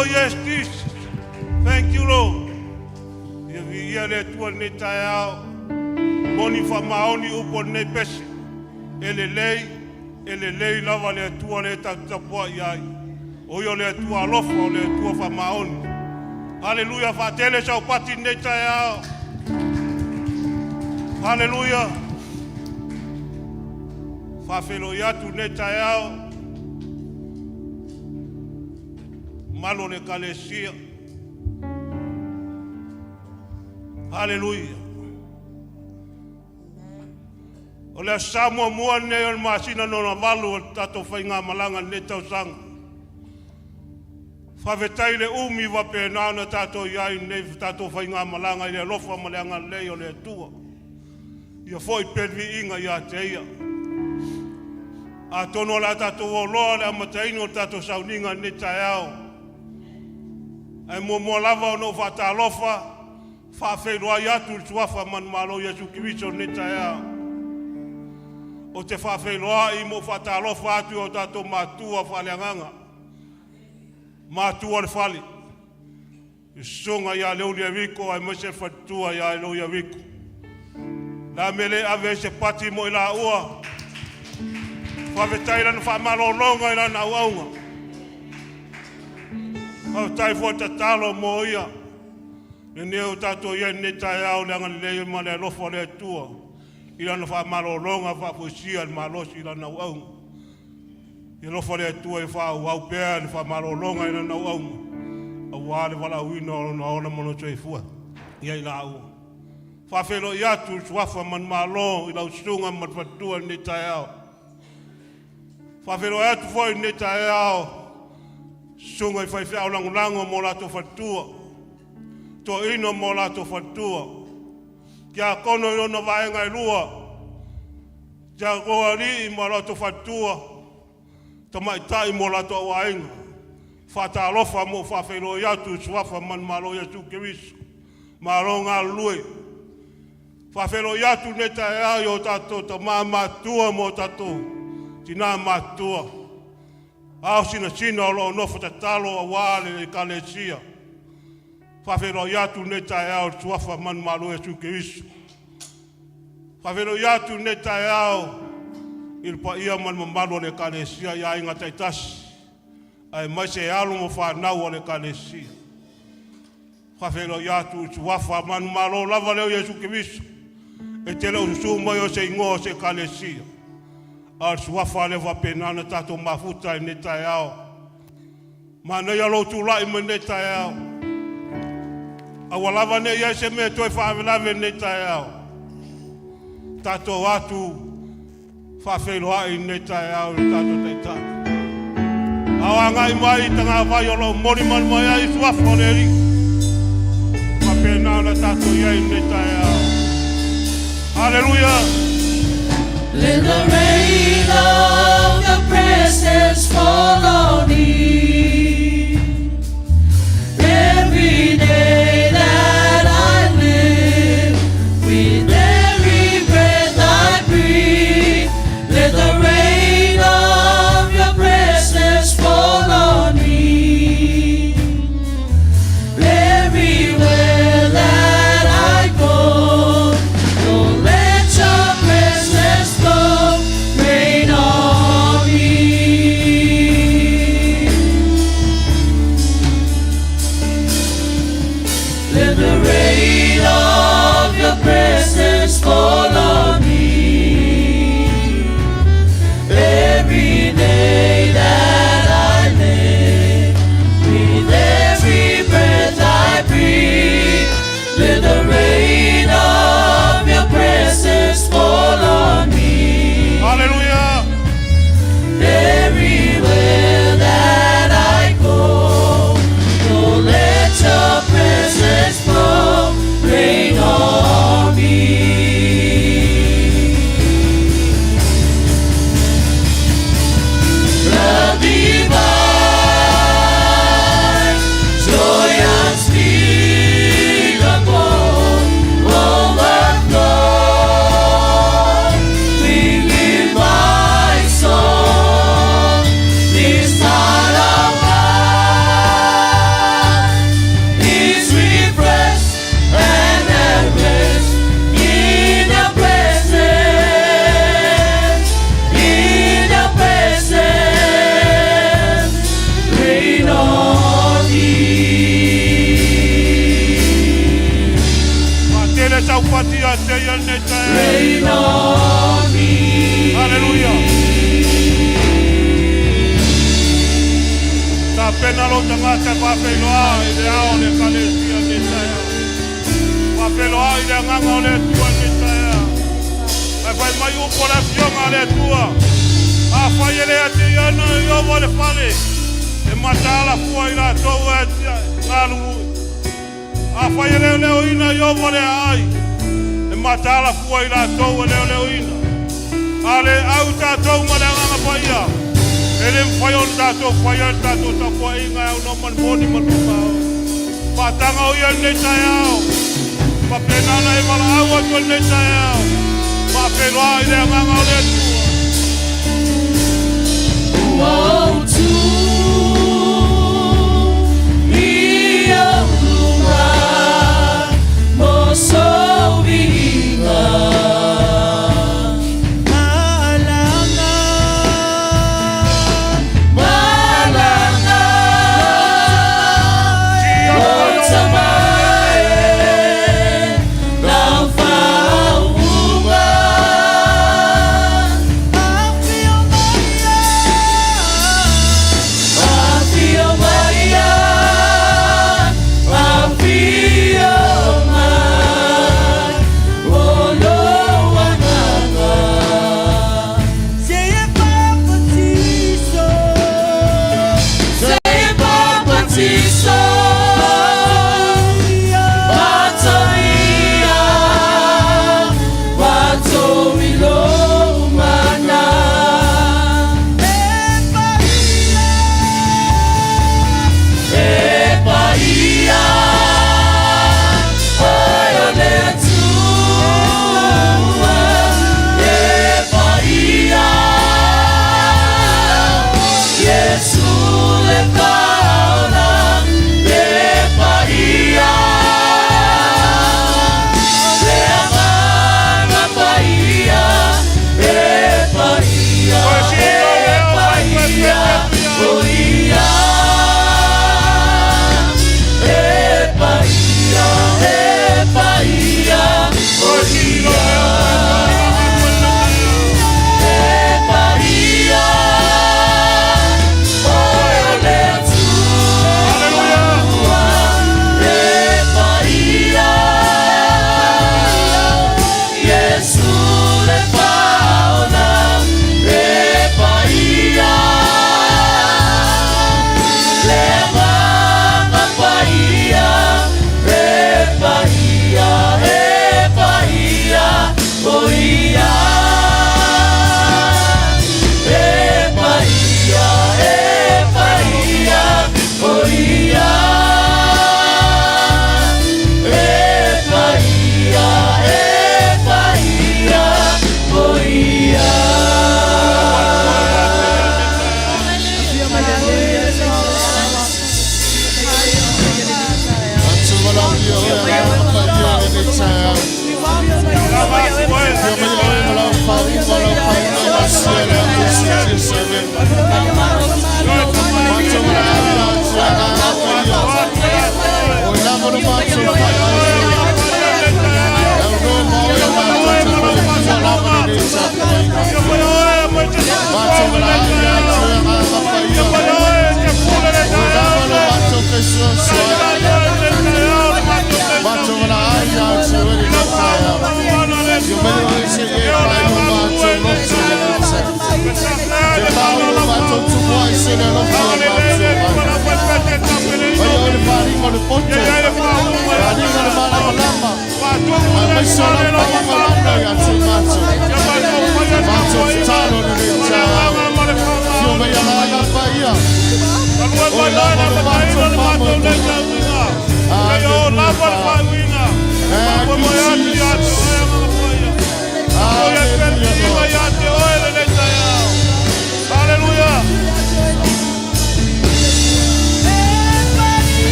Oh, yes, Jesus. Thank you, Lord. Ia le tua ne tae au. Moni wha maoni upo ne pese. Ele lei lava le tua le tapua iai. Oio le tua alofa o le tua wha maoni. Hallelujah, wha tele sau pati ne tae au. Hallelujah. Wha whelo iatu ne tae au. Malo le kalesia. Hallelujah. O le Samoa mua ne o masina no na malu o tato whainga malanga ne tau sanga. Whawetai le umi wa pēnā na tato iai ne tato whainga malanga i le lofa malanga lei o le tua. Ia foi pervi inga ia te ia. A tono la tato o loa le amataino tato Sauniga ne tae au. Ai mo lava o no whata lofa. Whawheroa i atu tuafa man malo Yesu Kiriso ne tae au. O te whawheroa i mo whatalofa atu o tato mātua whaleanganga. Mātua le whale. I songa ia leo lia wiko ai mese whatua ia leo lia wiko. La mele ave se pati mo i la ua. Whawhetai lana whamalo longa i lana uaunga. Whawhetai fua tatalo mo ia. E neo tato ia ne tae au leanga leo ma le lofa le tua. I lana whamalo longa whapusia le malosi i lana uaunga. I lofa le tua i whau pēa le whamalo longa i lana uaunga. A wale wala uina o na ona mono tui fua. Ia i la ua. Whawhelo i atu suafa man malo i lau sunga man whatua ne tae au. Whawhelo i atu fwoi ne tae au. Sunga i whaiwhao lango mo lato whatua. To ino mo lato whatua. Kia kono i ona vaenga i lua. Kia koa li i mo lato whatua. Ta mai tai mo lato vaenga. Whata alofa mo whawhelo i atu suafa man malo Yesu Kiriso. Malo ngā lue. Whawhelo i atu ne tae au o tato ta mā matua mo tato. Tina matua. Au sina o lo no whatatalo a wale i kalesia. Whawhelo i atu ne tae au suafa man malo Yesu Kiriso. Whawhelo i atu ne tae au il pa ia man mamalo le kalesia ia inga taitasi. Ai mai se alo mo whanau o le kalesia. Whawhelo i atu suafa man malo lava leo Yesu Kiriso. E te leo su mai o se ingoa se kalesia. Al suafa le wa penana tato mafuta i ne tae au. Mana ia lo tu lai me ne tae au. Awalava ne ia se me toi whavelave ne tae au. Tato atu whawhelo ai ne tae au i tato te tae. Awa ngai mai tanga vai o lo mori man mai ai suafa le ri. Wa penana tato ia i ne tae au. Hallelujah. Let the rain of your presence fall on me. Every day that I live, with every breath I breathe, let the rain of your presence fall on me. Everywhere that I go, don't let your presence flow, rain on me. Rain on me. Hallelujah. Ta pena lo tangata pa peloa ile ao le kalesia le saya. Pa peloa ile nganga le tua le saya. Ai fai mai u por afiona le tua. A fai ele ati ana yo vole fale. E matala foi la toa alu. A fai ele le ina yo vole ai. E matala foi la toa le ina. Ale au ta toa ma nganga paia. Ele foi on tato ta ko inga no man boni man pa. Patanga o ia ne taiao. Pa pena na e mala au to ne taiao. Pa pelo ai le nganga le tua. Woe to me, O Lord, more so vinga.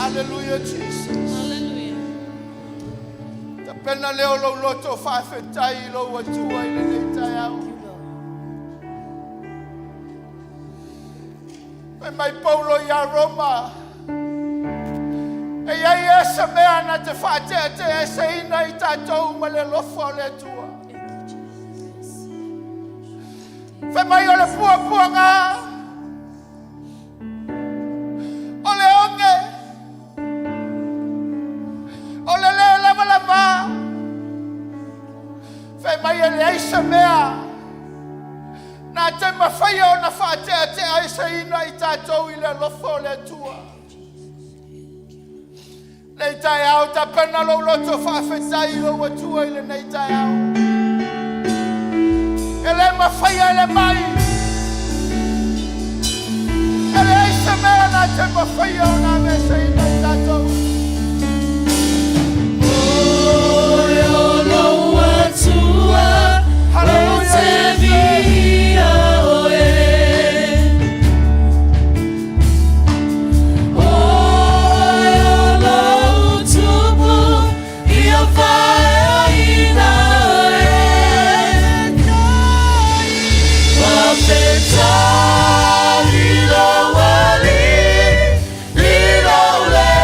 Hallelujah, Jesus. Hallelujah. Pena leo lo loto whawhetai lo watua i le nei tai au. Pe mai Paulo i a Roma. E iai e sa mea na te whatea te e se ina i tātou ma le lofo le tua. Pe mai o le pua ngā. O le onge. O le lava. Fe mai e le aisa mea. Nā te mawhaia o na whātea te aisa ina i tātou i le lofo le tua. Nei tai au ta pena lo loto whawhetai lo watua i le nei tai au. E le mawhaia e le mai. E le aisa mea nā te mawhaia o nā mesa ina i tātou. Lilo wali, lilo le.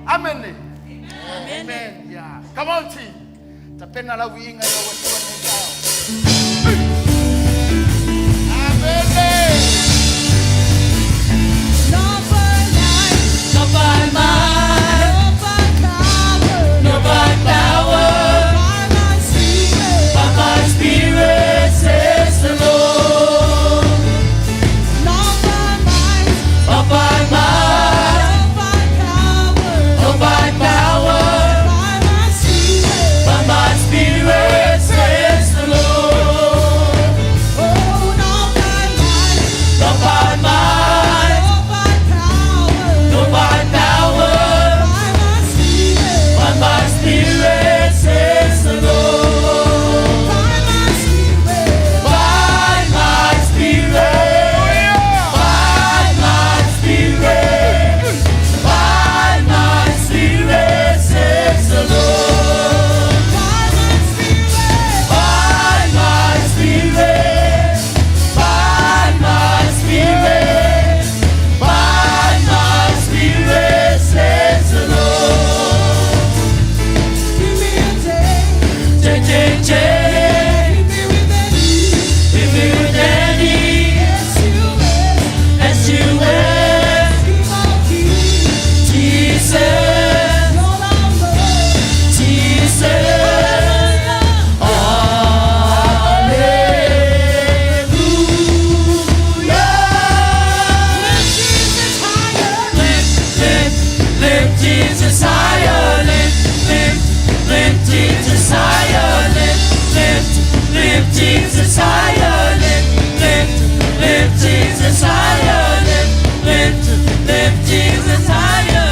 Amen. Amen. Yeah. Come on, team. Tapena la winga yo watu wa Amen. Not by might, not by power, not by power, by my spirit, says the Lord. Not by might, not by might, not by power, by my spirit, says the Lord. Oh, not by might, not by might, not by power, by my spirit, says the Lord. By my spirit, by my spirit, by my spirit, says the Lord. By my spirit, by my spirit, by my spirit, says the Lord. Give me with any, as you will, Jesus, Jesus, lift Jesus higher, lift Jesus higher, lift Jesus higher, lift Jesus higher,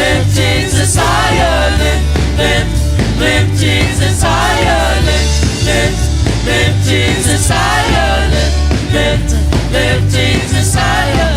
lift Jesus higher, lift Jesus higher, lift Jesus higher, lift Jesus higher, lift Jesus higher.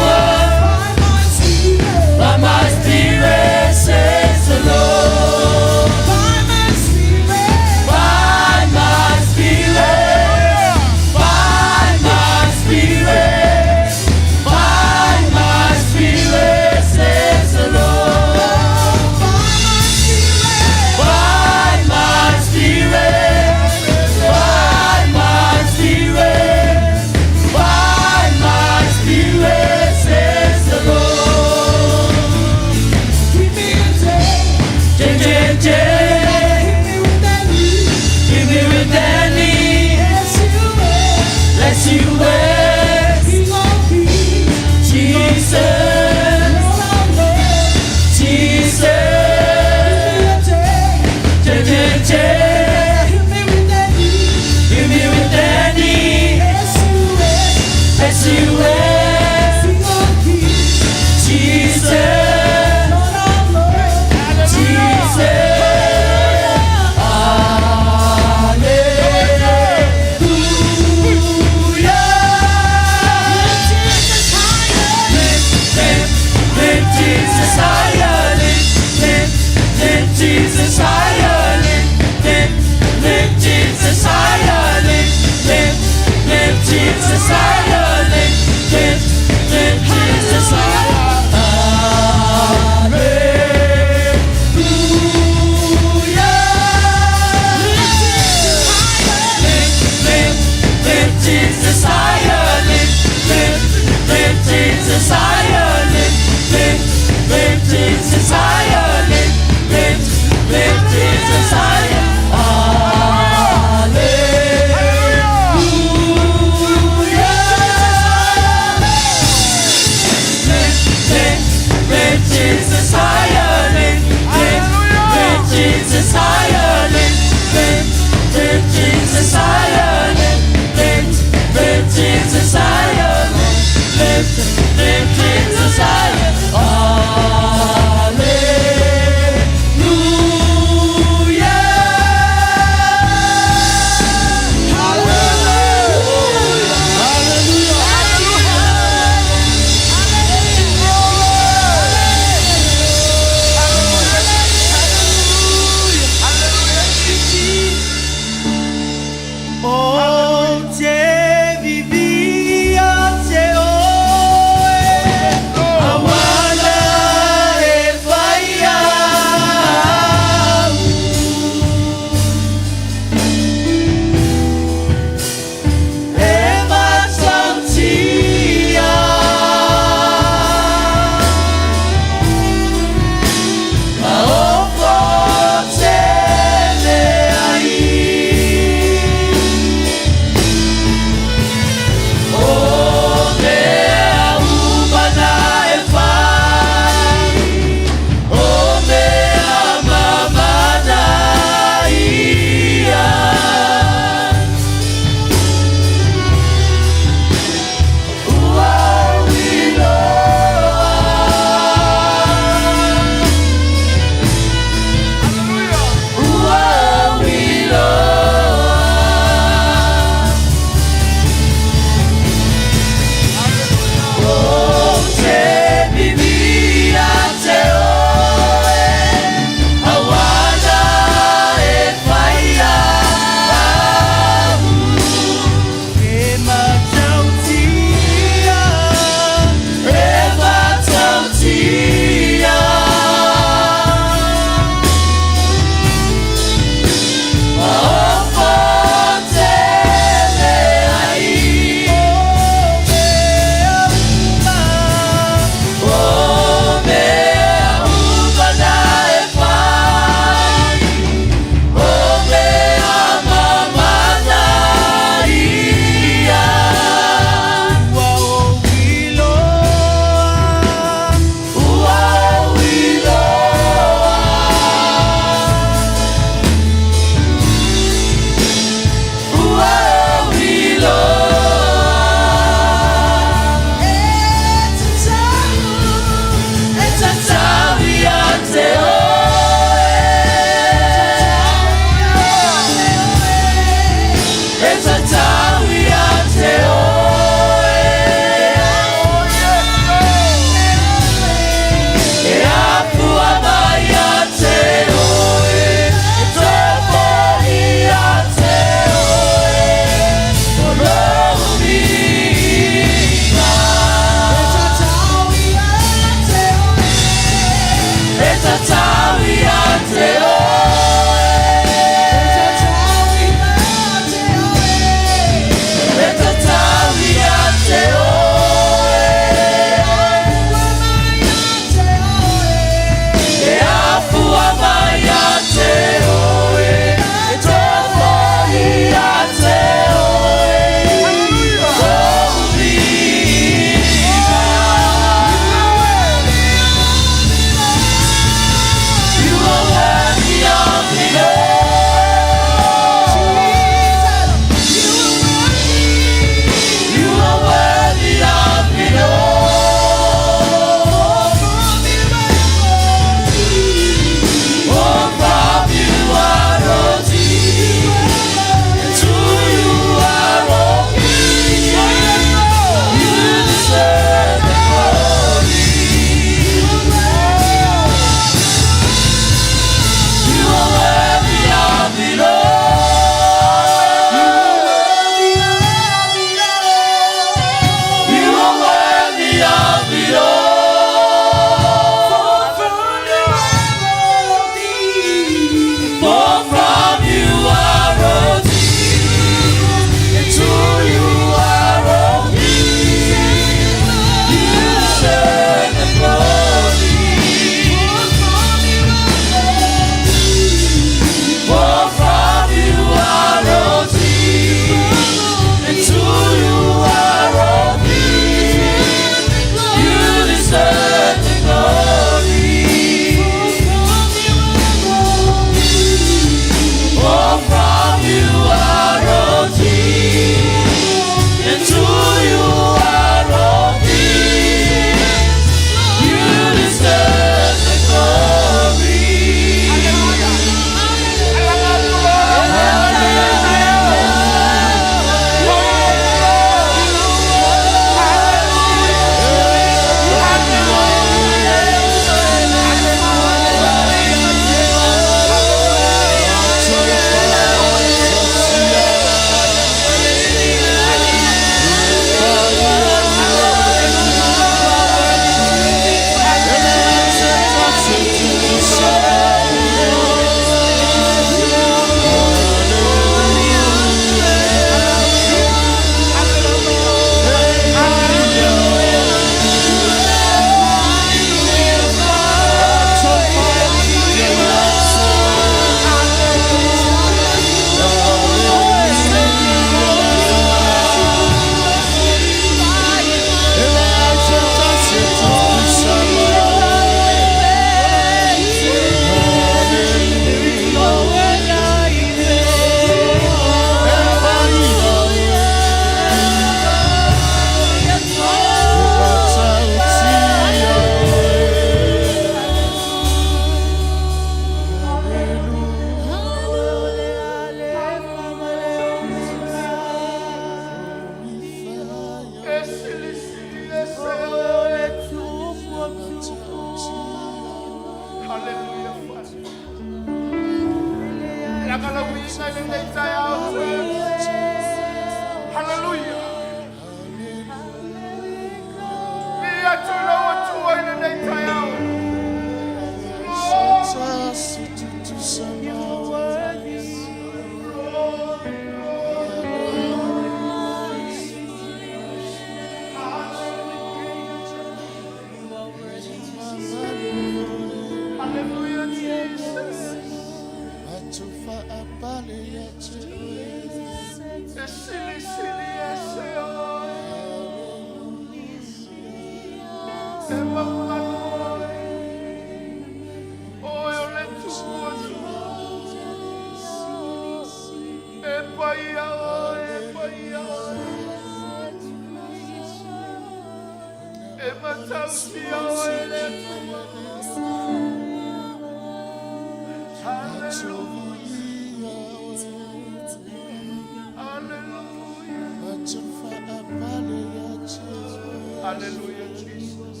Hallelujah, Jesus.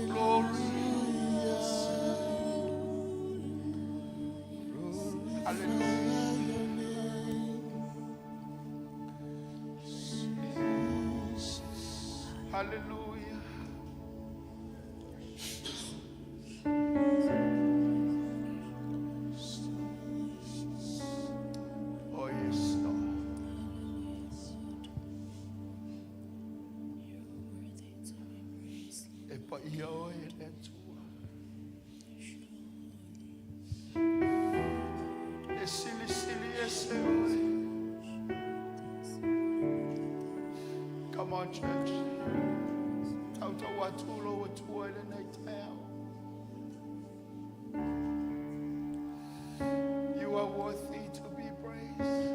Glory. Hallelujah. Hallelujah. Oh, yes, Lord. Epa iyo eletua. Esili ese. Come on, church. Tauta watulo watua ile naitao. You are worthy to be praised.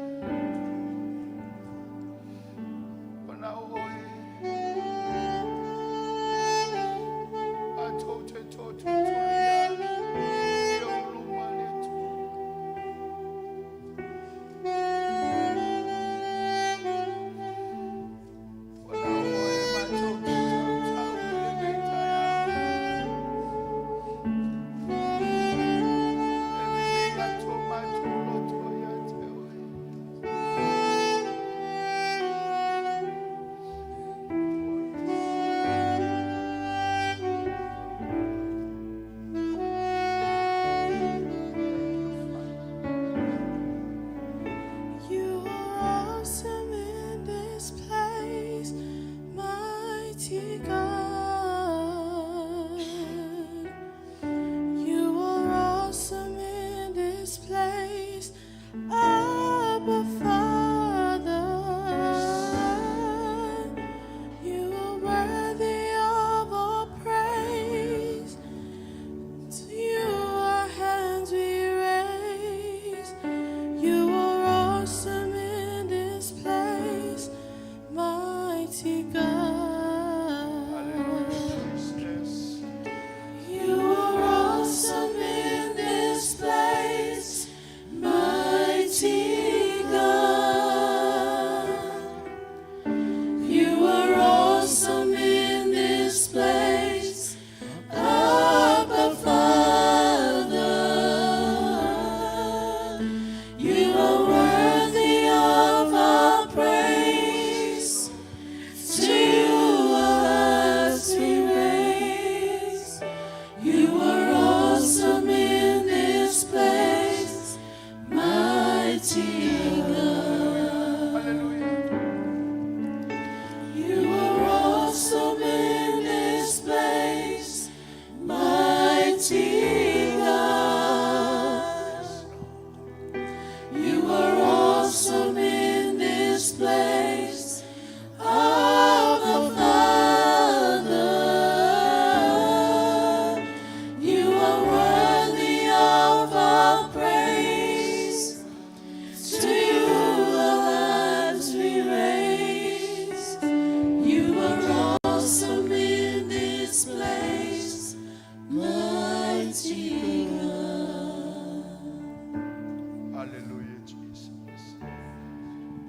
Hallelujah, Jesus.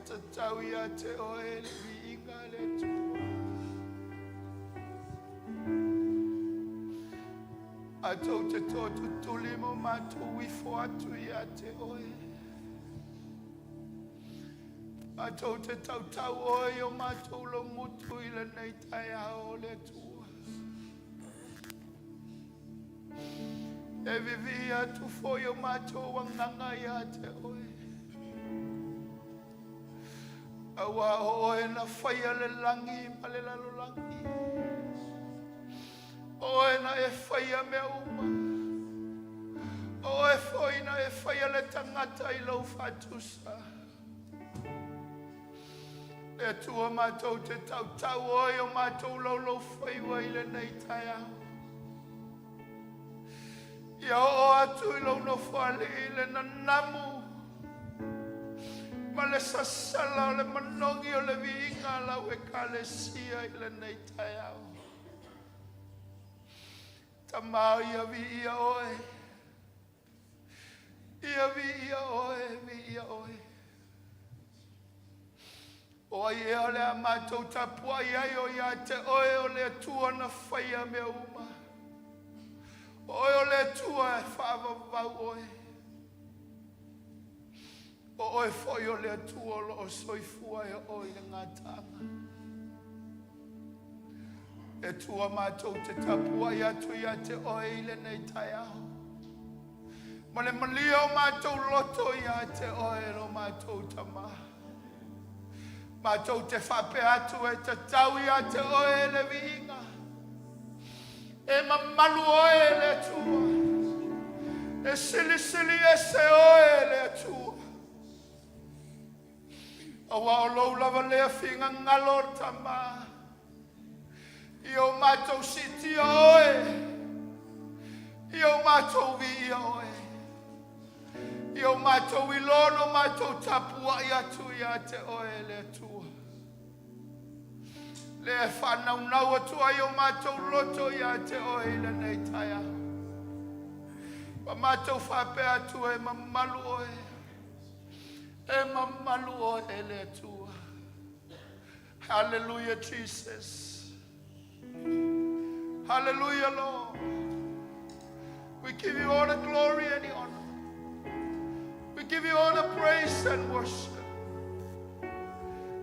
tatau ia te oe le viinga le tua. A tau te tōtu tuli mo mātou wifo atu ia te oe. A tau te tau oe o mātou lo ngutu i le nei tai ao le tua. E vivi atu foi o mātou wanganga ia te oe. Awa oe na whaia le langi ma le lalo langi. Oe na e whaia mea uma. Oe foi na e whaia le tangata i lau whatusa. E tua mātou te tau oe o mātou lau whaiwa i le nei tai au. Ia o atu i lau no whali i le nanamu. Ma le sasala o le manongi o le viinga lau e ka le sia i le nei tai au. Tamau ia vi ia oe. Ia vi ia oe, vi ia oe. O ai e ole a mātou tapua iai o ia te oe o le atua na whaia mea uma. Oe o le atua e whaavavau oe. O oe whoi o le atua o lo soifua e oe le ngātanga. E tua mātou te tapua i atu i te oe i le nei tai au. Ma le malia o mātou loto i te oe lo mātou tamaha. Mātou te whape atu e te tau i te oe le viinga. E mamalu oe le tua. E sili e se oe le tua. Awa o lou lava lea whinga ngalor tamaha. I o mātou siti oe. I o mātou vi oe. I o mātou i lono mātou tapua i atu i te oe le tua. Le e whanau nau atua i o mātou loto i te oe le nei tai au. Pa mātou whape atu e mamalu oe. E mamalu oe le tua. Hallelujah, Jesus. Hallelujah, Lord. We give you all the glory and the honor. We give you all the praise and worship.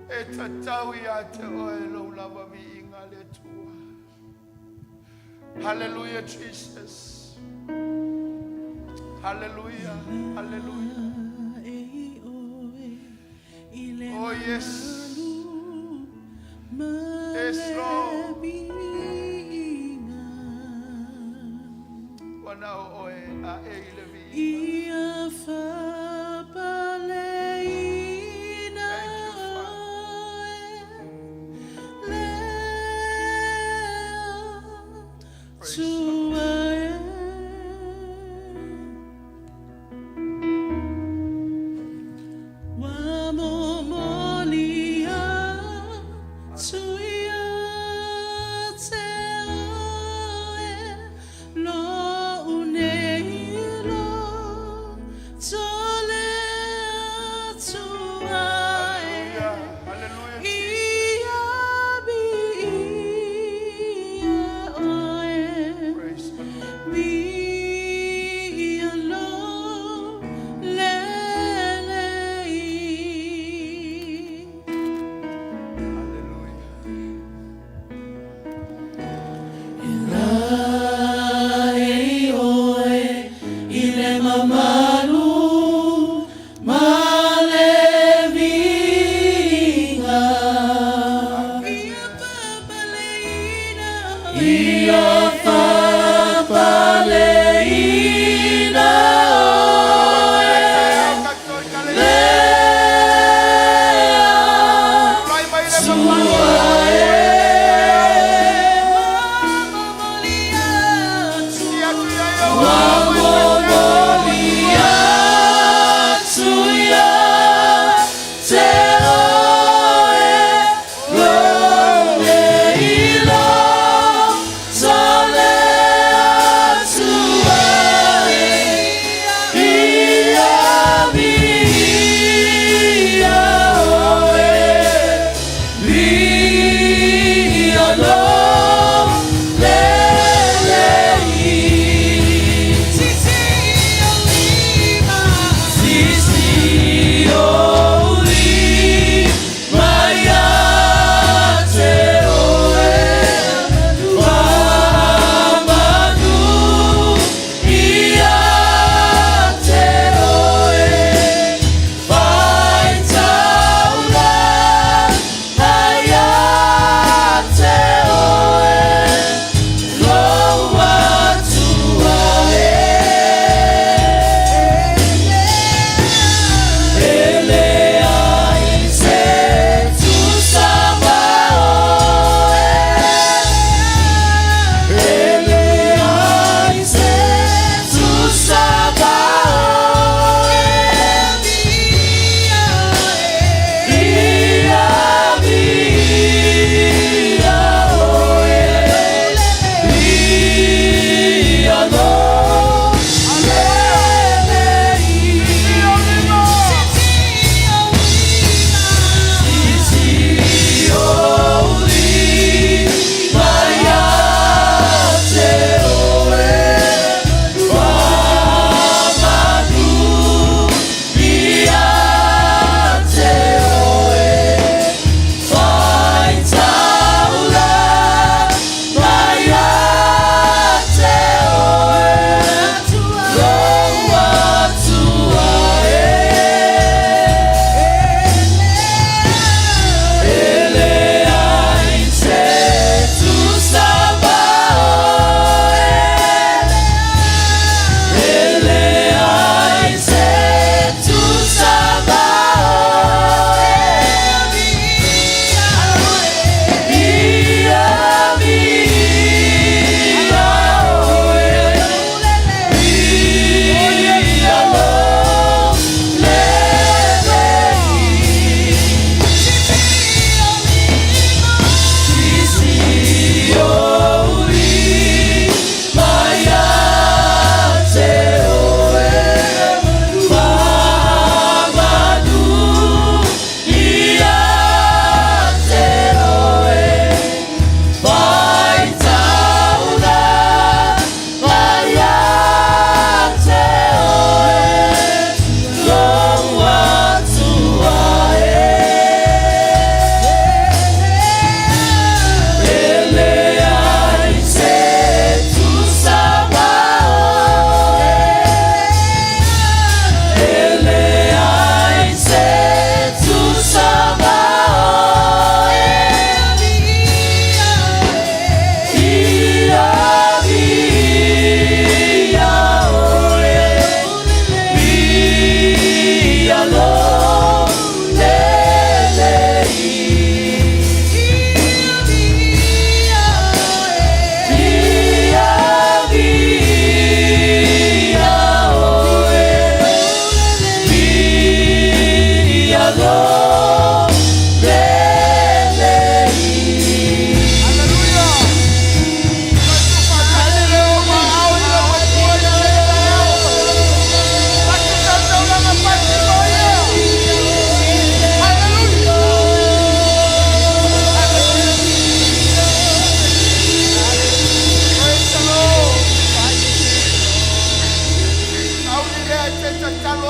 E tatau ia te oe lo lava viinga le tua. Hallelujah, Jesus. Hallelujah, hallelujah. Oh yes. Yes, Lord. Wana oe a e le viinga.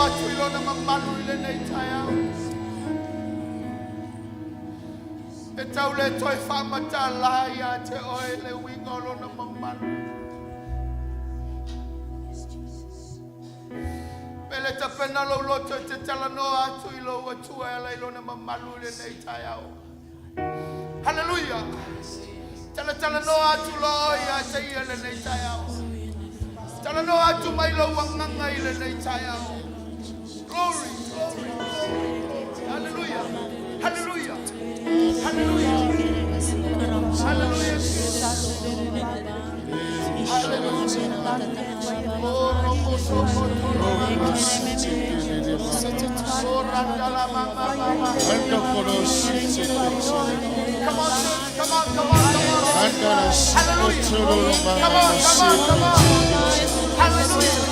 atu ilona mamalu ile nei tai au. E tau le toi whamata la ia te oe le winga lona mamalu. Pele ta pena lo loto te tala no atu ilo atua e la ilona mamalu ile nei tai au. Hallelujah. Tala no atu lo ia te ia le nei tai au. Tala no atu mai lo wanganga ile nei tai au. Glory, glory, glory. Hallelujah. Hallelujah. Hallelujah. Hallelujah. Come on, come on, come on, come on. Hallelujah. Come on, come on, come on. Hallelujah.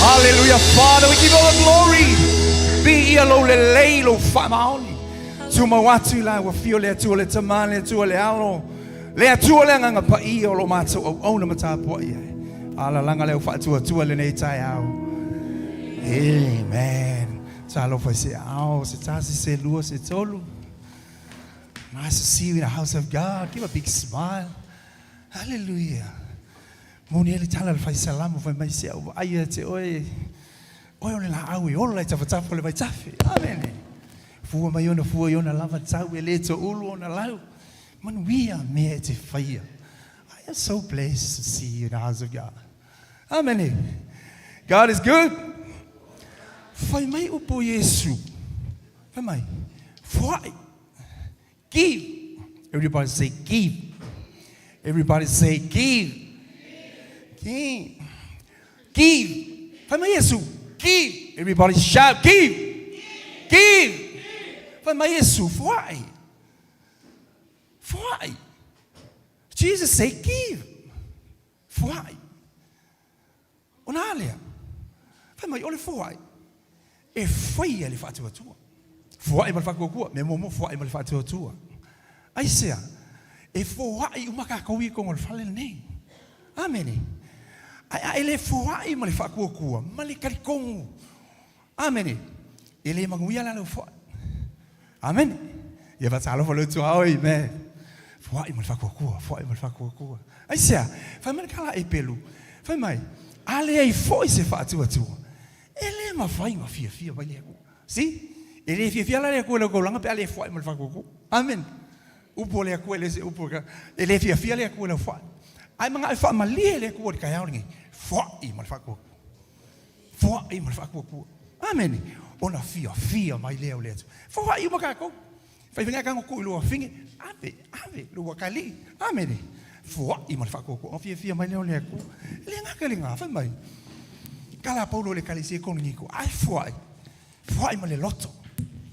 Hallelujah, Father, we give all the glory. Be here, lo le lei, lo famaoni. Tuma watu la wa fio le tu le tamale tu le alo. Le tu le nganga pa I lo mato o ona mata po ia. Ala langa le fa tu le nei tai au. Amen. Salo fa se au, se tasi se lua se tolu. Nice to see you in the house of God. Give a big smile. Hallelujah. Moni ele tala le fai salamu fai mai se au ai te oi ole la au ole la tafatafu le vai tafi. Amen. Fua mai ona fua ona lava tau ele to ulu ona lau. Man we are me te fai. I am so blessed to see you in the house of God. Amen. God is good. Fai mai upo Yesu. Fai mai. Fai. Give. Everybody say give. Everybody say give. Give. Give. Fai mai Yesu. Give. Everybody shout give. Give. Fai mai Yesu. Fai. Fai. Jesus say give. Fai. Onalia. Fai mai ole fai. E fai ele fatua tua. Fai mal fatua kua. Me momo fai mal fatua tua. Ai sea. e foai umaka kowi ko ngol fale nei. Amen. Ai le foai ma le fakua ma le karikongu. Amen. Ele manguia la lo fo. Amen. Ia va salo fo tu ai me. Foai ma le fakua. Ai sia, fa me kala e pelu. Fa mai. Ale ai foi se fa tu. Ele ma fai ma fia ba le. Si? Ele fia la le ko le ko langa pe ale foai ma le fakua. Amen. Upo le ko le se upo ka. Ele fia le ko le foai. Ai mga fa ma le ko ka ya ngi. Foai ma le fakua. Foai ma le fakua. Amen. Ona fia mai leo le. Foai ma ka ko. Fai vinga ka ko lo fingi. Ave lo kali. Amen. Foai ma le fakua. O fia mai leo le ko. Le nga fa mai. Kala Paulo le kali se ko ni ko. Ai foai. Foai ma le loto.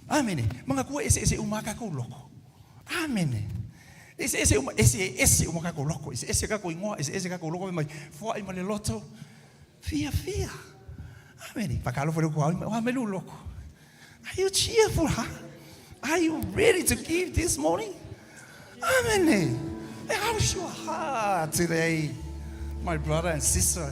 Amen. Mga ko ese umaka ko loko. Amen. Ese umaka ko loko. Ese ka ko ingoa, ese ka ko loko mai. Foai ma le loto. Fia. Amen. Pakalo foi ko ai me loko. Are you cheerful, huh? Are you ready to give this morning? Amen. How's your heart today, my brother and sister?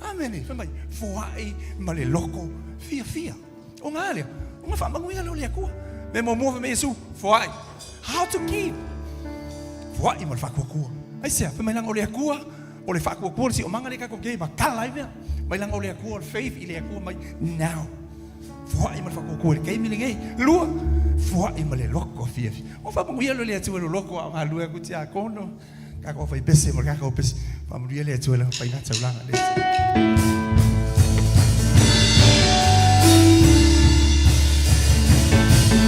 Amen. Foai ma le loko. Fia. O ngale. Uma fama nguia lo le ku. Me mo me Yesu. Foai. How to keep? Foai ma fa ku. Ai sia, fa mai lang o le ku. O le fa ku si o manga le ka ko ke ba kala ia. Mai lang o le ku faith i le ku mai now. Foai ma fa ku le ke mi le ngai. Lua. Foai ma le loko fia. O fa nguia lo le tu lo loko a lua ku tia kono. Ka ko fa bese mo ka ko bese. Fa mo le tu le fa ina tsaulanga le.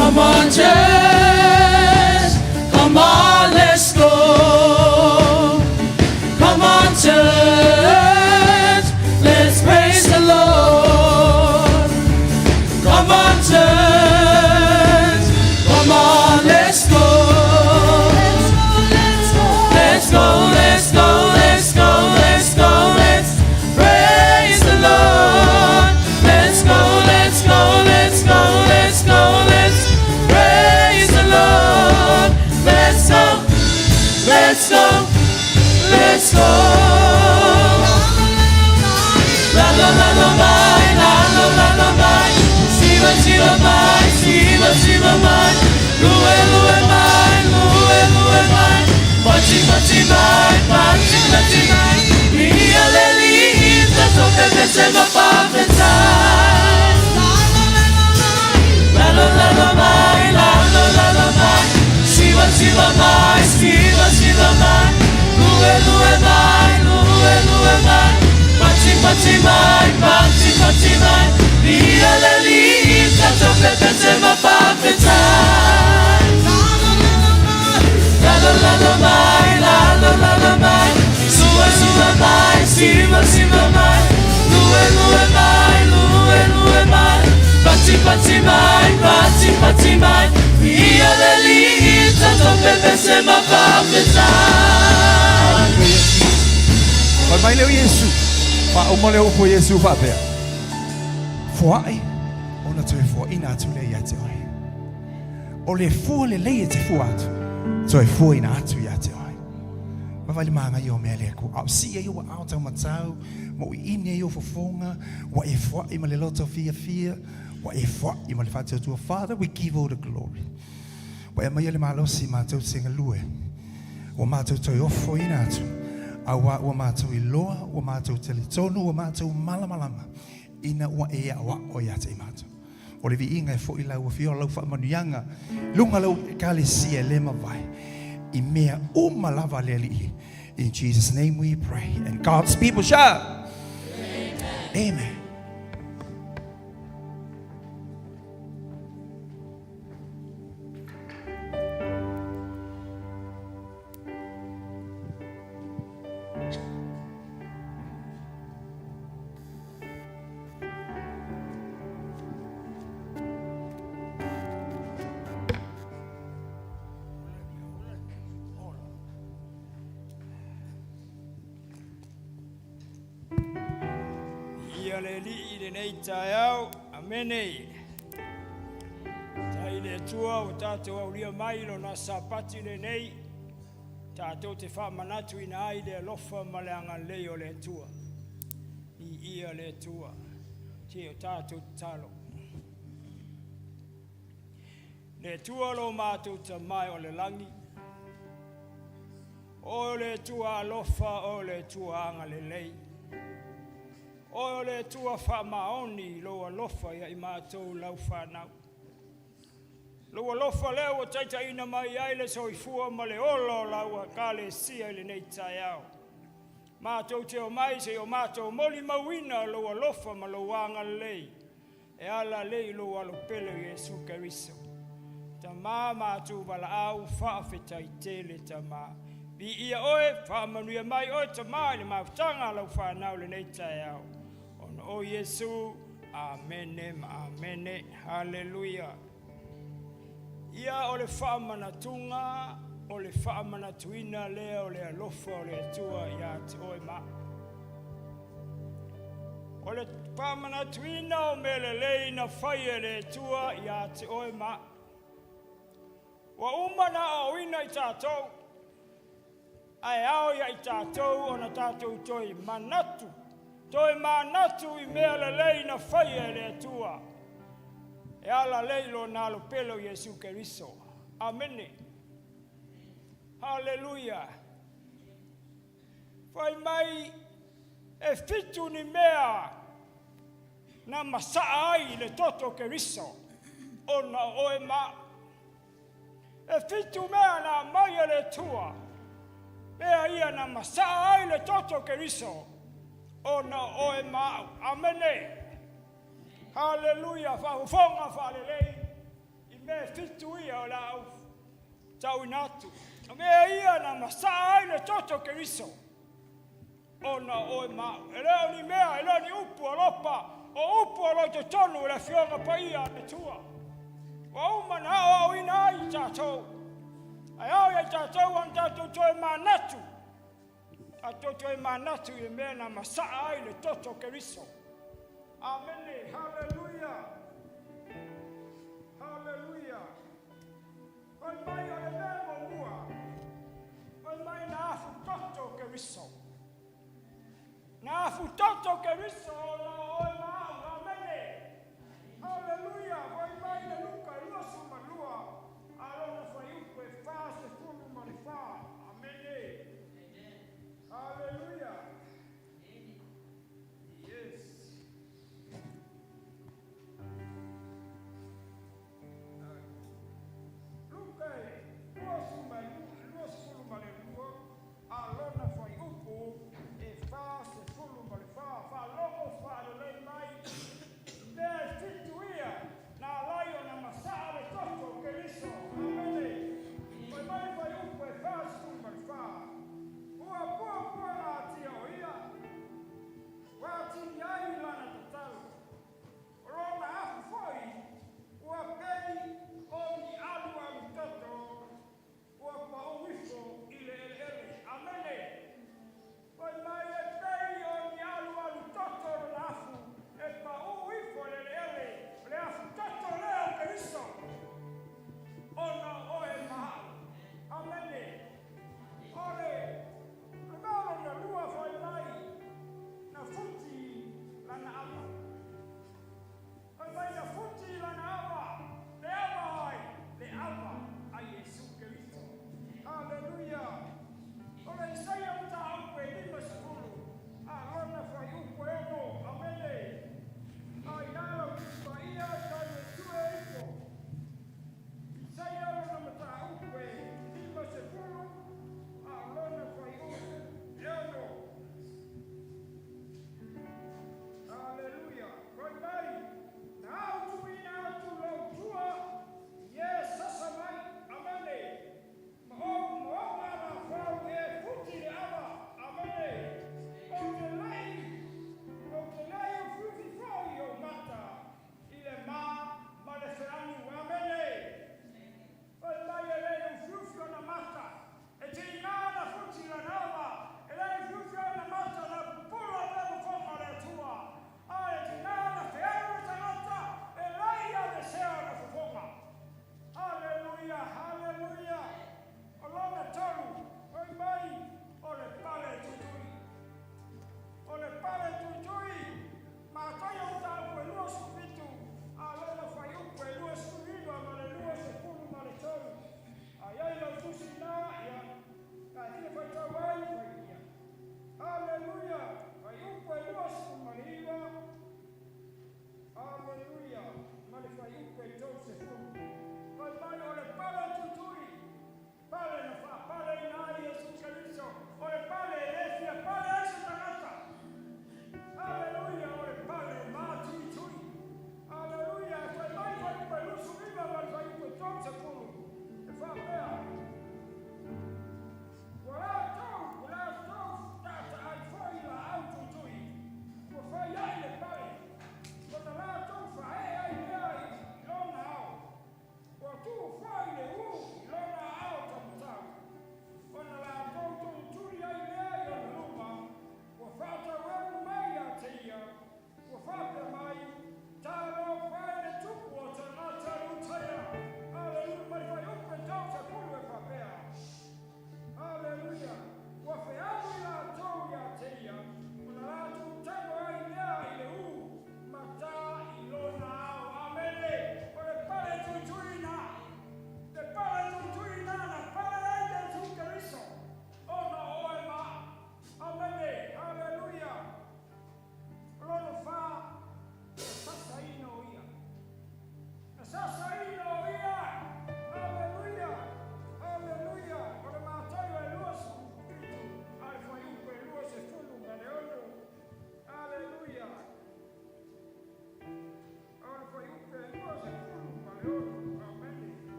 Come on, church. Come on, let's go. Come on, church. Let's praise the Lord. Come on, church. Come on, let's go. Let's go. Let's go. Let's go. Let's go. Let's praise the Lord. Let's go. Let's go. Let's go. Let's go. Let's praise the Lord. Let's go. Let's go. Let's go. La la la la mai, la la la la mai. Siva mai. Lue mai. Pachi mai. Mia lelita toca descendo pa pensar. La la la la mai, la la la la mai. Siva mai. Lue mai. Pachi mai. Mia lelita toca descendo pa pensar. La la la la mai, la la la la mai. Sua mai, siva mai. Lue mai. Pachi mai. Mia lelita toca descendo pa pensar. Vai leo Yesu. Pa o mo leo po Yesu pa pe. Foai. Ona tu fo ina tu le ya te oi. O le fo le te fo atu. So e fo ina atu ya te oi. Ma vale manga yo me le ko. Au si yo wa out ma tau. Mo ine yo fo fonga. Wa e fo I ma le loto fia. Wa e fo I ma le fatu tu Father, we give all the glory. Wa e ma le malo si ma tu singa lue. Wa ma tu to yo fo ina atu. Awa wa ma tu iloa, wa ma tu telitonu, wa ma tu malama. Ina wa e awa o ya te matu. O le vi inga e fo ila ua fio lau wha manuianga. Lunga lau kale sia lema vai. I mea lava le li. In Jesus' name we pray. And God's people shout. Amen. Li le nei taiau, amene. Tai le tua o tātou au lia mai lo na sapati le nei. Tātou te whamanatu ina ai le lofa ma le anga lei o le tua. I ia le tua. Te o tātou talo. Le tua lo mātou ta mai o le langi. O le tua alofa o le tua anga le lei. O le tua whamaoni lo alofa ia I mātou lau whanau. Lo alofa leo o taita ina mai ai le soifua ma le olo lau a kale sia le nei tai au. Mātou te o mai se o mātou moli mawina lo alofa ma lo anga lei. E ala lei lo alopele Jesu Keriso. Ta mā mātou wala au whaafetai tele ta mā. Bi ia oe, whaamanuia mai oe ta mā le mautanga lau whanau le nei tai au. Ono o Jesu, amene, amene, hallelujah. Ia o le whaamanatunga, o le whaamanatuina lea o le alofa o le tua ia te oe mā. O le whaamanatuina o mele leina whaia le tua ia te oe mā. Wa umana o ina I tātou. Ai ao ia I tātou o na tātou toi manatu. Toi manatu I mea le leina whaia le tua. E ala leilo na alo pelo Jesu Keriso. Amene. Hallelujah. Whai mai e fitu ni mea na masaa ai le toto Keriso. O na oe maa. E fitu mea na mai le tua. Mea ia na masaa ai le toto Keriso. O na oe mau. Amene. Hallelujah. Whahufonga whalelei. I mea fitu ia o lau. Tau inatu. Mea ia na masaa ai le toto Keriso. O na oe mau. E leo ni mea, e leo ni upu alopa. O upu alo te tonu le fionga pa ia le tua. Wa umana o ina ai tātou. Ai au ia tātou an tātou toi manatu. Tātou toi manatu I mea na masaa ai le toto Keriso. Amene, hallelujah. Hallelujah. Oi mai o le mea mo mua. Oi mai na afu toto Keriso. Na afu toto Keriso na oi mau. Amene. Hallelujah. Oi mai le luka lua sumalua. Alona fai upe fa se funu manifa. Amene. Hallelujah. Yes. Luka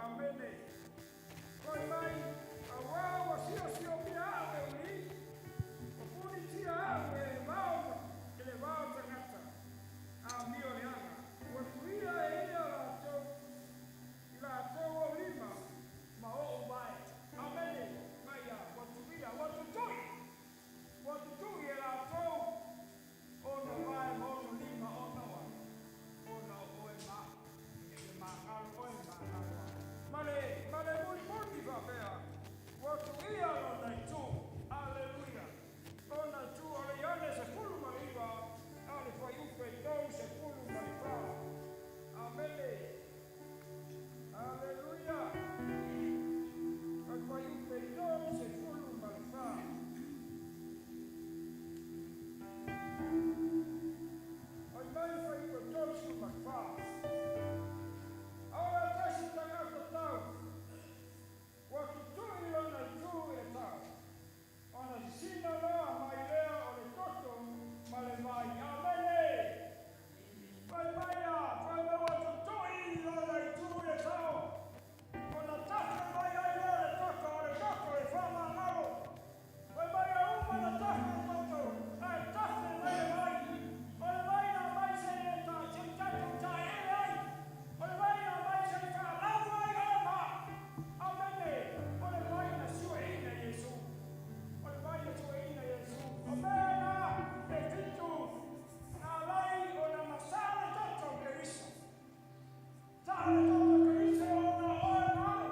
Amene. Koi mai, awa wasio sio pia awe uli. Opuni tia awe vao, ele vao tangata. Amio leana. Watuia ila lato, ila lato lima. Mao vai. Amene. Maya, watuia, watutui. Watutui ila lato. Ono vai, ono lima, ono wa. Ono oe ma. Ele ma, oe ma, Male muli va bea. Watuia lo dai tu. Alleluia. Ona tu ole yane se kulu maliva. Ale fa yupe dou se kulu maliva. Amene. Alleluia. Ale fa yupe dou se kulu maliva. Ai mai fa yupe dou se maliva. Ora tashi tangata tau. Watutui ona tu e tau. Ona sina loa mai lea o le toto male mai. Amene. Pai maia, pai me watutui ona tu e tau. Ona taka mai ai lea le toto o le toto e whama ngaro. Pai maia uma na taka o toto. Ai taka mai e mai. Ole mai na mai se e ta chimtatu ta e ai. Ole mai na mai se e ta lau ai e ma. Amene. Ole mai na sua e na Yesu. Ole mai na sua e na Yesu. Omena e fitu. Na lai o na masala toto Keriso. Tale toto Keriso o na oe nao.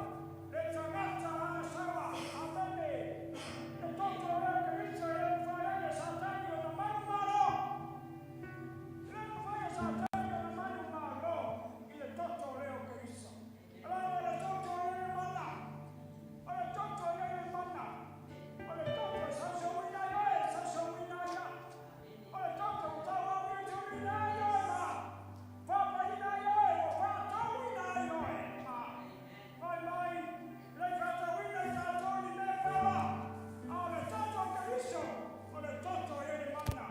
Le tangata ana sawa. Amene. E toto o Keriso e le whaere satani o na manu malo. Le whaere satani o na manu malo. I le toto leo Keriso. Ala le toto le mana. Ole toto le mana. Ole toto sa wina yoe, sa wina ya. Ole toto tawa wina yoe ma. Papa ina yoe, papa wina yoe ma. Mai mai, le kata wina ya toni ne kawa. Ole toto Keriso, ole toto le mana.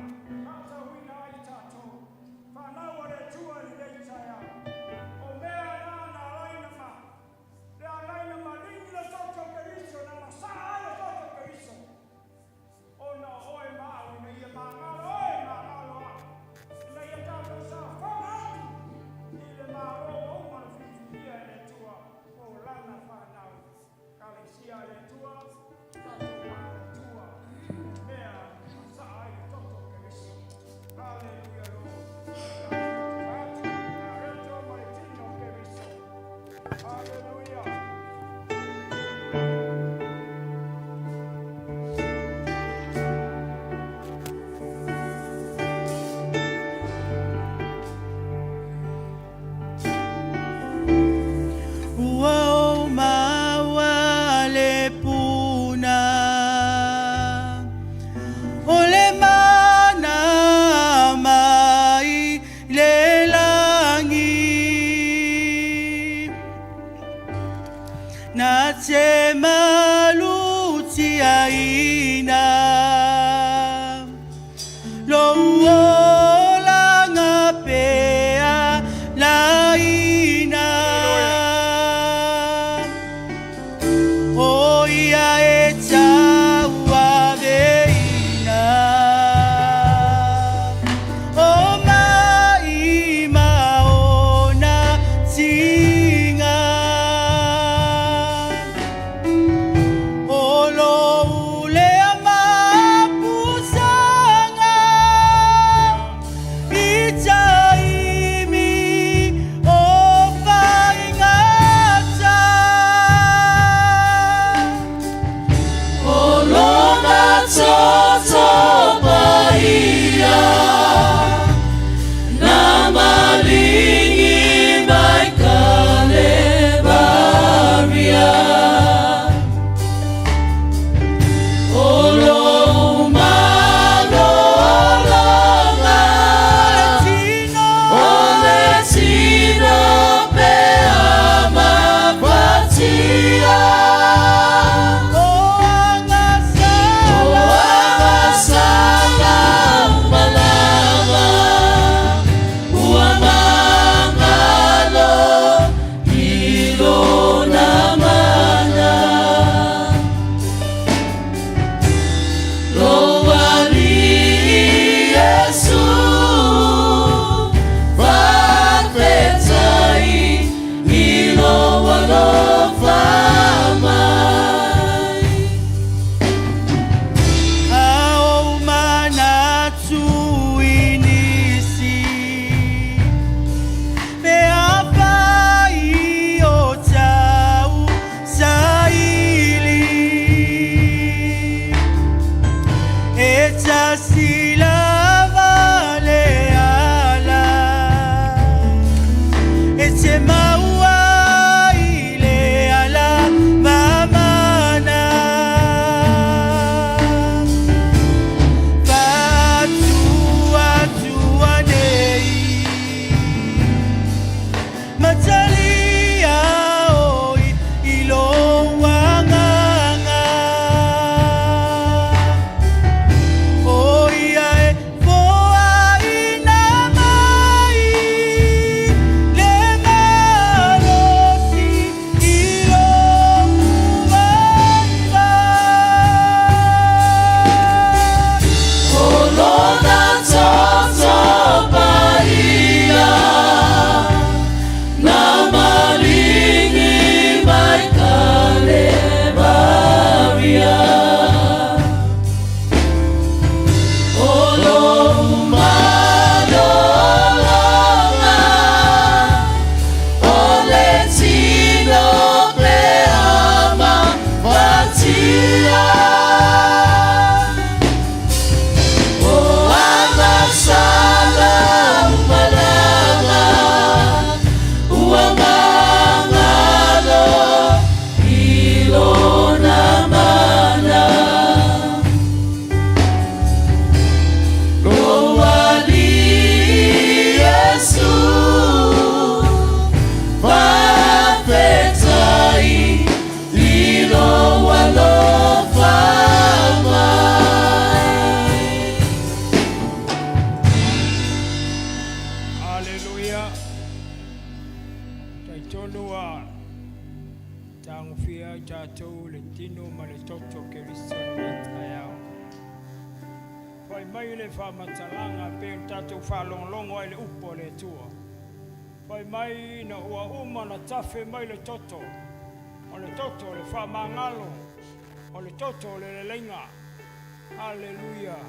Kata wina i tato. Pana wale tua li leita ya. O mea na laina ma. Le alaina malingi le toto Keriso na masaa le toto Keriso. Ona oe maa ina ia maangalo oe maangalo a. Ina ia tātou sa whanau. Ile maaro o uma whiwhia le tua. O lana whanau. Kalesia le tua. Tātou maa le tua. Mea masaa i toto Keriso. Hallelujah Lord. Tātou reto mai tino Keriso. Hallelujah. Wow, mawale puna. Ole mana mai le langi. Na te maluti aina. Lo langa pea laina. O ia e taua veina. O mai maona tinga. O lo ule ama fia i tātou le tino ma le toto ke riso le tai au. Pai mai le whamatalanga pe tātou whalonglongo ai le upo le tua. Pai mai na ua uma na tafe mai le toto. O le toto le whamangalo. O le toto le lenga. Hallelujah.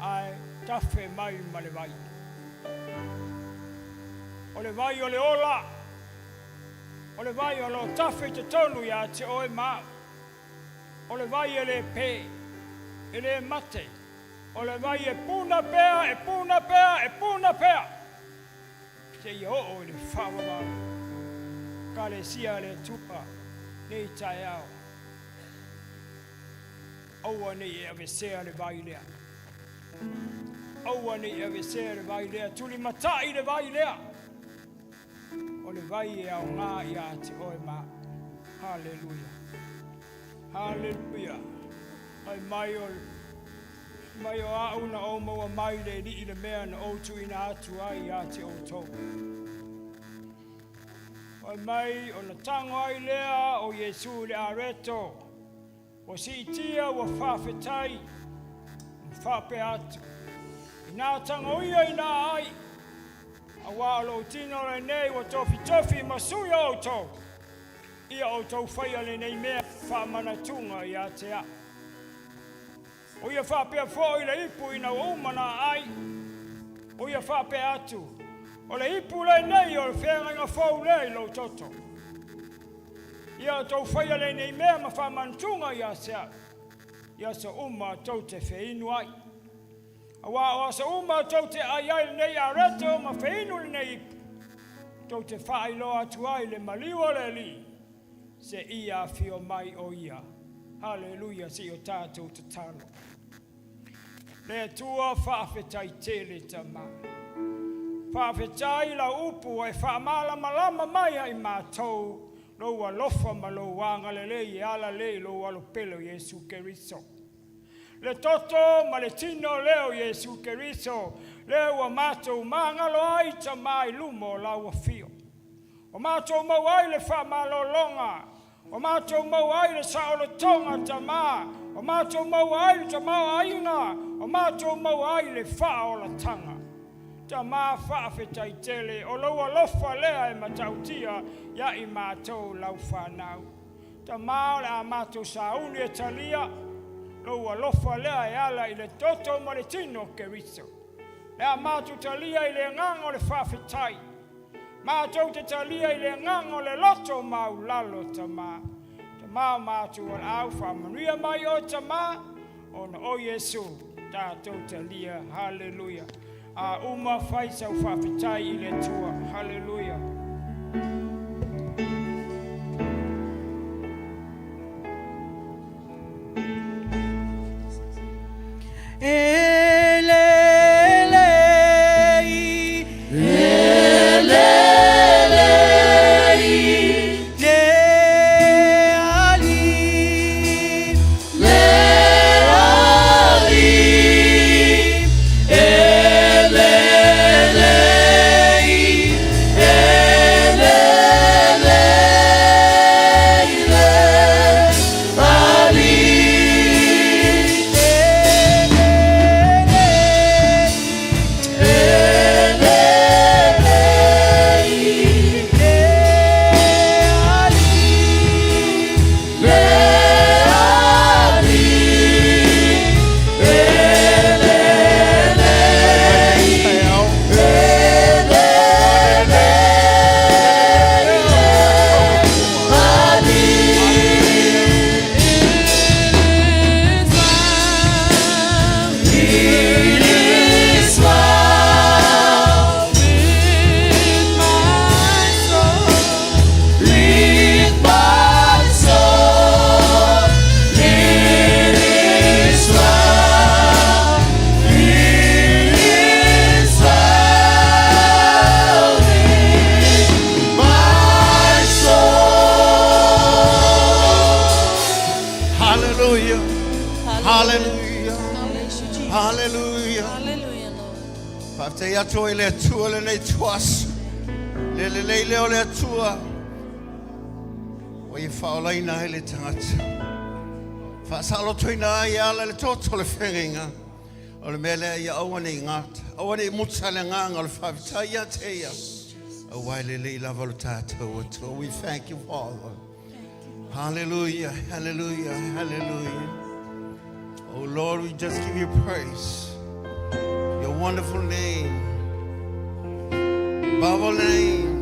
Ai tafe mai ma le vai. O le vai o le ola. O le vai o lo tafe te tonu ia te oe maa. O le vai e le pe. E le mate. O le vai e puna pea, e puna pea, e puna pea. Te i o le whawa. Ka le sia le tupa. Nei tai au. Aua nei e avesea le vai lea. Aua nei e avesea le vai lea. Tuli matai le vai lea. O le vai e au ngā ia te oe ma. Hallelujah. Hallelujah. Ai mai o au na o maua mai le ni le mea na o tu ina atu ai ia te o tau. Ai mai o na tango ai lea o Yesu le areto. O si itia wa whawhetai. Whape atu. Ina tango ia ina ai. A walo tino le nei wa tofi masuia o tau. Ia o tau whaia le nei mea whamana tunga ia te a. O ia whapea fōi le ipu ina umana ai. O ia whapea atu. O le ipu le nei o le whenga fōu le lo toto. Ia tau whaia le nei mea ma whamana tunga ia te a. Ia sa tau te wheinu ai. Awa sa tau te ai nei a reto ma wheinu le nei ipu. Tau te whailo atu ai le maliwa le li. Se ia fio mai o ia. Hallelujah, si o tātou te tano. Le tua whawhetai tele ta mai. Whawhetai la upu ai whamala malama mai ai mātou. Loa lofa ma lo wanga le lei e ala lei lo alo pelo Yesu Keriso. Le toto ma le tino leo Yesu Keriso. Leo a mātou mangalo ai ta mai lumo laua fio. O mātou mau ai le whamalo longa. O mātou mau ai le saolo tonga ta mā. O mātou mau ai le ta mau ainga. O mātou mau ai le whaola tanga. Ta mā whaafetai tele. O loa lofa lea e matautia. Ia i mātou lau whanau. Ta mā le a mātou sauni e talia. Loa lofa lea e ala i le toto ma le tino Keriso. Le a mātou talia i le ngango le whaafetai. Mātou te talia i le ngango le loto mau lalo ta mā. Ta mā mātou al au whamanuia mai o ta mā. O na o Yesu, tātou talia. Hallelujah. A uma whai sau whawhitai i le tua. Hallelujah. Te ato le atua le nei tuas. Le o le atua. O Wai whaolaina he le tangata. Whaasalo tuina I ala le tōtole whenginga. O le mele ia awane I ngata. Awane I mutsa le nganga o le whawhitai a te ia. O waile le lava lo tātou atua. We thank you, Father. Hallelujah, hallelujah, hallelujah. Oh Lord, we just give you praise. Your wonderful name. Above all name.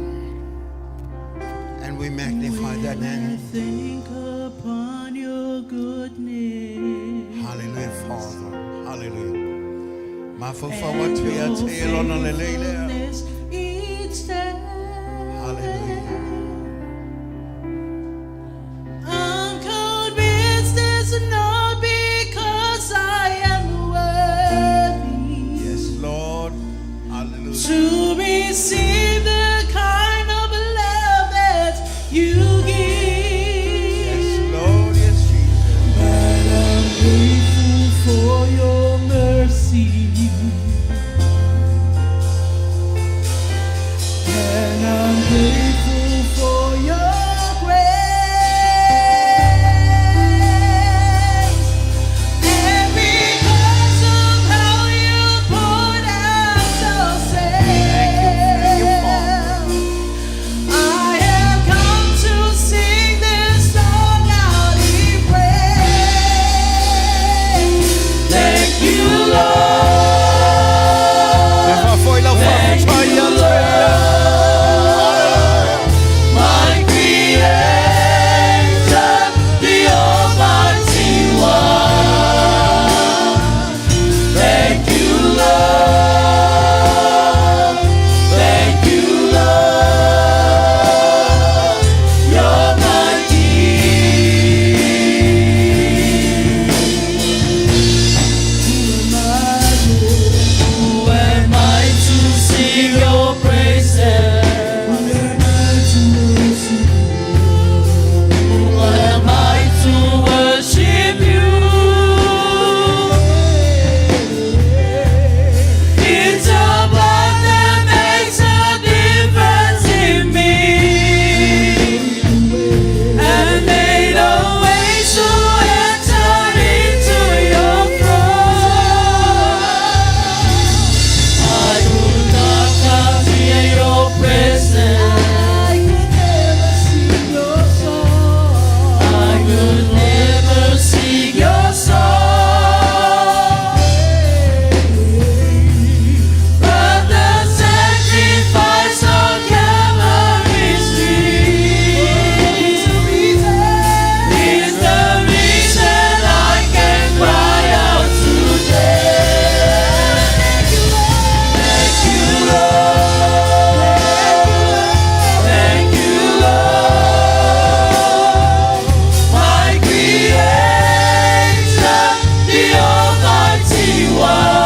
And we magnify that name. Think upon your goodness. Hallelujah, Father. Hallelujah. Mafufa watu ya te lona lelele. Each day. Hallelujah. I'm convinced it's not because I am worthy. Yes, Lord. Hallelujah. To receive the kind of love that you give. Yes, Lord. Yes, Jesus. But I'm grateful for your mercy. And I'm grateful for your grace. And because of how you poured out yourself, I have come to sing this song out in praise. Thank you, Lord. If I foi la Thank whawhitai you, a te Lord. ia. My Creator, the Almighty One. Thank you, Lord. Thank you, Lord. You're my King. Who am I to sing your praises? Who am I to worship you? It's your blood that makes a difference in me, and made a way to enter into your throne. I could not come near your presence. I could never sing your song. But the sacrifice of Calvary's tree is the reason I can cry out today. Thank you, Lord. Thank you, Lord. My Creator, the Almighty One.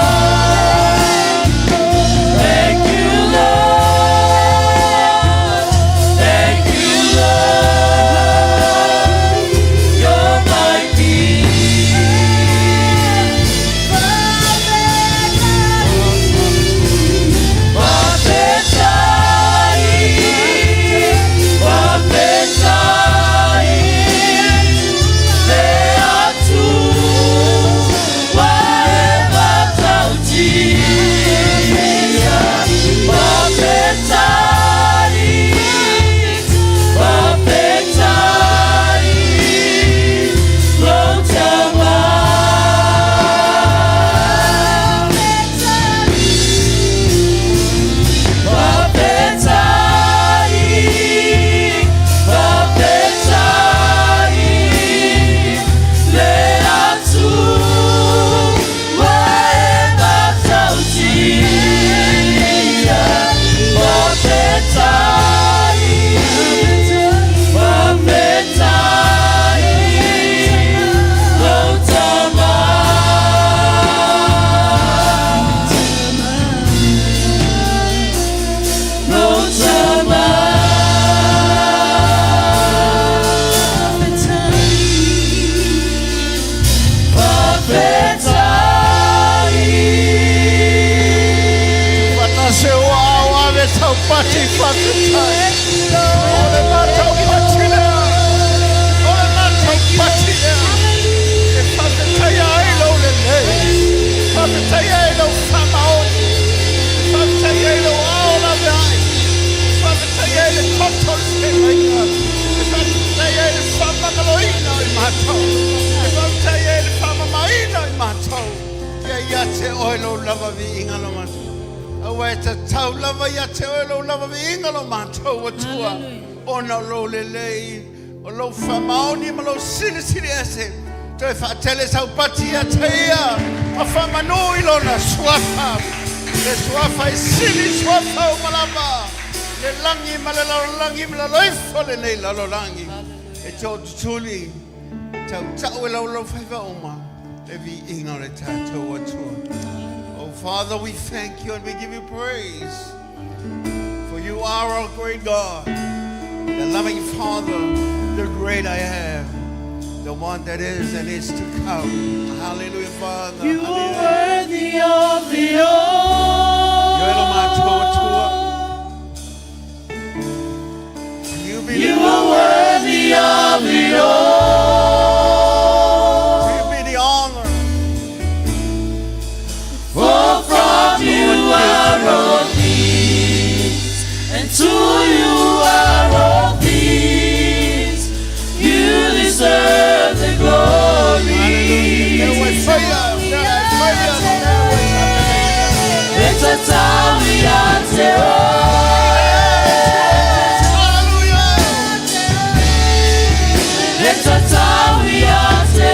Thank you, Lord. Thank you, Lord. You're my King. Pati whakatai. Ole mātou patina. E wauta e le whamamaina I mātou. Ia te oilo lava vi inga lo mātou. Awa e te tau lava ia te oilo lava vi inga lo mātou atua. Ona lo le lei. O lo whamaoni ma lo siri siri ese. Toi whaatele sau pati a te ia. A whamanui lo na suafa. Le suafa e siri suafa o malapa. Le langi ma le langi ma le loifo le nei lalo langi. E tau tutuli. Tau tau e lau lau whaiva oma. Le vi inga le tātou atua. Oh Father, we thank you and we give you praise. For you are our great God. The loving Father, the great I am, the one that is and is to come. Hallelujah, Father. You are worthy of it all. You are worthy of it all. To you be the honor. For from you are all things, and to you are all things. You deserve the glory. It's a time we are to It's a time we are to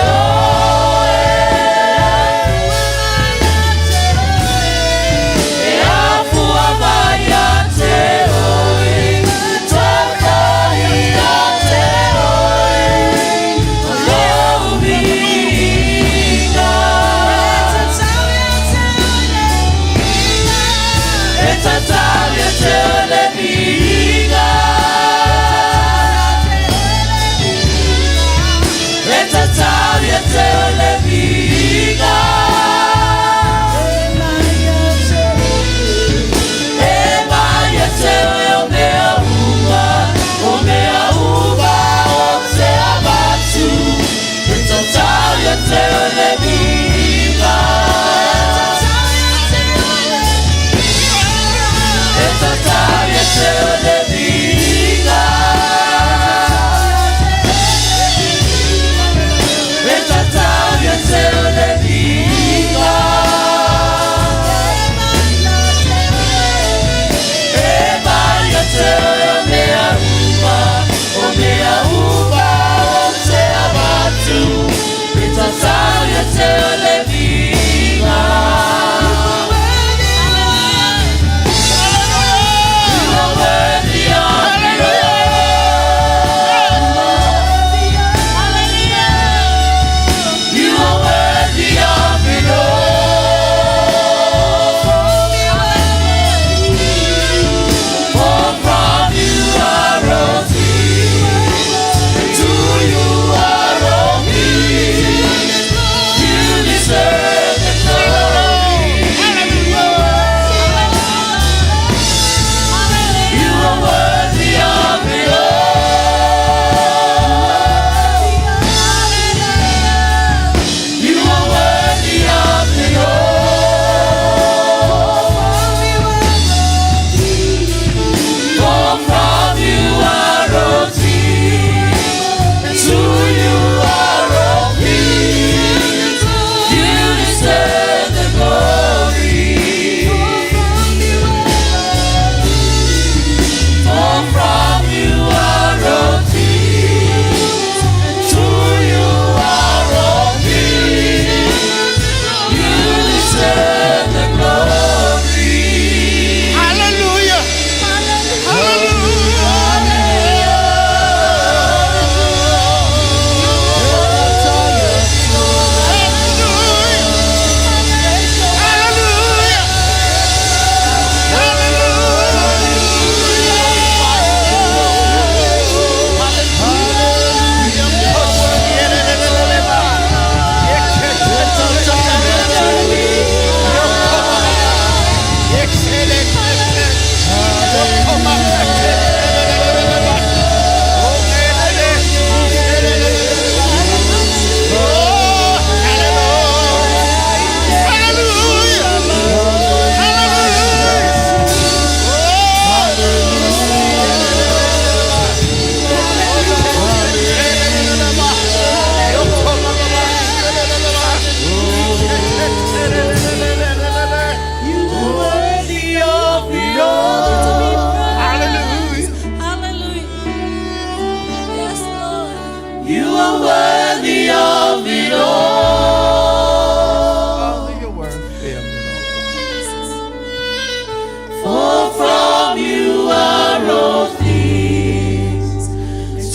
You are worthy of it all. Father, you're worthy of it all. For from you are all things,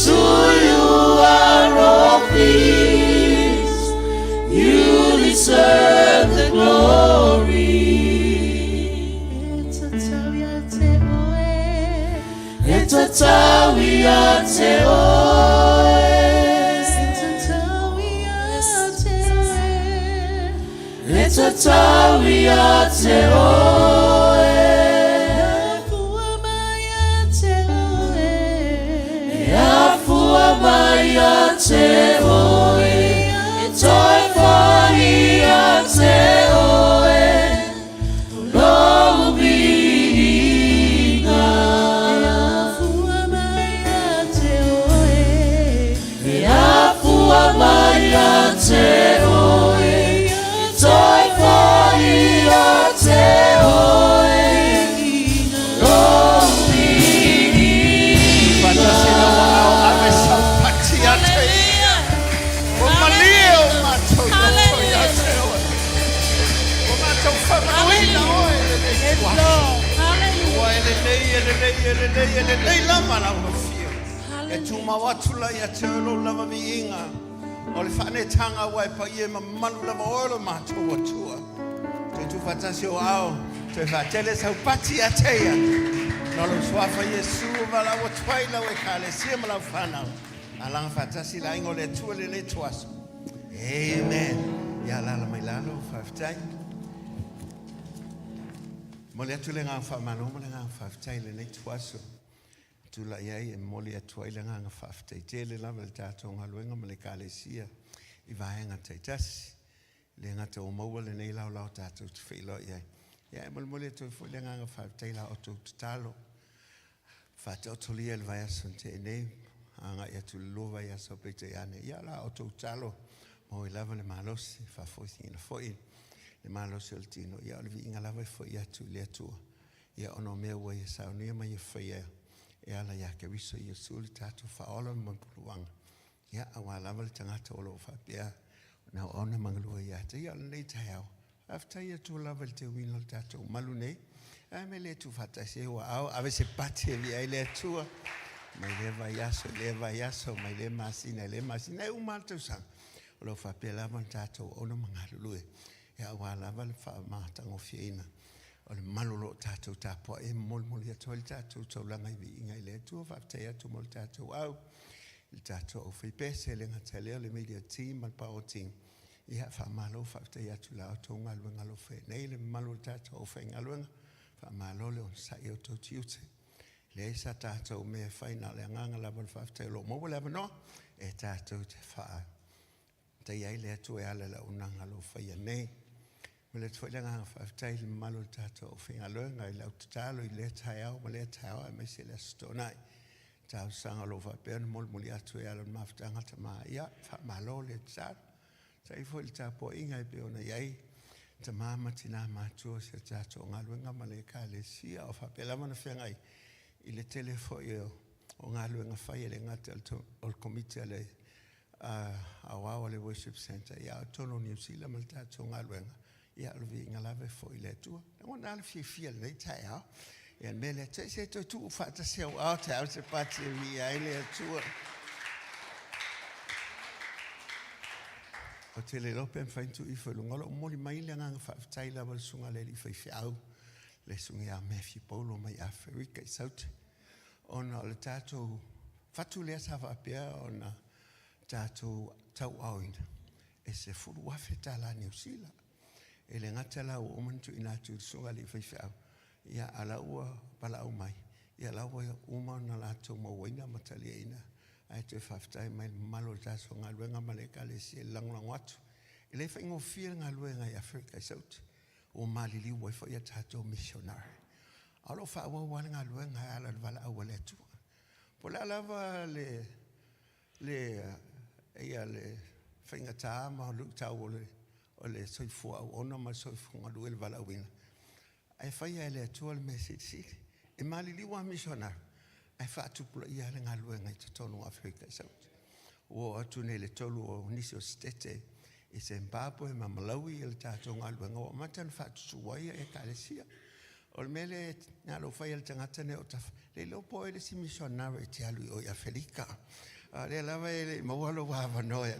to you are all things. You deserve the glory. Etatawiate oe. Etatawiate oe. Yafua mayate oe. Toi fahiate oe. Lobiga. Yafua mayate oe. Toi fahiate oe. Lobiga. Patasina wao amesampatia tena. Umalio matoto ya tewa. Umato famawina oile. Oile lama la mafia. Etuma watula ya telo lama miinga. Ole fane tanga waipa ye manu lama oilo mato watua. Tu fatasio ao. Tu fatele sa pati ya teya. Nolo swafa Yesu vala watwaila wekale siema la fana. Alang fatasi la ingole tuele le tuaso. Amen. Ya la mailalo faftai. Mole atule nga famano mole nga faftai le tuaso. Tula yai mole atwaila nga faftai tele la velta tonga luenga mole kale sia. Ivaenga taitasi. Le nga te omo le nei la la tatu filo yai. Ya mole to fole nga faftai la oto talo. Fata otolia el vaya sonte ne anga ya tulova ya sopete yane ya la oto talo mo ilava le malos fa fosi in foi le malos ultino ya olvi inga lava foi ya tu le tu ya ono me wa ya Sauniga ma ya foi ya la ya ke wiso ya sul tatu fa olo mo puang ya awala val tangata olo fa pia na ona manglu ya te ya le tayao after ya tu lava te win tatu malune Amele tu fatase wa au avese pati via ile tua mai leva yaso mai le masina e umalto sang lo fa pela vantato ono mangalue ya wala val fa mata ngofiena o le malolo tato tapo e mol ya tol tato to langa vi inga ile tua fa ya tu mol tato au il tato o fi pese le ngatele le media team al power team ya fa malo fa ya tu la to ngalo fe nei le malo tato o fe ngalo fa malole on sa yo to tiute le sa tato me final le nganga la bon fa lo mo le no e tato te fa te ya ile tu ya la unanga lo fa ya nei me le tfole nganga fa le malo tato fe ngalo ngai la talo ile taya o le taya me se le stona ta sanga lo fa pe mo ya tu ya lo mafta ngata ma ya fa malole tsa sai fo il tapo inga pe ona yai te mama tina matua se tato ngaluenga maleka le sia o fapela mana fengai ile telefo yo o ngaluenga fai le ngata o komite le awa le worship center ya tono New Zealand mal tato ngaluenga ya lvi ngalave fo ile tu ngona al fi le taya ya mele se to tu fata se o ta se pati vi ile tu o tele lopen faintu I fo ngolo moli mai le nga fa taila wal sunga le fa fiau le sunga me fi polo mai Africa South ona le tato fatu le sa va pia ona tato tau oin e se furu wa feta la New Zealand e le ngata la o muntu ina tu sunga le fa fiau ya ala ua pala o mai ya la wa uma na la to mo wina mataliena ai te faftai mai malo taso ngaluenga maleka le si langlang watu ile fa ingo feel ngaluenga I Africa South o malili wa fa ya tato missionary alo fa wa ngaluenga ala vala awale tu pola lava le ya le finga ta ma lu ta o le soifu ona ma soifu ngaluel vala wina ai fa ya le tu al message e malili wa missionary ai fa tu pula ia le ngaluenga I tonu Africa South o atu nei le tolu o nisi o stete i Zimbabwe ma Malawi le tātou ngā luenga o matan whātusuai e kālesia. O le mele ngā lo whai al tangata ne o taf le lopo e le si missionary te alu o ia Felika. Le lava e le mawalo wawa noia.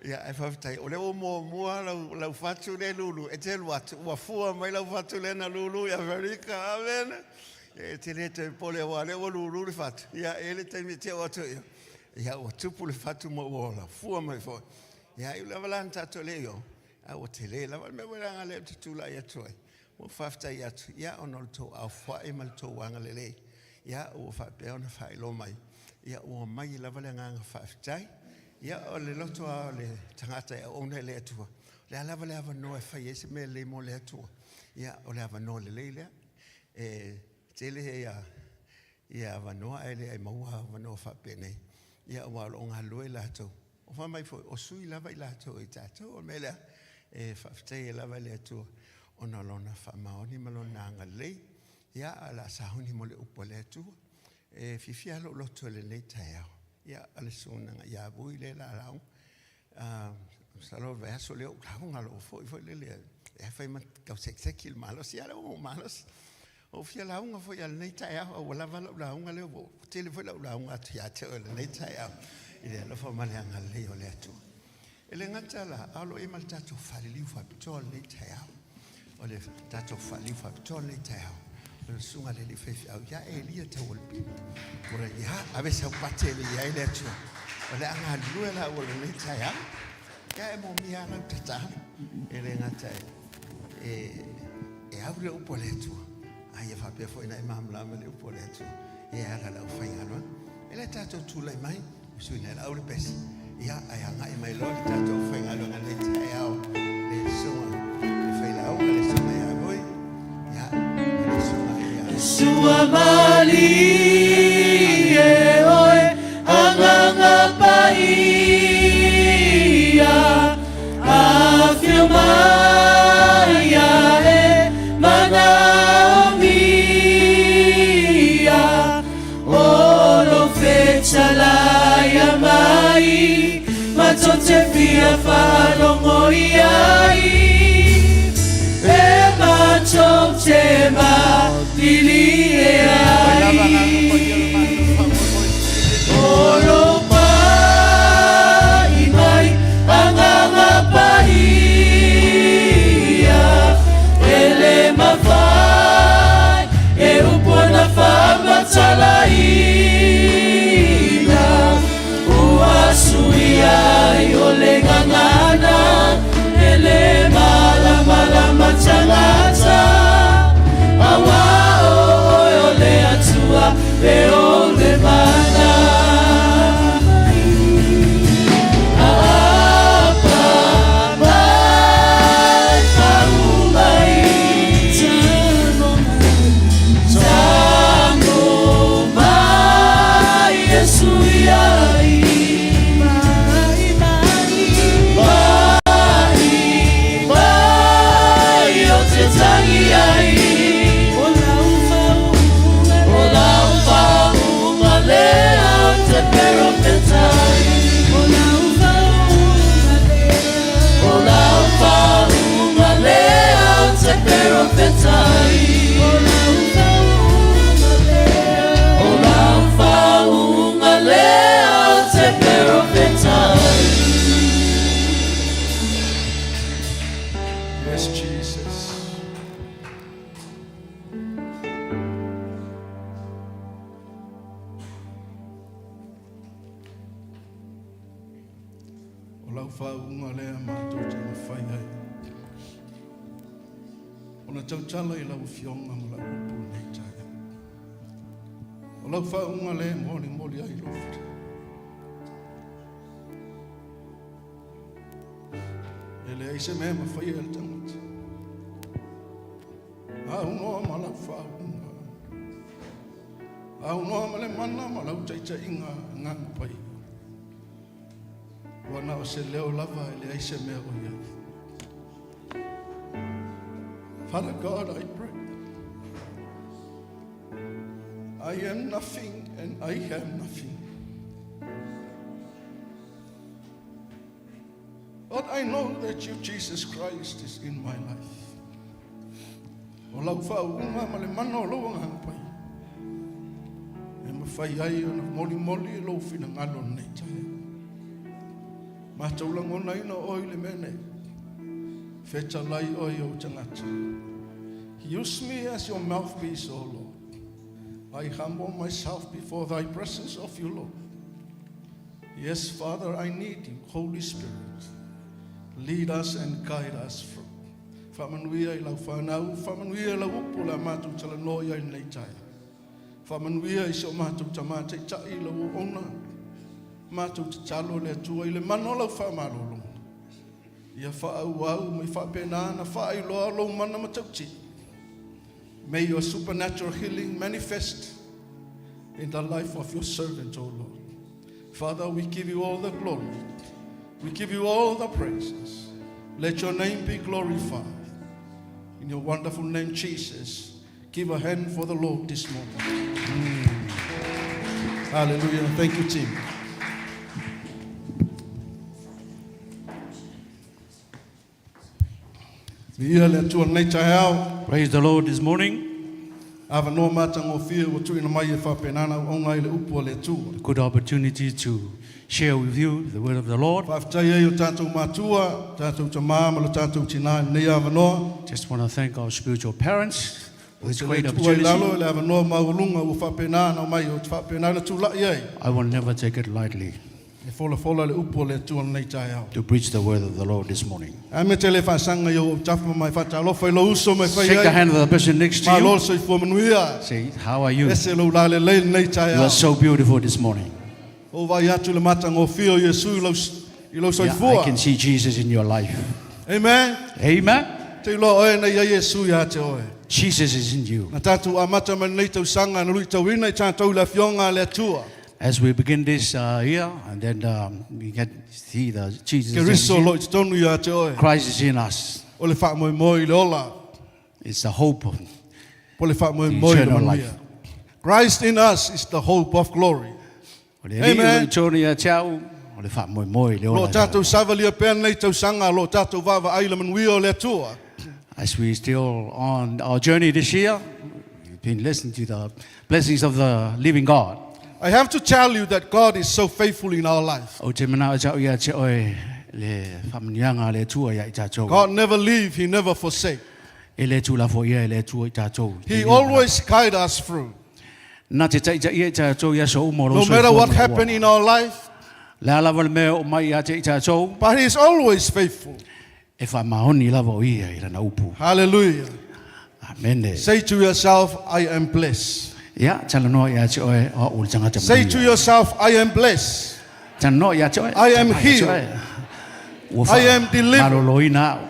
Ia e whawhitai, o le o mua lau whatu le lulu, e te luatu, ua fua mai lau whatu le na lulu ia Felika, amen. E te le te pole wa le o lulu le whatu. Ia e le taimi te o atu ia. Ia o tupu le whatu mo ola, fua mai fo. Ia i lava lan tato leo, a o te le lava me weranga le te tula ia toi. Mo whaftai atu, ia o nol tō au whae mal tō wanga le le. Ia o whapea ona whae lo mai. Ia o mai lava le nganga whaftai. Ia o le loto a le tangata e ona le atua. Le lava le ava no e whai ese me le mo le atua. Ia o le ava no le leilea. Tele he ia ava noa e le ai maua ava no whapea nei. Ia o walo ngā lue la atua. O whamai fo, o sui lava i lātou i tātou, o mele e whaftai e lava le atua o na lona whamaoni malona anga lei, ia a la sahuni mo le upo le atua, e whiwhia lo loto le nei tai au, ia a le sonanga, ia vui le la lau, salo veaso leo, lau ngalo fo le le, e whai man kau sekseki il malos, ia leo o malos, o whia launga fo ia le nei tai au, o lava launga leo, tele fo launga atu ia te o le nei tai au, i le alofa maleanga leo le atua. E le ngata la, alo e mal tato whaliliu whapitoa le tai au. O le tato whaliliu whapitoa le tai au. O le sunga le whiwhi au, ia e lia tau olpi. O le ia, awe sau pate le ia e le atua. O le anga lue la o le tai au. Ia e mo mia ngau te taha. E le ngata e au le upo le atua. Ai e whapea fo ina e mamlama le upo le atua. E ala lau whai anwa. E le tato tūlai mai. Suina la ule pesi ia ai anga i mai lo tato whainga longa le tai au le sunga le whaila au le sunga ia voi ia le sunga ia Sua mali e oe anganga pai ia a filma ia e manaumi ia o lo fecha la mai matote fia falongo iai e matote ma lili e ai olo mai mai anganga pai ele mavai e upona fama talai Suiai ole ngangana ele mala mala machalata awa ole atua e ole mana apa mai faumai tango mai Suiai Yes, Jesus. O lau whaunga lea mātou te na whai ai. O na tautala I lau fionga mo lau upu nei taia. O lau whaunga lea moli ai lofta. Ele ai se mea ma whai al tangata. Au noa ma lau whaunga. Au noa ma le mana ma lau taita inga ngang pai. Wana o se leo lava ele ai se mea o ia. Father God, I pray. I am nothing and I have nothing. Lord, I know that you, Jesus Christ, is in my life. O lau whaaunga ma le mana o lau ngāpai. E mawhai ai o na moli e lau whina ngalo nei tae. Mātou langona ina oi le mene. Wheta lai oi o tangata. Use me as your mouthpiece, O Lord. I humble myself before thy presence of you, Lord. Yes, Father, I need you, Holy Spirit. Lead us and guide us through. Whamanuia I lau whanau, whamanuia I lau upo la mātou tala noia I nei tae. Whamanuia I seo mātou tamate tai lau ona. Mātou te talo le atua I le mano lau whamarolonga. Ia whaau mai whapena na whaai loa lau mana matauti. May your supernatural healing manifest in the life of your servant, O Lord. Father, we give you all the glory. We give you all the praises. Let your name be glorified. In your wonderful name, Jesus, give a hand for the Lord this morning. Hallelujah. Thank you, team. Praise the Lord this morning. Good opportunity to share with you the word of the Lord. Just want to thank our spiritual parents for this great opportunity. I will never take it lightly to preach the word of the Lord this morning. Shake the hand of the person next to you. Say, how are you? You are so beautiful this morning. Yeah, I can see Jesus in your life. Amen. Amen. Jesus is in you. As we begin this year, and then we can see the Jesus is in you. Christ is in us. It's the hope of eternal life. Christ in us is the hope of glory. Amen. As we still on our journey this year, we've been listening to the blessings of the living God. I have to tell you that God is so faithful in our life. God never leave, He never forsake. He always guide us through. No matter what happened in our life, but He is always faithful. Hallelujah. Amen. Say to yourself, I am blessed. Say to yourself, I am blessed. I am healed. I am delivered.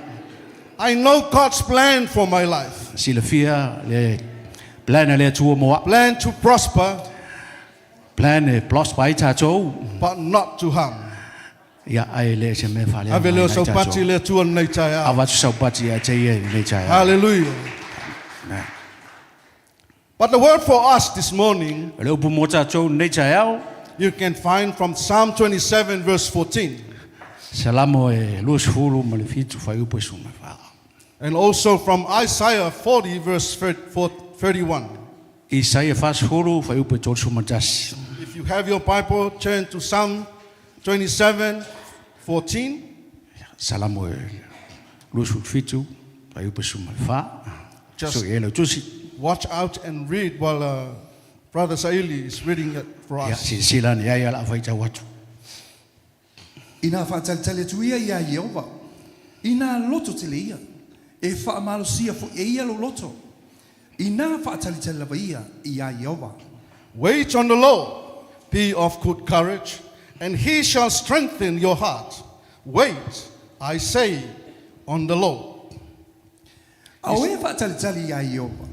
I know God's plan for my life. Plan to prosper, but not to harm. Hallelujah. But the word for us this morning, you can find from Psalm 27 verse 14. And also from Isaiah 40 verse 31. If you have your Bible, turn to Psalm 27, 14. Just watch out and read while Brother Saili is reading it for us. Ina whaatalitale tuia ia Jehova. Ina loto te leia. E whaamalosia fo e ia lo loto. Ina whaatalitale lava ia Jehova. Wait on the Lord, be of good courage, and He shall strengthen your heart. Wait, I say, on the Lord. Aue whaatalitale ia Jehova.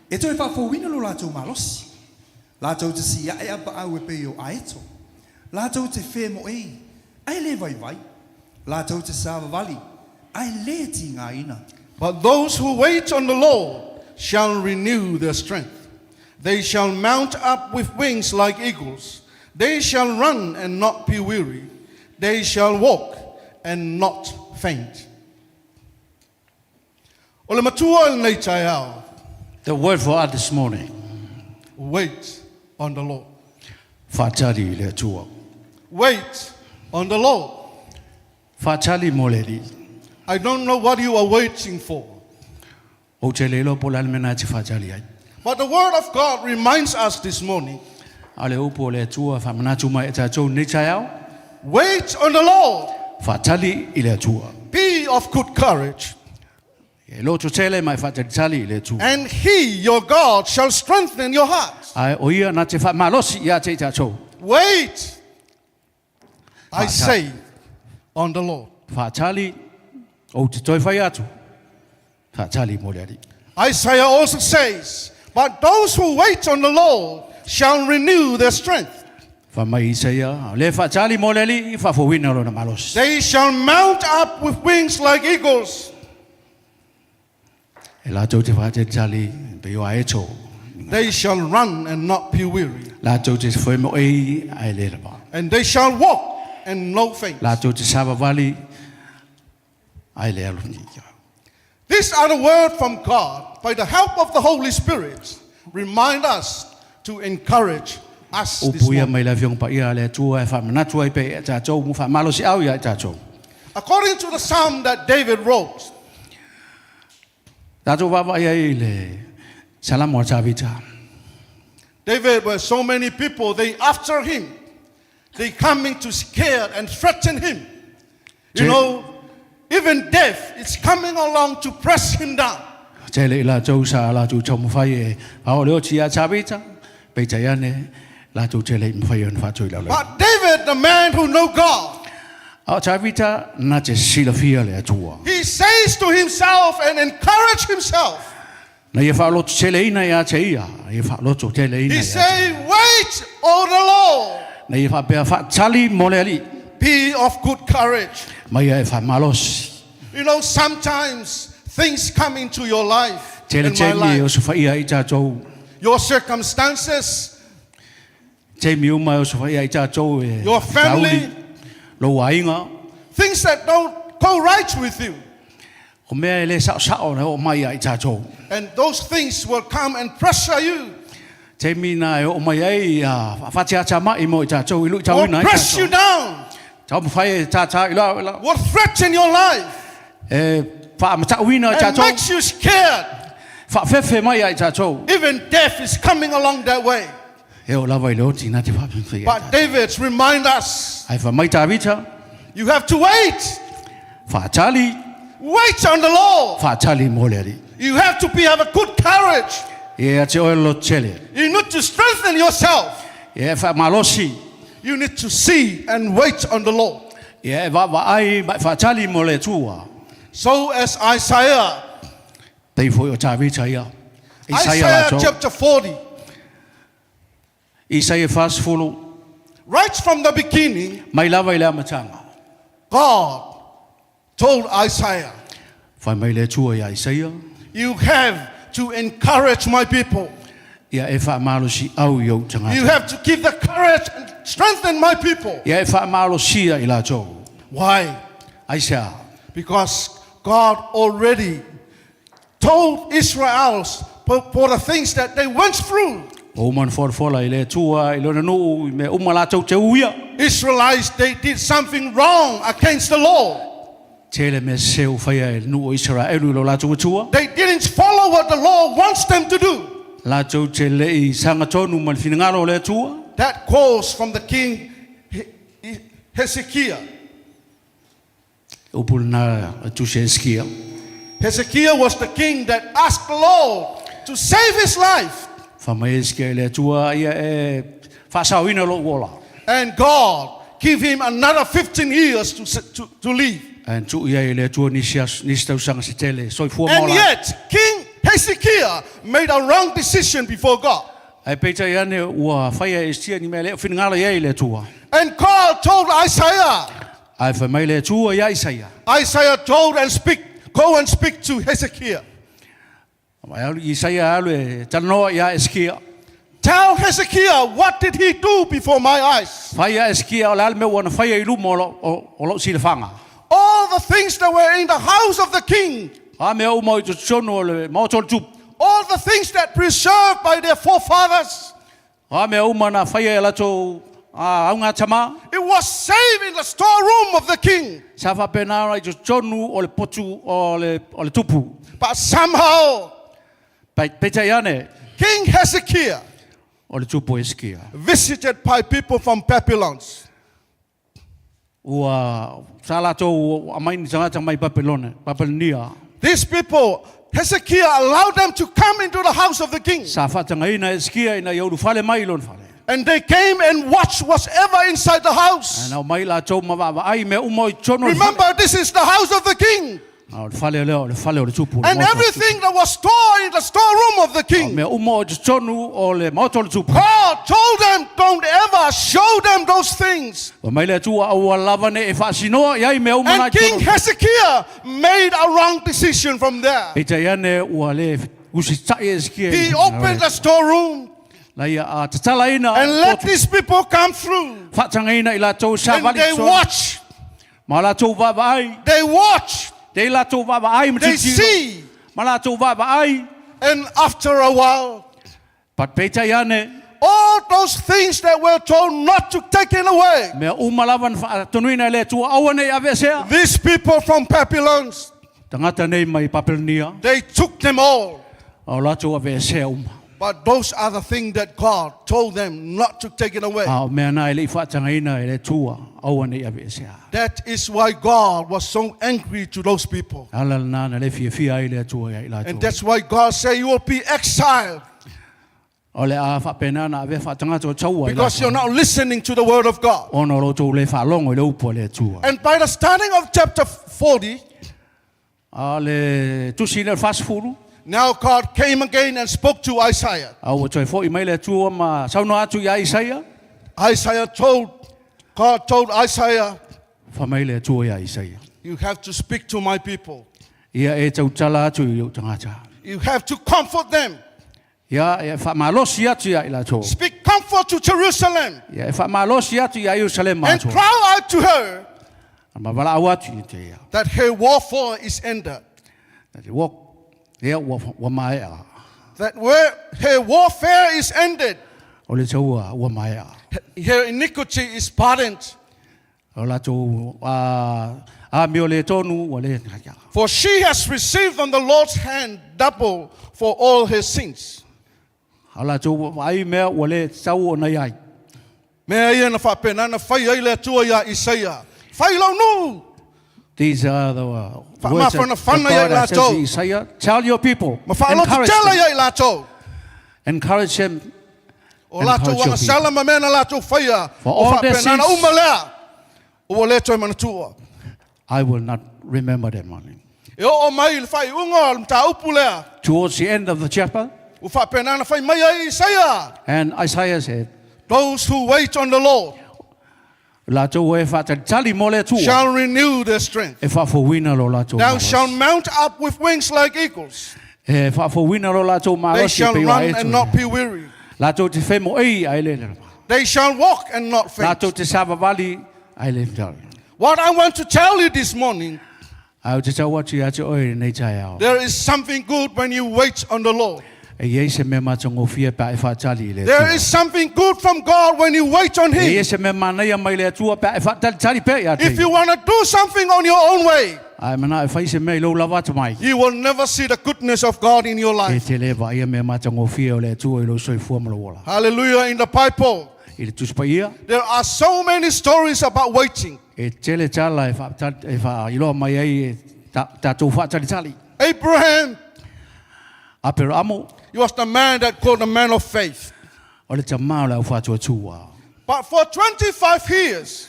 E toi whawhawina lo lātou malosi. Lātou te sia e apa au e peo aeto. Lātou te whē mo ei. Ai le vai vai. Lātou te sāwa vali. Ai le ti ngā ina. But those who wait on the Lord shall renew their strength. They shall mount up with wings like eagles. They shall run and not be weary. They shall walk and not faint. O le matua nei tai au. The word for us this morning. Wait on the Lord. Fatali le tua. Wait on the Lord. Fatali moleri. I don't know what you are waiting for. O te lelo pola mena te fatali ai. But the word of God reminds us this morning. Ale upo le tua fa mana tuma e tatou nei tai au. Wait on the Lord. Fatali ile tua. Be of good courage. E lo to tele mai fatali ile tua. And he, your God, shall strengthen your heart. Ai o ia na te fa malosi ia te tatou. Wait, I say, on the Lord. Fatali o te toi fai atu. Fatali moleri. Isaiah also says, but those who wait on the Lord shall renew their strength. Fa mai Isaia le fatali moleri fa fo wina lo na malosi. They shall mount up with wings like eagles. E la tau te fatali pe o aeto. They shall run and not be weary. La tau te foi mo ai ai le ba. And they shall walk and no faint. La tau te sava vali ai le alu ni. These are the word from God by the help of the Holy Spirit. Remind us to encourage us this Upuia morning. mai la fiong pa ia le tua e fa manatu ai pe e tatou mu fa malosi au ia tatou. According to the psalm that David wrote, Tatou va ia le salam wa tavita. David, were so many people, they after him. They coming to scare and threaten him. You know, even death is coming along to press him down. Tele la tau sa la tu chom fai e au le tia tavita pe tayane la tu tele mfai on fa tu la. But David, the man who know God, Au tavita na te sila fia le tua. he says to himself and encourage himself. Na ia fa lo tele ina ia te ia, ia fa lo tele ina. He say, wait, O the Lord, Na ia fa pe fa tali moleri. be of good courage. Mai e fa malos. You know, sometimes things come into your life, Tele in my temi o life, so fa ia ita tou. your circumstances, Temi uma o so fa ia ita tou e. your family, Lo wainga. things that don't go right with you. O mea le sa na o mai ai tou. And those things will come and pressure you, Temi na e o mai ai a fa tia chama i mo ita tou i lu tau or ina. press you down, Tau fai ta i la. will threaten your life, E fa ma tau ina ita and tou. makes you scared. Fa fefe mai ai tou. Even death is coming along that way. E o lava i lo tina te fa fai. But David remind us, Ai fa mai tavita. you have to wait. Fa tali. Wait on the Lord. Fa tali moleri. You have to have a good courage. E a te o lo tele. You need to strengthen yourself. E fa malosi. You need to see and wait on the Lord. E va ai fa tali mole tua. So as Isaiah, Dei foi o tavita ia. Isaiah chapter 40, Isaia fas fulu. right from the beginning, Mai lava i le amatanga. God told Isaiah, Fai mai le tua ia Isaia. you have to encourage my people. Ia e fa malosi au iau You tangata. have to give the courage and strengthen my people. Ia e fa malosi i la tou. Why? Aisa. Because God already told Israelites for the things that they went through. O man for fola i le tua i lona no me uma la tou te uia. Israelites, they did something wrong against the law. Tele me seu fai e no Israel lo la tou tua. They didn't follow what the law wants them to do. La tou te le i sanga tonu man finangalo le tua. That quotes from the king Hezekiah. Upul na tu se skia. Hezekiah was the king that asked the Lord to save his life. Fa mai skia le tua ia e fa sauina lo wola. And God gave him another 15 years to live. And tu ia le tua ni tau sanga se tele soi fu And mola. yet, King Hezekiah made a wrong decision before God. Ai peita ia ne ua fai e stia ni me le finangalo ia le tua. And God told Isaiah, Ai fa mai le tua ia Isaia. Isaiah told go and speak to Hezekiah. Mai Isaia alu e tano ia eskia. Tell Hezekiah, what did he do before my eyes? Fai ia eskia o le alme ua na fai e ilu mo o lo silafanga. all the things that were in the house of the king, A mea uma i tu sono o le maotol tupu. all the things that preserved by their forefathers, A mea uma na whaia e lato a aunga tama. it was saved in the storeroom of the king. Sa whapena i tu sono o le potu o le tupu. But somehow, Peta iane King Hezekiah, o le tupu e skia. visited by people from Babylon, Ua sa lato a maini tangata mai Babylonia. these people, Hezekiah allowed them to come into the house of the king. Sa whatanga ina e skia ina iau fale mai lon fale. And they came and watched whatever inside the house. Ana mai la tau mawa ai me uma i tono. Remember, this is the house of the king. Fale le fale o le tupu. And everything that was stored in the storeroom of the king. Me uma o tonu o le maotol tupu. God told them, don't ever show them those things. Wa mai le tua au lava ne e fasinoa ia me uma na And King Hezekiah made a wrong decision from there. Peta iane ua le usi tai e skia. He opened the storeroom La ia a tatala ina. and let these people come through. Whatanga ina i la tau sa And vali they so. watch. Ma la tau vava ai. They watch. Te la tau vava ai. They see. Ma la tau vava ai. And after a while, Pat peta iane. all those things that were told not to take it away. Me uma lavan tonuina le tua awane avesea. These people from Babylon, Tangata nei mai Babylonia. they took them all. Au la tau avesea uma. But those are the things that God told them not to take it away. Au mea na ele whatanga ina ele tua awane avesea. That is why God was so angry to those people. Ala na na le fia ele tua ia la And tua. that's why God said you will be exiled Ole a whapena na ave whatanga tō taua. because you're not listening to the word of God. Ono roto le whalongo le upo le tua. And by the starting of chapter 40, A le tusi le whasfuru. now God came again and spoke to Isaiah. Au toi fo i mai le tua ma sauno atu ia Isaia. God told Isaiah, Wha mai le tua ia Isaia. you have to speak to my people. Ia e tau tala atu i au tangata. You have to comfort them. Ia e wha malosi atu ia i la tō. Speak comfort to Jerusalem Ia e wha malosi atu ia Jerusalem ma and tō. cry out to her Ma wala au atu i te ia. that her warfare is ended. That te wok. Ia wa mai a. That where her warfare is ended, O le taua wa mai a. her iniquity is pardoned. O la tō a mio le tonu wa le ngaka. For she has received from the Lord's hand double for all her sins. O la tō ai mea wa le tau o nei ai. Mea ia na whapena na whai ai le tua ia Isaiah. Whai lau nu! These are the Fa- words ma- that fa- God fa- ya has said la to tau. Isaiah. Tell your people. Ma whaalo te tela ia i lātou. Encourage them. O lātou Encourage your wanga people. salama mea na lātou whaia. For O all their whapena na sins. umalea. O le toi mana tua. I will not remember them only. E o mai le whai unga le mta upu lea. Towards the end of the chapter, O whapena na whai mai ai Isaiah. and Isaiah said, Those who wait on the Lord La tō e whātali mo le tua. shall renew their strength. E whawhawina lo la tō Thou maros. shalt mount up with wings like eagles. E whawhawina lo la tō They maros. shall run and not be weary. La tō te whemo ei ai le le. They shall walk and not La faint. tō te savavali ai le tau. What I want to tell you this morning, Au te tau atu atu oi nei tai au. there is something good when you wait on the Lord. E iei se me matongo fia pa e whātali le There tua. is something good from God when you wait on E Him. iei se me manai mai le tua pa e whātali pe ia te. If you want to do something on your own way, Ai mana e whai se me lo lava te mai. you will never see the goodness of God in your E life. te lewa ia me matongo fia o le tua i lo soi fua malawola. Hallelujah. In the Bible, I le tuspa ia. there are so many stories about waiting. E tele tala e wha iloa mai ai e tātou whātali tali. Abraham, A pero amo, he was the man that called the man of faith. o le tamau le au whātua tua. But for 25 years,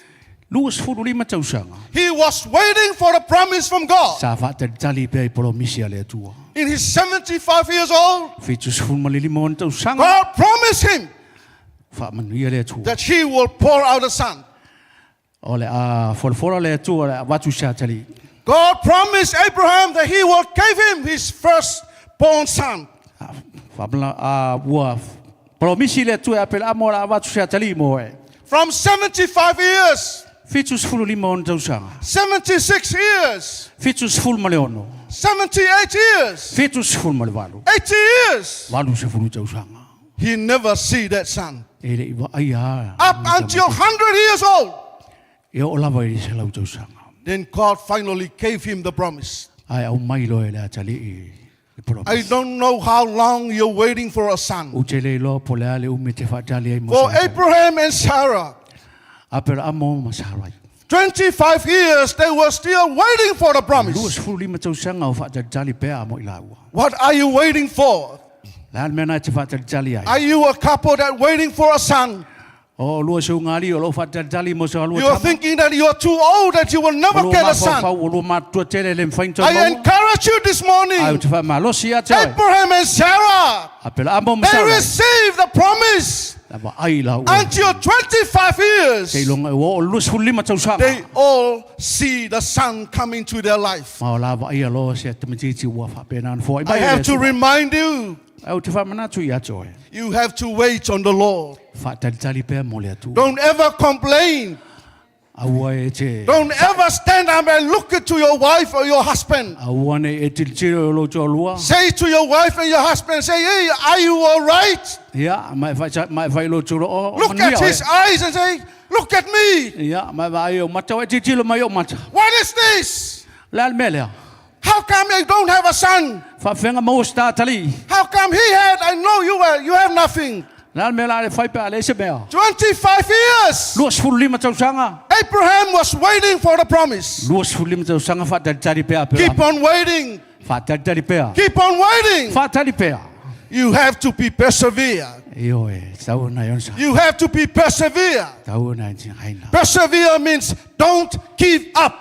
Luas furu lima tausanga. he was waiting for the promise from God. Sa whātali tali pe polo misia le tua. In his 75 years old, Fitus fulma le lima on tausanga. God promised him Whaamanuia le tua. that he will pour out the sun. O le a folfora le tua le watu sa tali. God promised Abraham that he will give him his firstborn son. Whamala a ua. Polo misi le tua a pela amo la watu sa tali mo e. From 75 years, Fitus fulu lima on tausanga. 76 years. Fitus fulu maleono. 78 years. Fitus fulu malevalu. 80 years. Valu se fulu tausanga. He never see that son. Ele iwa aya. Up until 100 years old. E o lava i se lau tausanga. Then God finally gave him the promise. Ai au mai lo ele atali i. I don't know how long you're waiting for a son. O te le lo pole ale umete fatali ai mo. For Abraham and Sarah, Apera amo masarai. 25 years they were still waiting for the Luas promise. fulu lima tausanga o fatali pe amo ilaua. What are you waiting for? La mena te fatali ai. Are you a couple that waiting for a son? O lua se ngali o lo fatali mo se lua. You're thinking that you're too old, that you will never get a son. I encourage you this morning. Abraham and Sarah, they received the promise. Until 25 years, they all see the son coming to their life. I have to remind you, you have to wait on the Lord. Don't ever complain. Don't ever stand up and look at your wife or your husband. Say to your wife and your husband, say, hey, are you all right? Look at his eyes and say, look at me. What is this? How come you don't have a son? How come he had? I know you have nothing. 25 years. Abraham was waiting for the promise. Keep on waiting. Keep on waiting. You have to be persevere. You have to be persevere. Persevere means don't give up.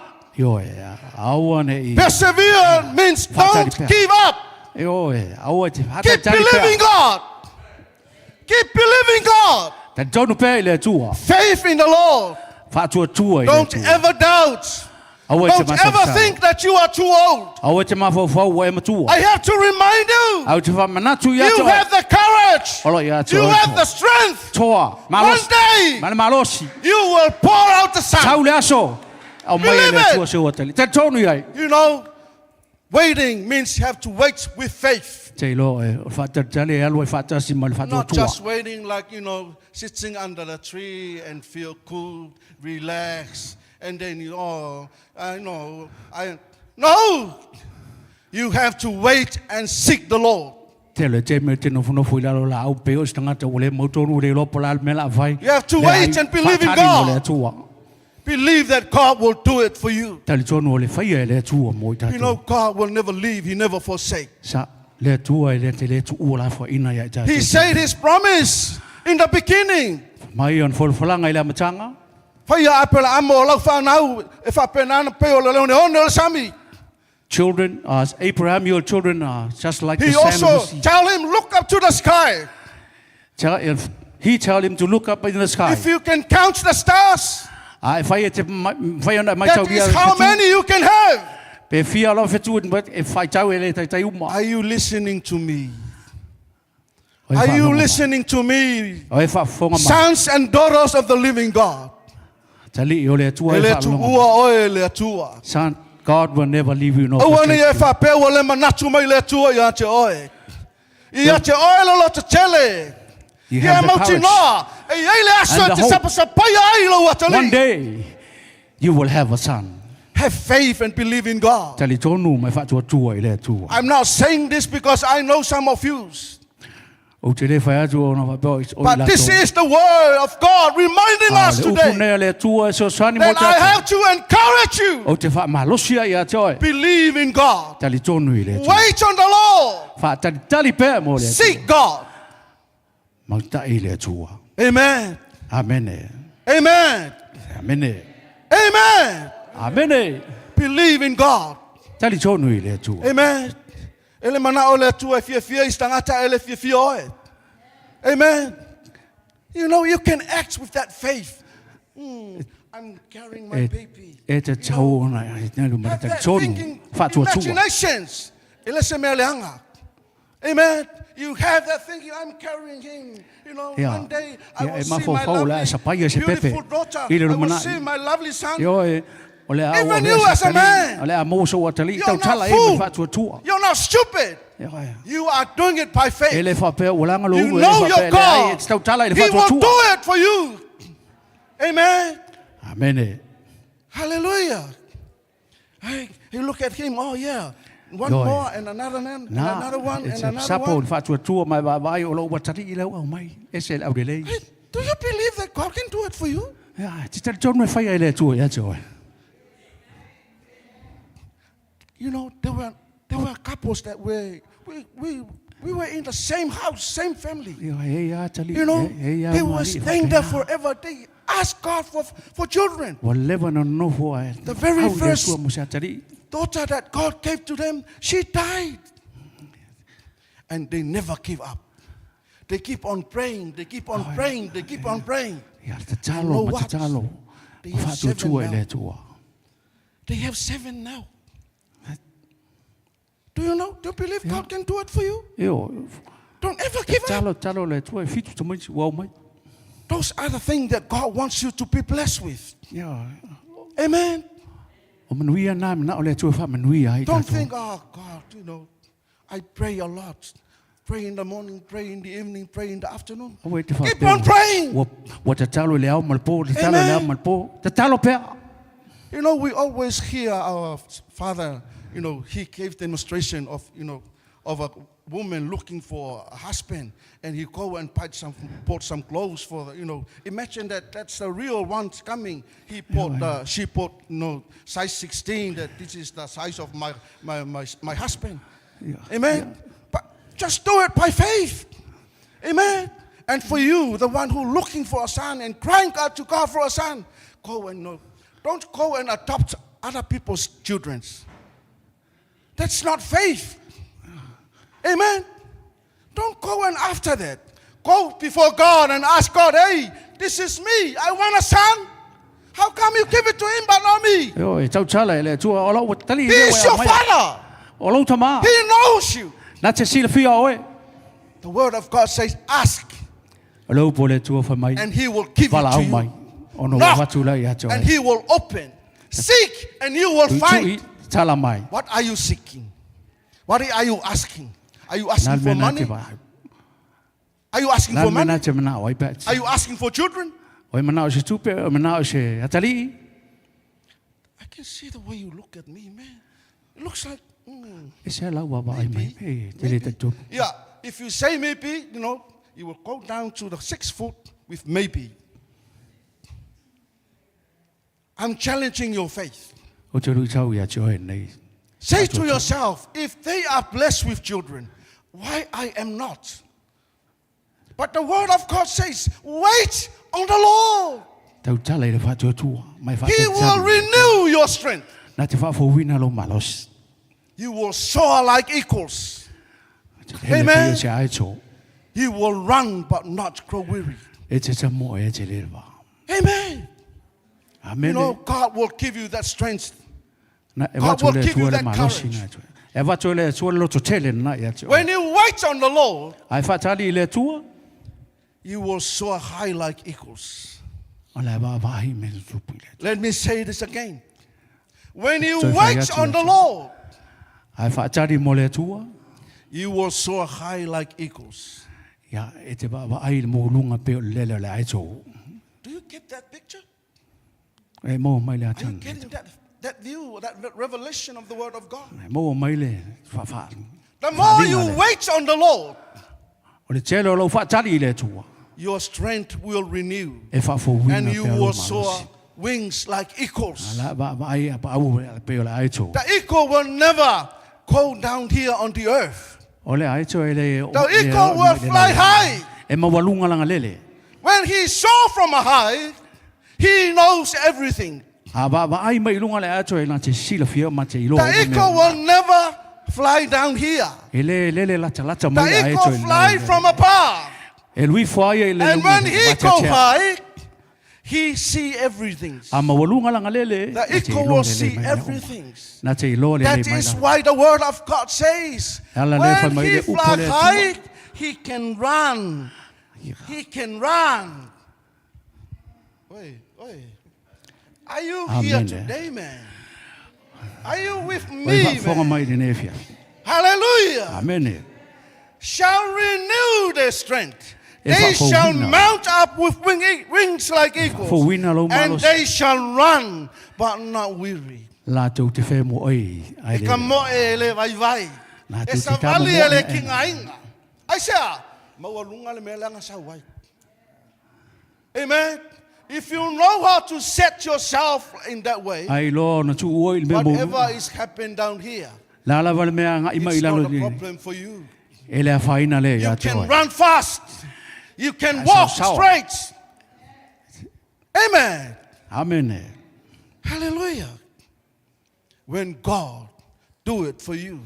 Persevere means don't give up. Keep believing God. Keep believing God. Faith in the Lord. Don't ever doubt. Don't ever think that you are too old. I have to remind you. You have the courage. You have the strength. One day, you will pour out the sun. Believe it. You know, waiting means you have to wait with faith. Not just waiting like, sitting under the tree and feel cool, relax, and then no. You have to wait and seek the Lord. You have to wait and believe in God. Believe that God will do it for you. God will never leave. He never forsake. He said his promise in the beginning. Children, Abraham, your children are just like he the sand also of the sea. tell him, look up to the sky. He tell him to look up in the sky. If you can count the stars, that is how many you can have. Are you listening to me? Are you listening to me? Sons and daughters of the living God. Son, God will never leave you nor You have the courage. One day, you will have a son. Have faith and believe in God. I'm not saying this because I know some of you. But this is the word of God reminding us today that I have to encourage you. Believe in God. Wait on the Lord. Seek God. Amen. Amen. Amen. Amen. Amen. Amen. Believe in God. Amen. Amen. You can act with that faith. I'm carrying my baby. Have that thinking, imaginations. Amen. You have that thinking, I'm carrying him. You know, Yeah. one day I Yeah, will ma see fo my fo la lovely, sa pa ye se pepe. beautiful daughter. I le I will mana- see my lovely son. Yo o le a Even you as a man, o le a mo so wa tali you're tau not tala e fool. fa tu tu. You're not stupid. You are doing it by E faith. le fa pe o la ngalo You o le know fa your pe le God. ai tau tala e He fa tu will tu. do it for you. Amen. Amen. Hallelujah. Hey, you look at him. Oh yeah, one Yo, more and another man, and Na, another one, and it's another sapo one. fa tu tu mai ba vai o lo wa tali i le o mai. E se au de le. Hey, do you believe that God can do it for you? Ya, ti tau tau me fa le tu ya jo. You know, there were couples that we were in the same house, same family. Yo e ya tali. You know, e ya they ma were li staying there forever. They asked God for children. Wa leva no no fo ai. The very first- tu mo sa tali. Daughter that God gave to them, she died. And they never give up. They keep on praying, they keep on praying, they keep on praying. Ya te You know talo ma what? te talo. They Fa have tu 7 tu e now. le tu. They have 7 now. Do you know? Do you believe God can do it for you? Yo, Don't ever give up. talo le tu e fitu tu mai wa mai. Those are the things that God wants you to be blessed with. Ya. Amen. O manuia na na o le tu fa manuia ai. Don't think, oh God, you know, I pray a lot. Pray in the morning, pray in the evening, pray in the afternoon. Keep on praying. Wa te talo le au mal po, te talo le au mal po. Te talo pe. You know, we always hear our father, you know, he gave demonstration of, you know, of a woman looking for a husband, and he go and bought some clothes for, you know, imagine that that's the real one coming. He bought, she bought, you know, size 16, that this is the size of my husband. Yeah. Amen. But just do it by faith. Amen. And for you, the one who looking for a son and crying out to God for a son, go and know. Don't go and adopt other people's children. That's not faith. Amen. Don't go and after that. Go before God and ask God, hey, this is me. I want a son. How come you give it to him but not me? Yo, e tau tala le tu o lo tali. He is your father. O lo tama. He knows you. Na te sila fia oe. The word of God says, ask, O lo po le tu fa mai. and he will give it Vala to au mai. you. O no Knock, wa tu la ya jo. and he will open. Seek, and you will find. Tala mai. What are you seeking? What are you asking? Are you asking for money? Are you asking for money? te mana o ai pet. Are you asking for children? O mana o se tupe, o mana o se atali. I can see the way you look at me, man. It looks like, E se la wa ba ai mai. E te le te tu. yeah. If you say maybe, you know, you will go down to the 6 foot with maybe. I'm challenging your faith. O te ru tau ia jo nei. Say to yourself, if they are blessed with children, why I am not? But the word of God says, wait on the Lord. Tau tala i le fa tu tu. Mai fa. He will renew your strength. Na te fa fo wina lo malos. You will soar like eagles. Amen. Amen. Se ai cho. You will run but not grow weary. E te sa mo e te le va. Amen. Amen. You know, God will give you that strength. Na e God va will le give you tu le that malos courage. na tu. E va tu le tu lo to tele na ia cho. When you wait on the Lord, Ai fa tali le tu. you will soar high like eagles. Ala va va hi me tu pile. Let me say this again. When you So wait if I on got the you- Lord, Ai fa tali mo le tu. you will soar high like eagles. Ya e te va ai mo lunga pe le le ai cho. Do you get that picture? E mo mai le Are you atan. getting that view, that revelation of the Word of God? Mo mai le fa fa. The more you wait on the Lord, O le tele lo fa tali le tu. your strength will renew, E fa fo wina and pe you lo will malos. soar wings like eagles. Ala va ai pa au pe le ai cho. The eagle will never go down here on the earth. O le ai cho e le. The eagle will fly high. E ma walunga langa lele. When he saw from a high, he knows everything. A va ai mai lunga le ai cho e na te sila fia ma te ilo. The eagle will never fly down here. E le lata The mai ai cho. eagle fly from above. E lui foi e le. And when he go high, He see everything. A mawalunga lang alele. The eagle will see everything. Na te ilo le That mai is na. why the word of God says, Ala le when whamai he le fly upo le high, he can run. He can run. Oi, oi. Are you here Amen. today, man? Are you with Oi me, wha man? mai ne fia. Hallelujah. Amen. Shall renew their strength. If They I for shall winner. mount up with wings like eagles. For winner lo And malos. they shall run, but not weary. La tau te whē mo oi. Ai Ika le. mo e le vai vai. Nā E tu sa te tama vali mo e le e. kinga inga. Ai sea, mawalunga le melanga sa wai. Amen. If you know how to set yourself in that way, Ai lo na tu oi me mo. whatever is happening down here, La la vale mea ngai mai it's lalo not a ni. problem for you. Ele a whaina le You ya te can oi. run fast. You can Ai, walk sao. straight. Amen. Amen. Hallelujah. When God do it for you,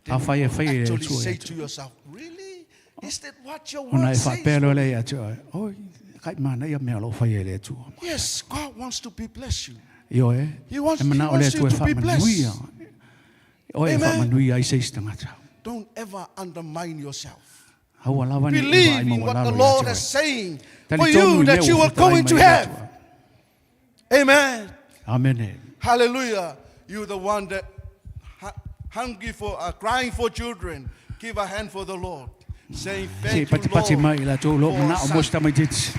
A whai e whai e actually tu say e. to yourself, really? Is that what your Ona word e says? whapelo le ya te oi. Oi, kai mana ia mea lo whai e le tu. Yes, God wants to be bless you. Io e. He wants E mana o le you tu e to be whamanuia. blessed. Oi e Amen. whamanuia ai seis tangata. Don't ever undermine yourself. Hau alawa ni Believe ai in what the mawalalo Lord ya is te oi. saying Tali for tonu you i that leo you are whatai going to mai le have. tu. Amen. Amen. Hallelujah. You're the one that hungry for, crying for children. Give a hand for the Lord. Saying, Se thank pati you, pati mai Lord. la tu lo for mana our o son. mosta mai titi.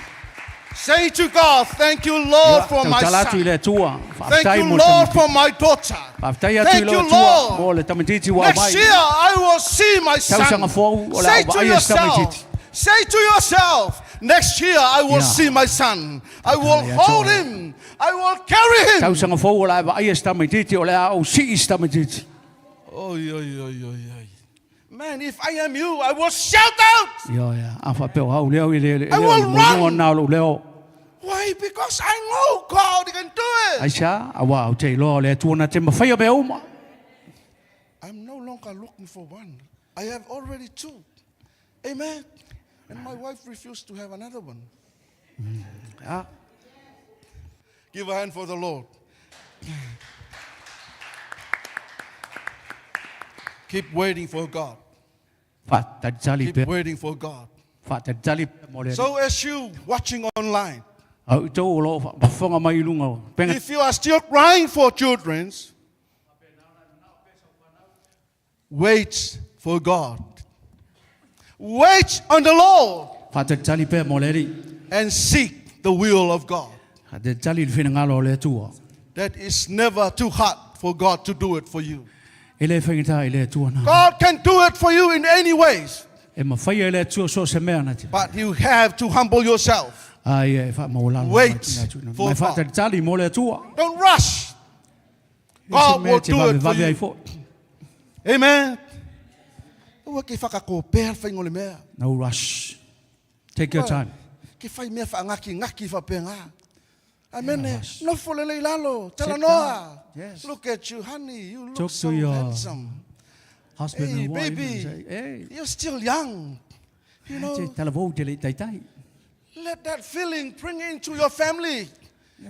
Say to God, thank you, Lord, for my Talatu i son. le tua. Thank you, Lord, for my daughter. Whaftai atu i Thank lo you, tua. O Lord. le tamatiti wa Next mai. year, I will see my Tausanga son. fōu o le Say au to vai e yourself, tamatiti. say to yourself, next year I will Yeah. see my son. I will Tala ia hold toa. him. I will carry him. Tausanga fōu o le au vai e tamatiti o le au si tamatiti. Oi, oi, oi, oi, oi. Man, if I am you, I will shout out. Ia ia. A whapeo hau leo i le I will run. nā lo leo. Why? Because I know God can do it. Ai sa, awa au te ilo le tuana te mawhaia me uma. I'm no longer looking for one. I have already two. Amen. And my wife refused to have another one. Ah, Give a hand for the Lord. Keep waiting for God. whatatali Keep pe. waiting for God. Whatatali pe mo le. So as you watching online, Au tō o lo whawhonga mai lunga o. Penga if you are still crying for children, wait for God. Wait on the Lord whatatali pe mo le ri. and seek the will of God. Whatatali whina ngalo le tua. That is never too hard for God to do it for you. E le whengita i le tuana. God can do it for you in any ways, E mawhaia le tua so se mea na te. but you have to humble yourself. Ai e wha maulala. Wait for Mai God. whatatali mo le tua. Don't rush. God will do it for Ai you. fo. Amen. Ua ke whakakōpea whaingo le mea. No rush. Take your time. Ke whai mea whaangaki ngaki whapea ngā. Amen. No rush. No folele lalo. Tala Sit noa. down. Yes. Look at you, honey. You look Talk so to your handsome. Husband Hey, and wife. baby. And say, hey. You're still young. You Te know, tala vau te le taitai. let that feeling bring into your family.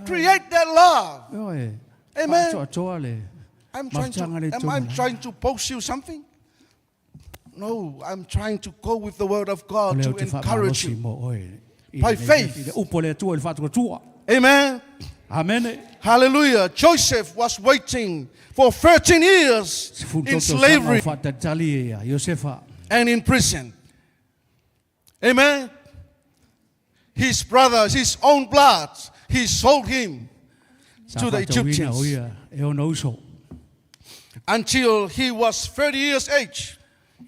Create that love. Oi. Amen. Toa toa le. I'm trying to, Mawtanga le am I tōna. trying to post you something? No, I'm trying to go with the word of O God leo to te encourage whaamarosi you. mo oi. I By le- faith. i le upo le tua i le whātua tua. Amen. Amen. Hallelujah. Joseph was waiting for 13 years in slavery Whatatali e a Iosefa. and in prison. Amen. His brothers, his own blood, he sold him to the Egyptians E ona uso. until he was 30 years age.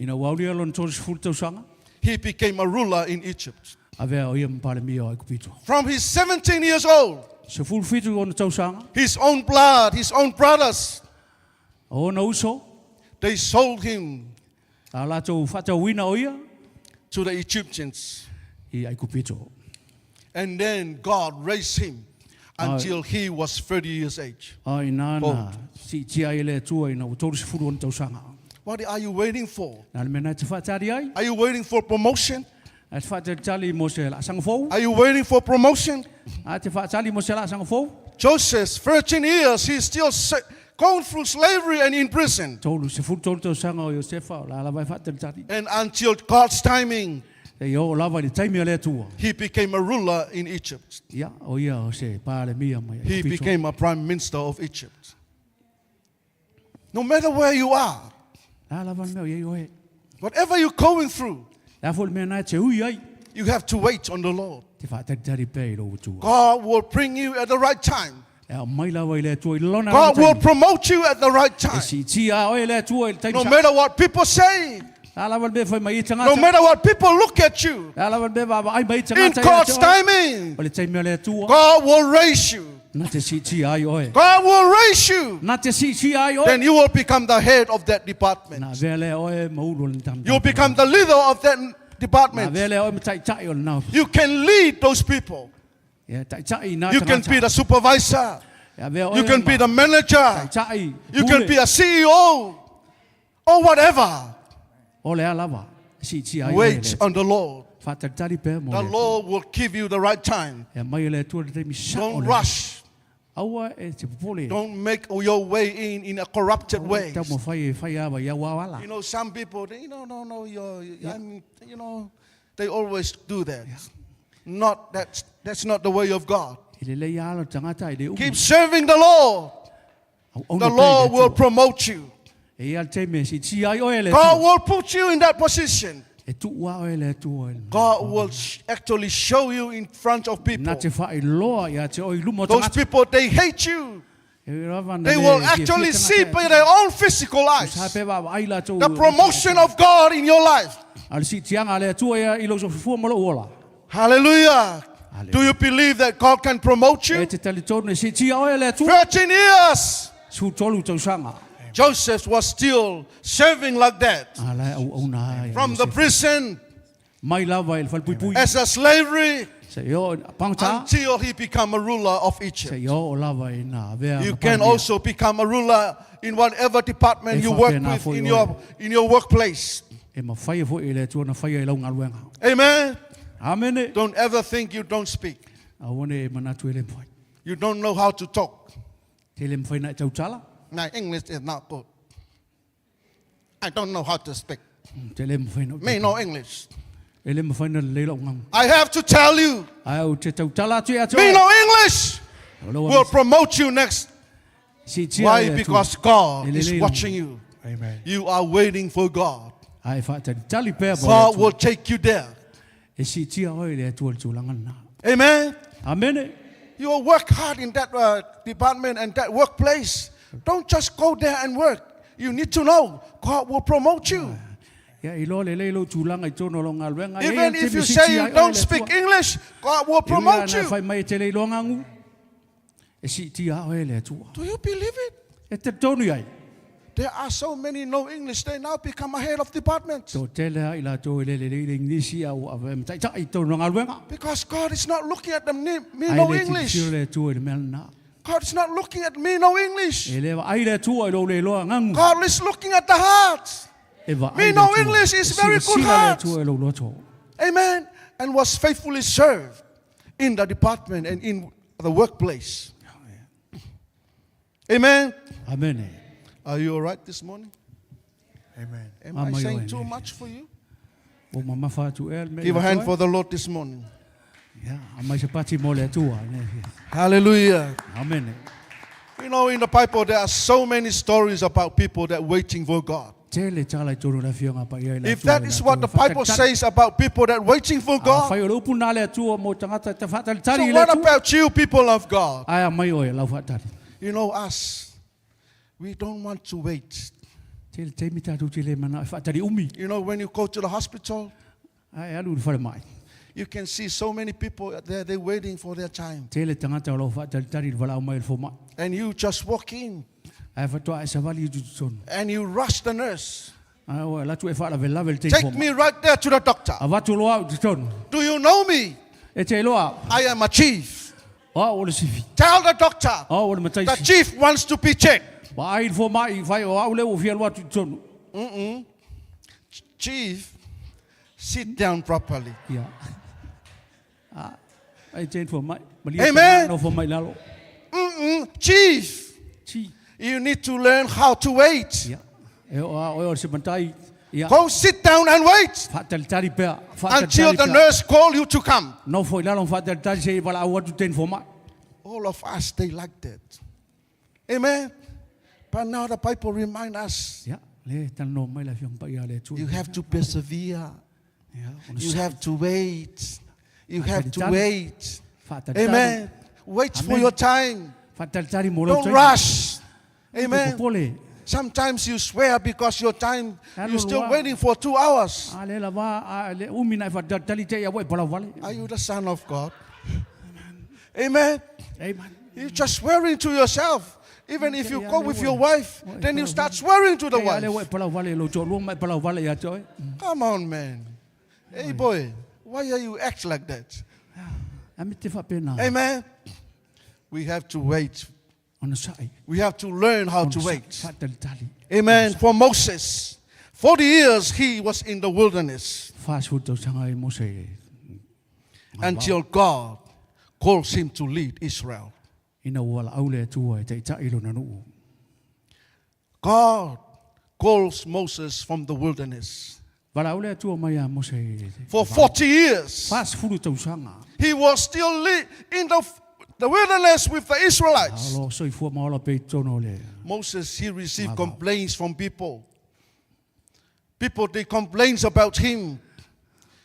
Ina wauria lon tōs fultausanga. He became a ruler in Egypt. A vea o ia mpare mi o ai kupito. From his 17 years old, Se fulfitu ona tausanga. his own blood, his own brothers, O ona uso. they sold him A la tō whatauina o ia. to the Egyptians. I ai kupito. And then God raised him until he was 30 years age. Ai nana. Bold. Si tia i le tua ina o tōs furu ona tausanga. What are you waiting for? Nā le mena te whatari ai. Are you waiting for promotion? Ai te whaatali mo se la sanga fou. Are you waiting for promotion? Ai te whaatali mo se la sanga fou. Joseph, 13 years, he's still going through slavery and in prison. Tolu se fu tolu tau sanga o Iosefa la vai whaatali. And until God's timing, E o lava ni taimi le tua. he became a ruler in Egypt. Ia o ia o se pale mia mai. He became a prime minister of Egypt. No matter where you are, La lava me o ye o he. whatever you're going through, La fol me na te ui ai. you have to wait on the Lord. Te whaatali pe lo tua. God will bring you at the right time. E mai lava i le tua i lona. God will promote you at the right E time. si tia o e le tua i taimi No sa. matter what people say, La lava me foi mai i tangata. no matter what people look at you, La lava me va ai mai in tangata. God's timing, O le taimi le tua. God will raise you. Na te si tia ai o e. God will raise you. Na te si tia ai o e. Then you will become the head of that department. Na vele o e maulu le tam. You'll become the leader of that Na department. vele o e tai tai o le nau. You can lead those people. Ya tai tai na. You can be the supervisor. Ya vele o You can be the manager. tai tai. You can be a CEO or whatever. O le alava. Si tia ai. Wait on the Lord. Whaatali pe mo. The Lord will give you the right time. Ya mai le tua le taimi sa. Don't rush. Aua e te popole. Don't make your way in a corrupted way. Tau mo fai ava ya wawala. You know, some people, they, no, you know, they always do that. Not that's not the way of God. Ile le ya lo tangata ile u. Keep serving the Lord. The Lord will promote you. E al te me si tia ai o ele. God will put you in that position. E tu wa o ele tu. God will actually show you in front of people. Na te fai loa ya te o ilumo Those tangata. people, they hate you. They They will actually see by their own physical eyes the the promotion of God in your life. Hallelujah. Hallelujah. Do you believe that God can promote you? 13 years. Joseph was still serving like that. From the prison as a slavery until he became a ruler of Egypt. You can also become a ruler in whatever department you work with in your workplace. Amen. Amen. Don't ever think you don't speak. You don't know how to talk. My English is not good. I don't know how to speak. Me no English. I have to tell you, me no English will promote you next. Why? Because God is watching you. Amen. You are waiting for God. God will take you there. Amen. Amen. You will work hard in that department and that workplace. Don't just go there and work. You need to know God will promote you. Even if you say you don't speak English, God will promote you. Do you believe it? There are so many no English. They now become a head of department. Because God is not looking at them me no English. God is not looking at me no English. God is looking at the heart. Me no English is very good heart. Amen. And was faithfully served in the department and in the workplace. Amen. Amen. Are you all right this morning? Amen. Am I saying too much for you? Give Give a hand for the Lord this morning. Hallelujah. Hallelujah. Amen. You know, in the Bible, there are so many stories about people that are waiting for God. If that is what the Bible says about people that are waiting for God, so what about you, people of God? You know, us, we don't want to wait. You know, when you go to the hospital, you can see so many people there, they're waiting for their time. And you just walk in and you rush the nurse. Take me right there to the doctor. Do you know me? I am a chief. Tell the doctor the chief wants to be checked. Chief sit down properly. Ia. Ai chen for mai. Amen. No for mai lalo. Chief, Chi. you need to learn how to wait. Ia. E o se pantai. Ia. Go sit down and wait Fatal tari pea. until the nurse call you to come. No for lalo fatal tari se wala awat tu ten for mai. All of us, they like that. Amen. But now the Bible remind us, Ia. Le tan no mai la fiong pa ia le tu. you have to persevere. Ia. You have to wait. You have to Fatal wait. Fatal Amen. Wait for Amen. your time. Fatal tari mo lo. Don't rush. Amen. Pole. Sometimes you swear because your time, Hello, you're still Lord. waiting for 2 hours. Ale la va ale umina fatal tari te ya wai pala vale. Are you the son of God? Amen. Amen. You just swearing to yourself. Even if you go with your wife, then you start swearing to the Ale wai wife. pala vale lo jo lo mai pala vale ya joy. Come on, man. Hey, boy, why are you act like that? Ami te fa pena. Amen. We have to wait. On the side. We have to learn how to wait. Fatal tari. Amen. For Moses, 40 years he was in the wilderness Fast food to sanga mo se. until God calls him to lead Israel. Ina wala aule tu ai te ta ilo na nu. God calls Moses from the wilderness. Wala aule tu mai mo se. For 40 years, Fast food to sanga. he was still in the wilderness with the Israelites. Alo so fu ma lo pe tono le. Moses, he received complaints from people. People, they complains about him.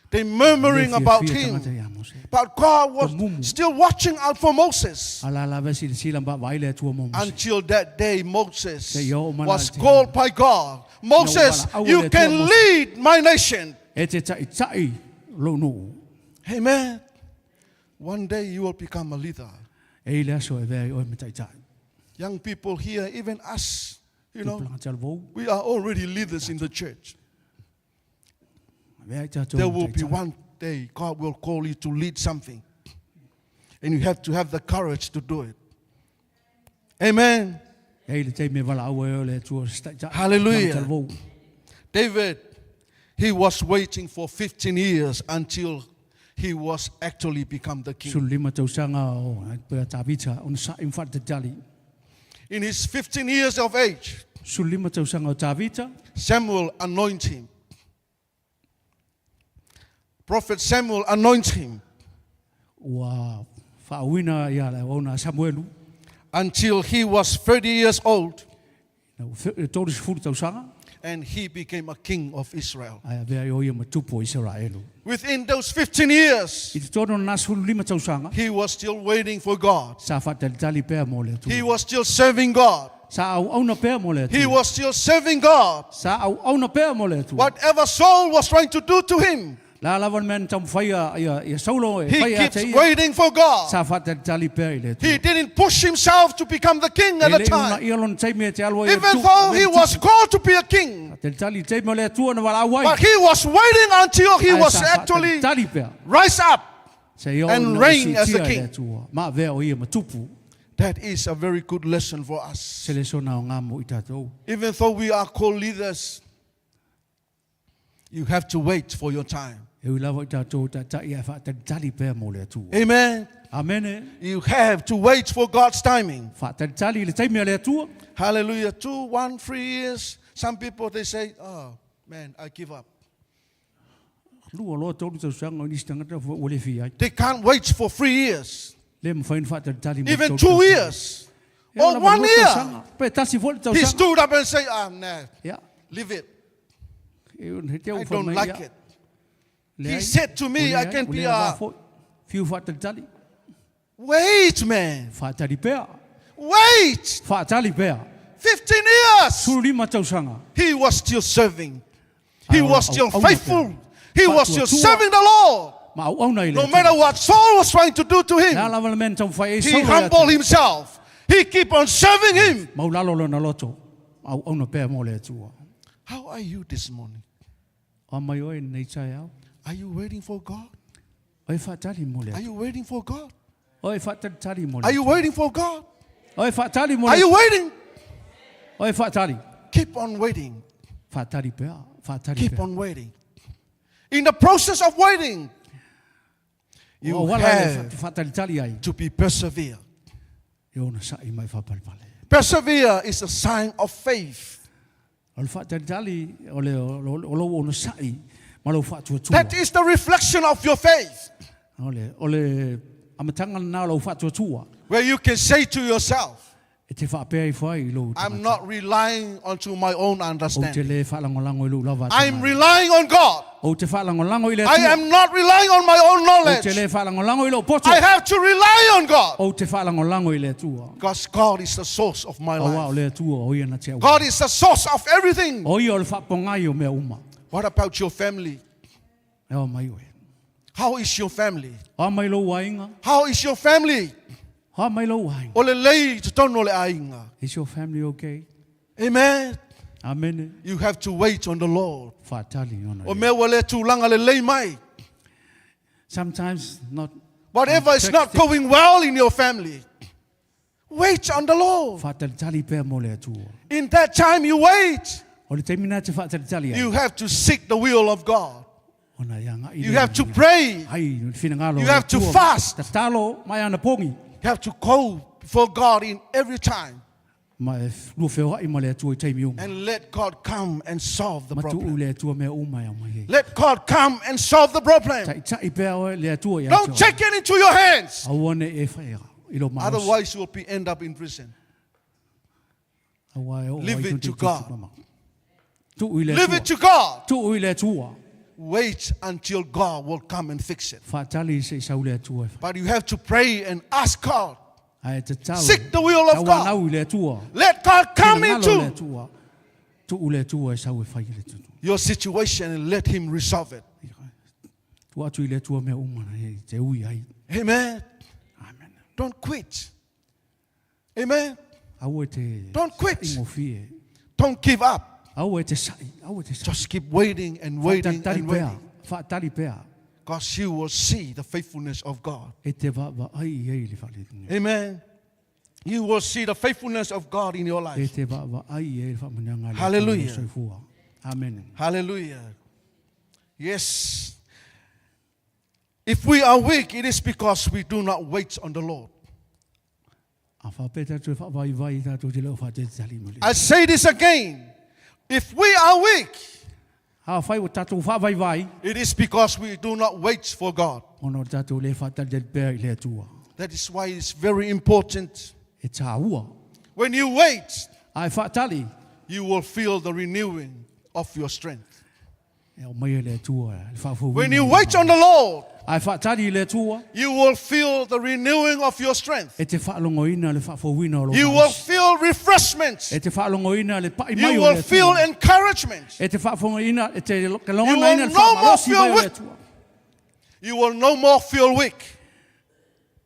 They murmuring about him. But God was still watching out for Moses. Ala la ve sila ba vai le tu mo. Until that day, Moses was called by God. Moses, No, you can lead my nation. E te tai lo no. Amen. One day you will become a leader. E le so e ve o me tai tai. Young people here, even us, you know, Plan chal vo. we are already leaders in the church. Ve ta There will be one day God will call you to lead something. And you have to have the courage to do it. Amen. E le te me wala au le tu sta tai. Hallelujah. David, he was waiting for 15 years until he was actually become the king. Sulima tau sanga o pe ta vita on sa in fact tali. In his 15 years of age, Sulima tau sanga o ta vita. Samuel anointed him. Prophet Samuel anointed him Wa fa wina ya la ona Samuelu. until he was 30 years old, No todos fu tau sanga. and he became a king of Israel. Ai ve o ia matupo Israelu. Within those 15 years, I te tono na sulima tau sanga. he was still waiting for God. Sa fatal tali pe mo le tu. He was still serving God. Sa au na pe mo le tu. He was still serving God. Sa au na pe mo le tu. Whatever Saul was trying to do to him, La lavan men tam faia ia saulo e he faia keeps te. waiting for God. Sa fatal tali pe le tu. He didn't push himself to become the king at the time. Even Even though he was called to be a king, but he was waiting until he was actually rise up and reign as a king. That is a very good lesson for us. Even though we are called leaders, you have to wait for your time. Amen. Amen. You have to wait for God's timing. Hallelujah. 2, 1, 3 years. Some people, they say, oh, man, I give up. They can't wait for 3 years. Even 2 years. Or 1 year. He stood up and said, nah, leave it. I don't like it. He said to me, I can be a... Wait, man. Wait. 15 years. He was still serving. He was still faithful. He was still serving the Lord. No matter what Saul was trying to do to him, he humbled himself. He keep on serving him. How are you this morning? Are you waiting for God? Are you waiting for God? Are you waiting for God? Are you waiting? Keep on waiting. Keep on waiting. In the process of waiting, O you wala have le whaatalitali ai. to be persevere. E ona sa'i mai whapalipale. Persevere is a sign of faith. O le whaatalitali, o lo ona sa'i, ma lo whaatua tua. That is the reflection of your faith. O le amatanga na lo whaatua tua. Where you can say to yourself, E te whaapea I whai I lo. I'm not relying onto my own O te understanding. le whaalangolango I lo lava. I'm relying on God. O te whaalangolango I le I tua. am not relying on my own O te knowledge. le whaalangolango I lo poto. I have to rely on God. O te whaalangolango I le tua. Because God is the source of my O wa o life. le tua o ia na te au. God is the source of everything. O ia o le whaapongai o mea uma. What about your family? E o mai oe. How is your family? O mai lo wainga. How is your family? O mai lo wainga. O le lei te tono le ainga. Is your family okay? Amen. Amen. You have to wait on the Lord. Whaatali ona. O mea wale tūlanga le lei mai. Sometimes not. Whatever is not going well in your family, wait on the Lord. Whaatali pēr mo le tua. In that time you wait, O le teimina te whaatali ai. you have to seek the will of God. Ona ia nga You have to pray. Ai, whina ngalo. You have to fast. Ta talo mai ana pongi. You have to go before God in every time Ma e lu feo ai mo le tua I teimi uma. and let God come and solve the Ma tu problem. le tua mea uma ia mai. Let God come and solve the problem. Tai pēr o le tua ia. Don't take it into your hands. Awane e whaia. Ilo maos. Otherwise, you will end up in prison. Leave it to God. Leave it to God. Tu ui le tua. Wait until God will come and fix it. Whaatali se sau le tua. But you have to pray and ask God. Ai te tau. Seek the will of God. Awanau le tua. Let God come Kina ngalo le into tua. Tu ule tua e sau e whai le tua. your situation and let Him resolve it. Tu atu I le tua mea umana e te ui ai. Amen. Amen. Don't quit. Amen. Au e te Don't quit. ingo fie. Don't give up. Au e te sai. Au e te sai. Just keep waiting and waiting Whaatali and pēr. waiting. Whaatali pēr. Because you will see the faithfulness of God. E te wa ai ai le whale. Amen. You will see the faithfulness of God in your E life. te wa ai ai le whamananga. Hallelujah. Amen. Hallelujah. Yes. If we are weak, it is because we do not wait on the Lord. A whapeta tu whawai vai tātou te leo whate tali muli. I say this again. If we are weak, A whai o tātou whawai vai. it is because we do not wait for God. Ono tātou le whatali te pēr I le atua. That is why it's very important. E tā ua. When you wait, Ai whatali. you will feel the renewing of your strength. E o mai le atua. When you wait on the Lord, Ai whatali I le atua. you will feel the renewing of your strength. E te whaalongoina le whaafowina o lo You will feel refreshment. E te whaalongoina le pai mai You o le will feel atua. encouragement. E te whaafongoina, e te You kalongoina will le no more whaamalosi feel mai o le weak. atua. You will no more feel weak.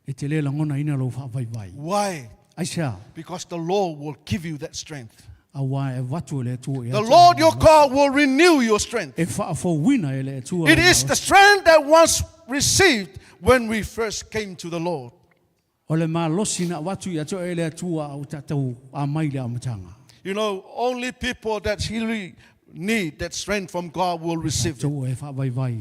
E te le langona ina lo whaavai vai. Why? Ai sea. Because the Lord will give you that strength. A wā e watu le atua. The Lord your God will renew your strength. E whaafowina e le atua. It is the strength that once received when we first came to the Lord. O le malosi na watu I ato e le atua au tātou a mai le amatanga. You know, only people that really need that strength from God will receive it. Tātou e whaavai vai.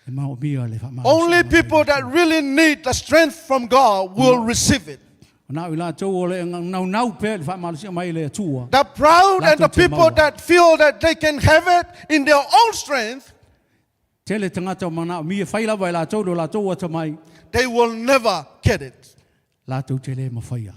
E mao mia le whaamalosi. Only people that really need the strength from God will receive it. Nā i la tau o le nau pēr le whaamalosi mai le atua. The proud and the Lato te people maua. that feel that they can have it in their own strength, Tele tangata o mana mia whaila vai la tau do la tau ata mai. they will never get it. La tau te le mawhaia.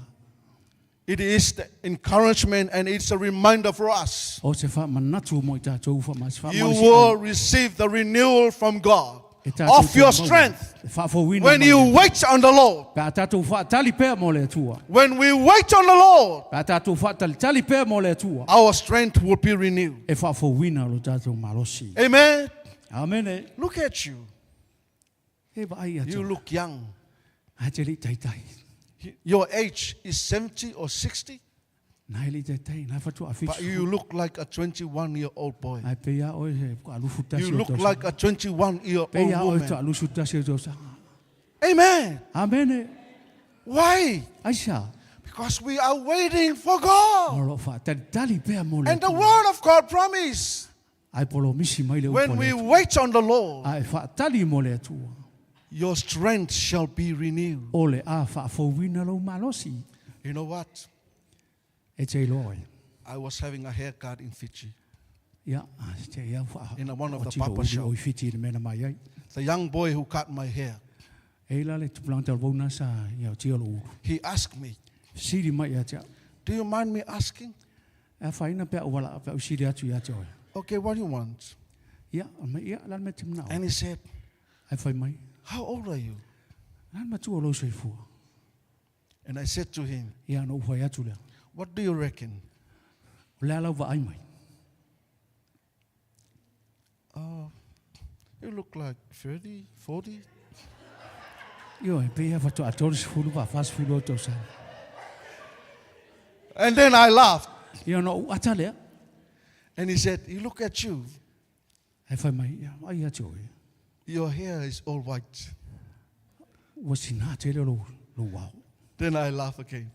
It is the encouragement and it's a reminder for us. O se wha manatu mo I tātou wha mas wha You malisi will au. receive the renewal from God E tātou of your te maua. strength E whaafowina when mai you le- wait on the Lord. Pe a tātou whaatali pēr mo le atua. When we wait on the Lord, Pe a tātou whaatali pēr mo le atua. our strength will be renewed. E whaafowina lo tātou malosi. Amen. Amene. Look at you. E wa ai You atu. look young. Ai te li tai tai. Your age is 70 or 60, Nai li tai tai. Nai whatu a but you fitu. look like a 21-year-old boy. Ai pe ia oi he ko alufu tasi You o look tau like a 21-year-old Pe ia oi to woman. alufu tasi o tau sanga. Amen. Amene. Why? Aisha. Because we are waiting for God. O lo whaatali pēr mo le And the atua. word of God promise. Ai polo misi mai le When upo we le. wait on the Lord, Ai whaatali mo le atua. your strength shall be renewed. Ole a whaafowina lau malosi. You know what? E te loe. I was having a haircut in Fiji. Ia, te ia In one of o the tino barber uri shop. o i whiti i mena mai ai. The young boy who cut my hair, E la le tupulanga te wauna sa ia o tio lo uru. he asked me, Siri mai ia tia. do you mind me asking? E whaina pia wala pia o siri atu ia tia oe. Okay, what do you want? Ia, ma ia lan me timna. And he said, Ai whai mai. how old are you? Lan ma tua lo soi fua. And I said to him, Ia no whai atu lea. what do you reckon? O lea lau wa ai mai. You look like 30, 40. Io e pia whatu a tōru si fulu wa whas fulu o tō sa. And then I laughed. Ia no ata lea. And he said, you look at you. Ai whai mai. Ia, ai atu oe. Your hair is all white. Wa sinā te leo lo wau. Then I laughed again.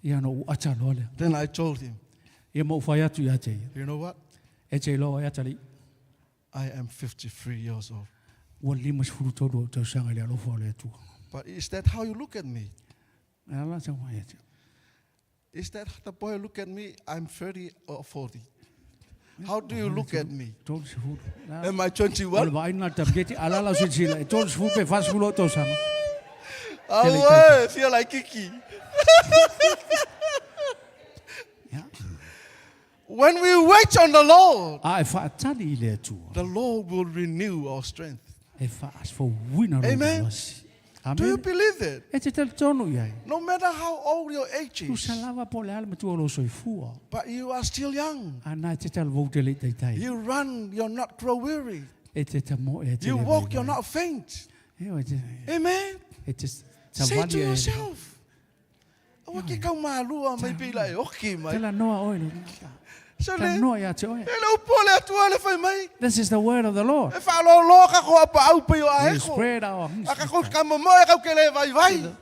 Ia no ata loa lea. Then I told him, Ia mo whai atu ia te. you know what? E te loa ia tali. I am 53 years old. Wa lima si fulu tōru o tō sanga lea lofo lea tua. But is that how you look at me? E ala sa wai atu. Is that the boy look at me? I'm 30 or 40. How do you look at me? Tōru si fulu. Am I Ole 21? wa aina tabgeti ala la si sila. E tōru si fulu pe whas fulu o tō sanga. Oh, I feel like Kiki. Ia. When we wait on the Lord, A e whaatali i lea tua. the Lord will renew our strength. E whaas fo wina ro Amen. mawasi. Do you Amen. believe it? E te tele tonu iai. No matter how old your age Tu is, salawa po le ala matua lo soi fua. but you are still young. Ana te tele vau te le tai tai. You run, you're not grow weary. E te tamo e te You le walk, vai you're vai. not faint. E o te. Amen. E te Say savali to e. yourself, "Oh, ke kau malua mai pi lai oki mai." Tela noa oi lo. So Tela le, noa ia te oe. hello pole atua le fai mai. This is the word of the Lord. E fa lo lo ka ko apa au pe o ai We ko. spread our hands. Aka ko ka mo mo e ka ke le vai vai.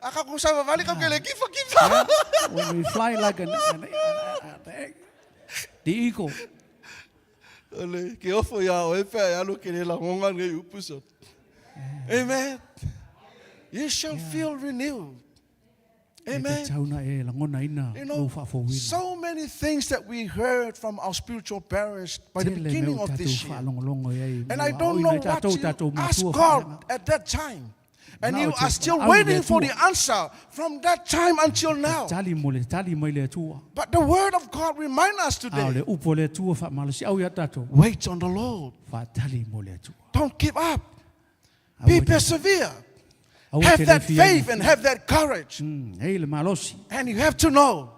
Aka ko sa vali ka ke le kifa kifa. When we fly like the eagle. Ole, ke ofo ya o e fa ya lo ke le la ngonga nge upuso. Amen. You shall feel renewed. E te Amen. tauna e la ngona ina You lo know, fa fo wina. so many things that we heard from our spiritual parents by the Tele beginning meu of this tatou year. whaalongolongo iai. And I Mua don't oi know nei what tatou, you tatou asked matua God whaanga. at that time. And Now you it's are a- still au waiting le for tua. the answer from that time until now. Tali mo le tali mai le tua. But the word of God reminds us Au today, le upo le tua wha malasi au ia tatou. wait on the Lord. Wha tali mo le tua. Don't give up. Au Be e te- persevere. au e Have te that lefi faith ai. and have that courage. Hei le malosi. And you have to know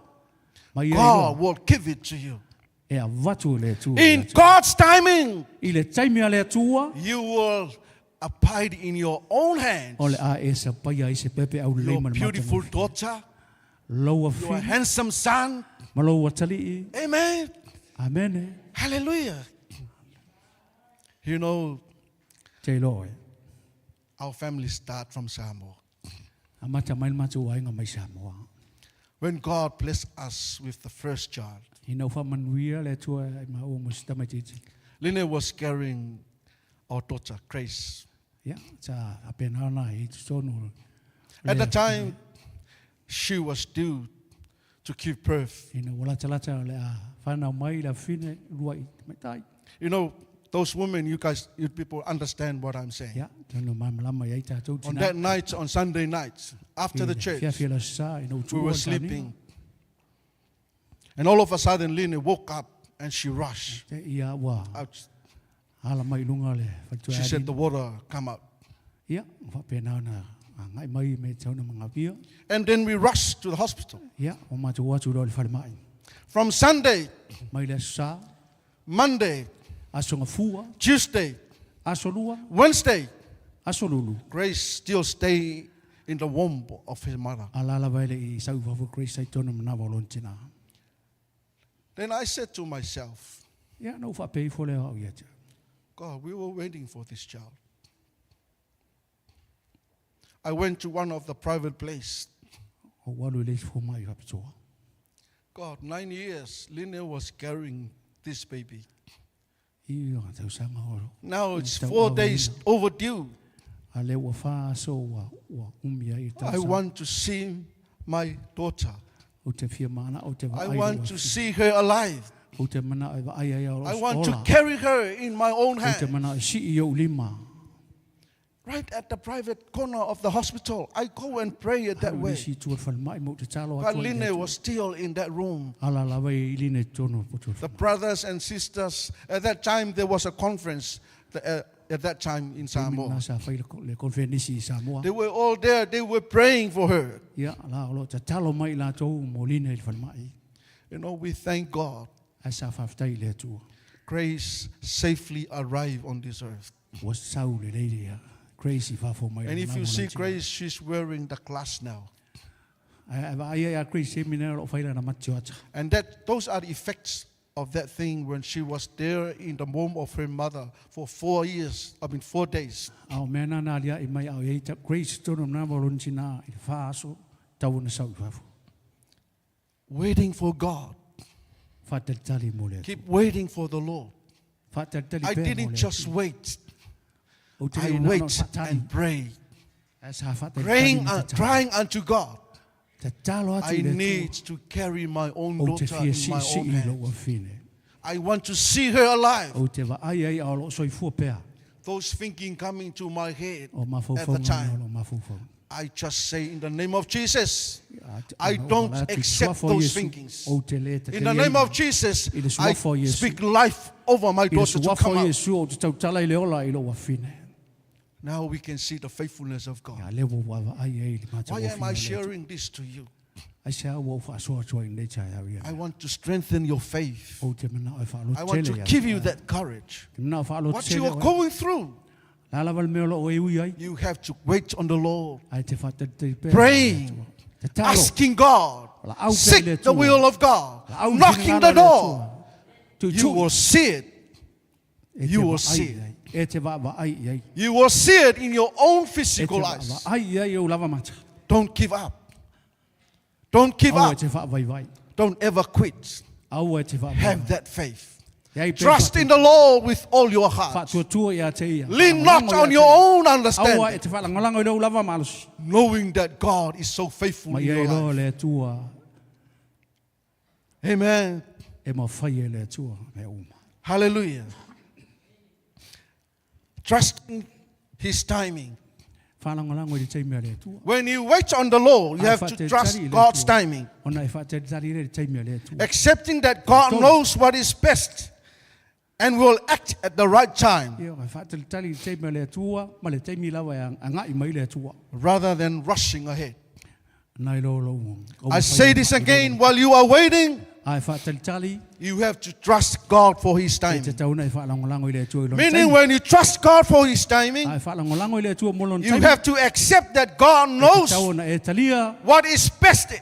Mai ia God iloa. will give it to you. E a watu le tua. In God's timing, I le taimia le tua. you will abide in your own hands. O le a e sa paia i se pepe au le Your leima le beautiful matanga. daughter, Loa your fi. handsome son. Malo tali i. Amen. Amen. Hallelujah. You know, Te loe. our family start from Samoa. A mata mai matu ai nga mai Samoa. When God blessed us with the first child, I nau whamanuia le tua ai ma o musi tamatiti. Lene was carrying our daughter, Grace. Ia, ta apenana i tonu. At the time, she was due to give birth. Ina wala talata le a whanau mai la fine rua i mai tai. You know, those women, you guys, you people understand what I'm saying. Ia, tonu mamalama i tātou On tina. that night, on Sunday night, after the Fia church, fia la sa i nau we tua were tani. sleeping. And all of a sudden, Lene woke up and she rushed Te ia wa out. ala mai lunga le whatua She said the water come out. Ia, whapenana a ngai mai me tauna mga pia. And then we rushed to the hospital. Ia, o matu watu lo le whare mai. From Sunday, Mai le sa, Monday, asonga fua, Tuesday, asolua, Wednesday, asolulu. Grace still stay in the womb of his mother. Alala vaile i sau wafu Grace ai tonu manawa lontina. Then I said to myself, Ia, nau whapei fole au ia te. God, we were waiting for this child. I went to one of the private place. O walu le fu mai hapitoa. God, 9 years, Lene was carrying this baby. I o tau sanga o. Now it's Tau 4 au days ina. overdue. A le ua wha so wa umia i tau I want to see my daughter. O te fia mana o te I vaai want loa to fi. see her alive. O te mana o vaai ai o I want to ola. carry her in my own O te hand. mana o si i o lima. Right at the private corner of the hospital. I go and pray it that Hau way. si tua whalmai mo te talo But atua i Line le was still in that room. ala lawa i line tono po tua The whalmai. brothers and sisters, at that time there was a conference at that time in Nā Samoa. sa whaile le konfenisi i Samoa. They were all there. They were praying for her. Ia, la o lo te talo mai la tau mo line i whalmai. You know, we thank God. A sa whaftai le atua. Grace safely arrived on this earth. Was sau le leire ia. Crazy whafo mai. And if you see Grace, she's wearing the glass now. Ai a Grace minera lo whaile na matio ata. And those are the effects of that thing when she was there in the womb of her mother for 4 days. Ao mena na lia i mai au eita Grace tono na mo lontina i whaaso tau na sau i whafo. Waiting for God. Whatatali mo le atua. Keep waiting for the Lord. Whatatali I pēr mo didn't le just atua. wait. O te I rei na no wait whatali. and pray. A sa whatali Praying tali and te talo. crying unto God. Te talo atu I i le need atua. to carry my own O te daughter fia in si my si own i lo hand. wa fine. I want to see her alive. O te wa ai ai ao lo soi fua pēr. Those thinking coming to my head O mafau at fau the ngā time. lo mafau fau. I just say in the name of Jesus, I O don't wala atu accept suafo those Iesu, thinkings. O te le te In the keri name ai. of Jesus, I le I suafo Iesu. speak life over my I le daughter to suafo come out. Iesu o te tau tala i le ola i lo wa fine. Now we can see the faithfulness of Ia God. lewo wa wa ai ai li mata Why wa am I fine le atu. sharing this to you? Ai se au o wha soa tua i nei tai au ia. I want to strengthen your faith. O te mana o wha alo I want to tele ia. give you that courage. Te mana o wha alo What tele you are ia. going through, La lava le meo lo o e ui ai. you have to wait on the Lord. Ai te wha te pēr. Praying, Te talo. asking God, La au tele le seek the tua. will of God, La au knocking tingala the le door. tua. Tu You tu. will see it. E te you wa will ai see it. ai. E te wa ai ai. You will see it in your own E te physical wa eyes. ai ai o lava mata. Don't give up. Don't give Au e up. te wha vai vai. Don't ever quit. Au e te wha vai Have vai. that faith. Iai pe Trust wha- in the Lord with all your wha heart. tua tua ia te ia. Lean Wha not lango ia on te your ia. own Au e understanding, te wha langolango i rau lava malos. knowing that God is so faithful Mai in ai your lo life. le tua. Amen. E ma whai e le tua. Me uma. Hallelujah. Trusting His timing. Wha langolango i te teimea le tua. When you wait on the Lord, you Ai have wha to te trust tari le God's tua. timing. Ona e wha te tari le teimea le tua. Accepting that God knows what is best and will act at the right time Ia e wha te tari le teimea le tua. Ma le teimi lawa e a ngai mai le tua. rather than rushing ahead. Nai lo lo. I say this again, while you are waiting, Ai wha te tari. you have to trust God for His E te timing. tauna e wha langolango i le tua. i lona Meaning, taimi. when you trust God for His timing, Ai wha langolango i le tua mo lona you taimi. have to accept that God knows Tauna e talia. what is best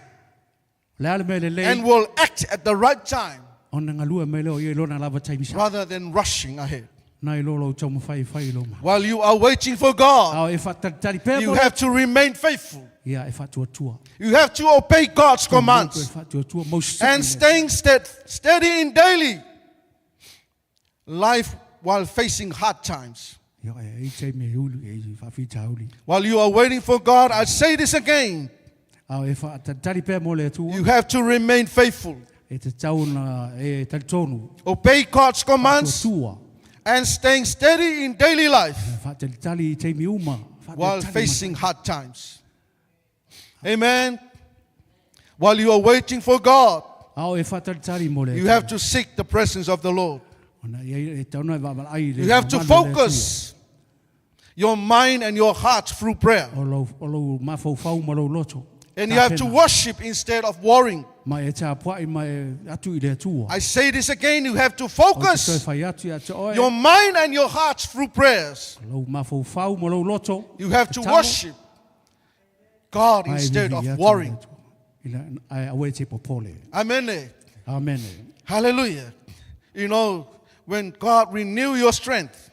Le ale me le lei. and will act at the right time Ona ngalua me leo i lona lava taimi sa. rather than rushing ahead. Nai lolo tau mo whai lo ma. While you are waiting for God, Ao e whatari pēr you mo. have to remain faithful. Ia e whatua tua. You have to obey God's E commands whatua tua. Most and staying steady in daily life while facing hard times. Ia e te me ulu e whawhi tauli. While you are waiting for God, I say this again, Ao e whatari pēr mo le tua. you have to remain faithful. E te tauna e tali tonu. Obey God's Whatua commands tua. and staying steady in daily life E whatari tali i te mi uma. Whatari while tali facing hard times. Amen. While you are waiting for God, ma. Ao e whatari tali mo le you have to seek the presence of the Lord. Ona e tauna e wawala ai le. You have to mamanu le focus your mind and your heart through prayer. tua. O lo mafau fau ma lo loto. And you have to worship instead of worrying. Ma e te apuai ma e atu i le tua. I say this again, you have to O te toi focus whai atu ia te oe. your mind and your heart through prayers. Lo mafau fau ma lo loto. You have to Te talo. worship God Ai instead vivi of atu worrying. le tua. Ina ai awe te popole. Amen. Amen. Hallelujah. You know, when God renew your strength,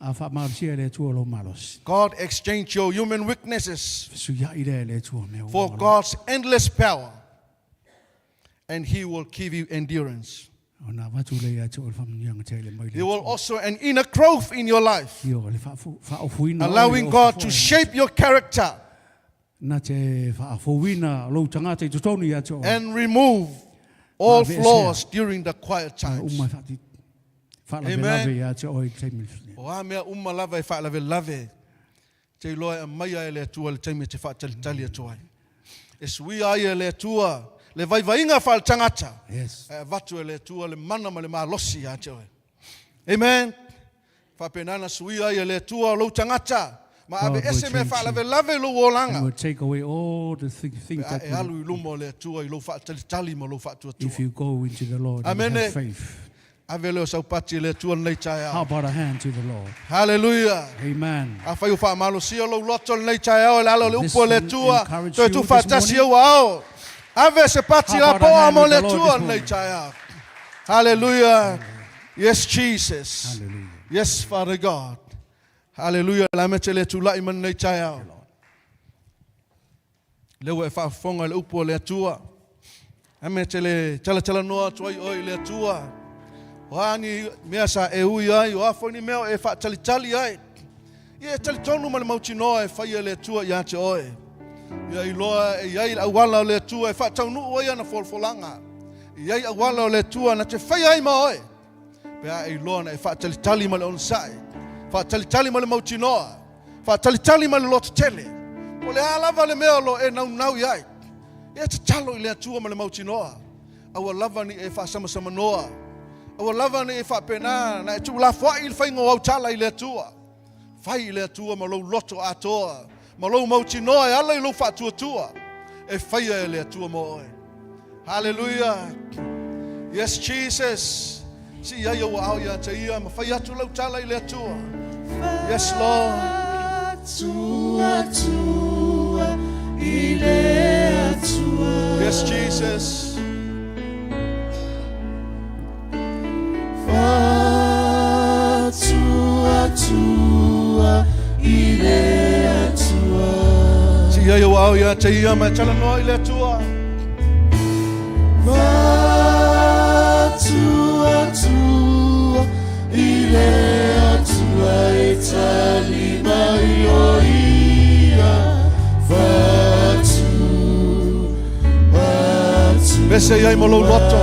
A wha marisia le tua lo malos. God exchange your human weaknesses Suia i le tua me for God's endless power. And He will give you endurance. Ona watu le ia te o le whamnianga te le mai There will also an inner growth in your life, Io le whaofuina. allowing God to shape your character Na te whaofuina lo tangata i tutonu ia te o. and remove all Vea flaws during the quiet times. Uma whati. Whalave Amen. lave ia te o i te mifne. O a mea lava e whaalave lave. Te loa e maia e le atua le taimi te whaatalitali atua. E sui ai e le atua, le vaivainga whaal tangata. Yes. E vatu e le atua le mana ma le maalosi a te oe. Amen. Whapenana sui ai e le atua lo tangata. Ma ave God will ese me change whaalave you. lave lo And olanga. will take away all the things that E alu I lumo le atua I lo whaatalitali ma lo whaatua if tua. you go into the Lord and Amen. have faith. Ave leo saupati le atua nei tai How au. about a hand to the Lord? Hallelujah. Amen. A whai uwha amalo sia lo loto le nei tai au, le alo le This upo le will tua, encourage to you tu this whaatasi morning. au au. Ave se pati How la about po a hand amo with le the Lord tua this nei morning? tai au. Hallelujah. Yes, Jesus. Hallelujah. Yes, Father God. Hallelujah. La me te le tu lai man nei tai au. Lewa e whaafonga le upo le tua. A me te le tala noa tuai oi le tua. Wani mea sa e ui ai, o afoni mea e wha tali ai. Ia e tali tonu ma le mauti noa e whaia le tua ia te oe. Ia I loa e iai awala o le tua e wha taunu oia na folfolanga. Iai awala o le tua na te whaia ai ma oe. Pea e loa na e wha tali ma le onsai. Wha tali ma le mauti noa. Wha tali ma le loto tele. O le alava le mea lo e nau iai. Ia te talo I le tua ma le mauti noa. Awa lava ni e wha sama noa. Awa lava ni e whapena na e tu la whai il whaingo au tala I le atua. Whai I le atua ma lou loto atoa. Ma lou mauti noa e ala I lou whaatua tua. E whaia e le atua mo oe. Hallelujah. Yes, Jesus. Si ia wa au ia te ia ma whai atu lau tala I le atua. Yes, Lord. Yes, Jesus. Si ia wa au ia te ia ma tala noa I le atua. Bese ia I mo lou loto.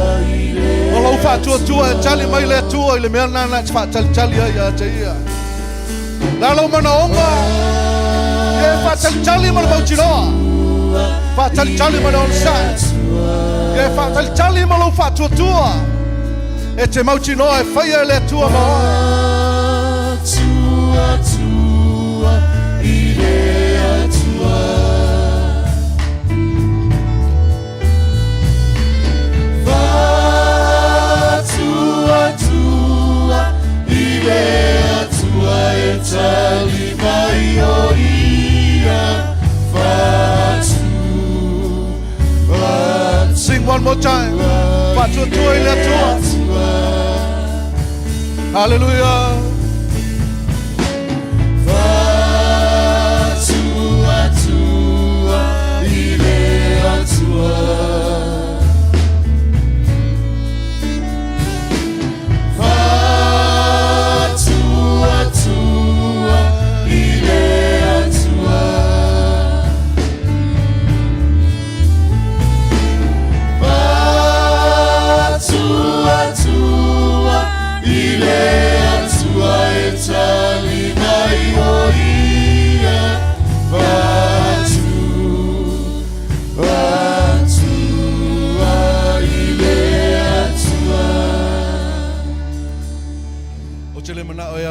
Ma lou whaatua tua e tali mai le atua I le mea nana te whaatali ai a te ia. La lau mana onga. Ia whaatali ma le mauti noa. Whaatali ma le onsai. Ia whaatali ma lou whaatua tua. E te mauti noa e whaia e le atua ma oa. Sing one more time. Whaatua tua I le atua. Hallelujah.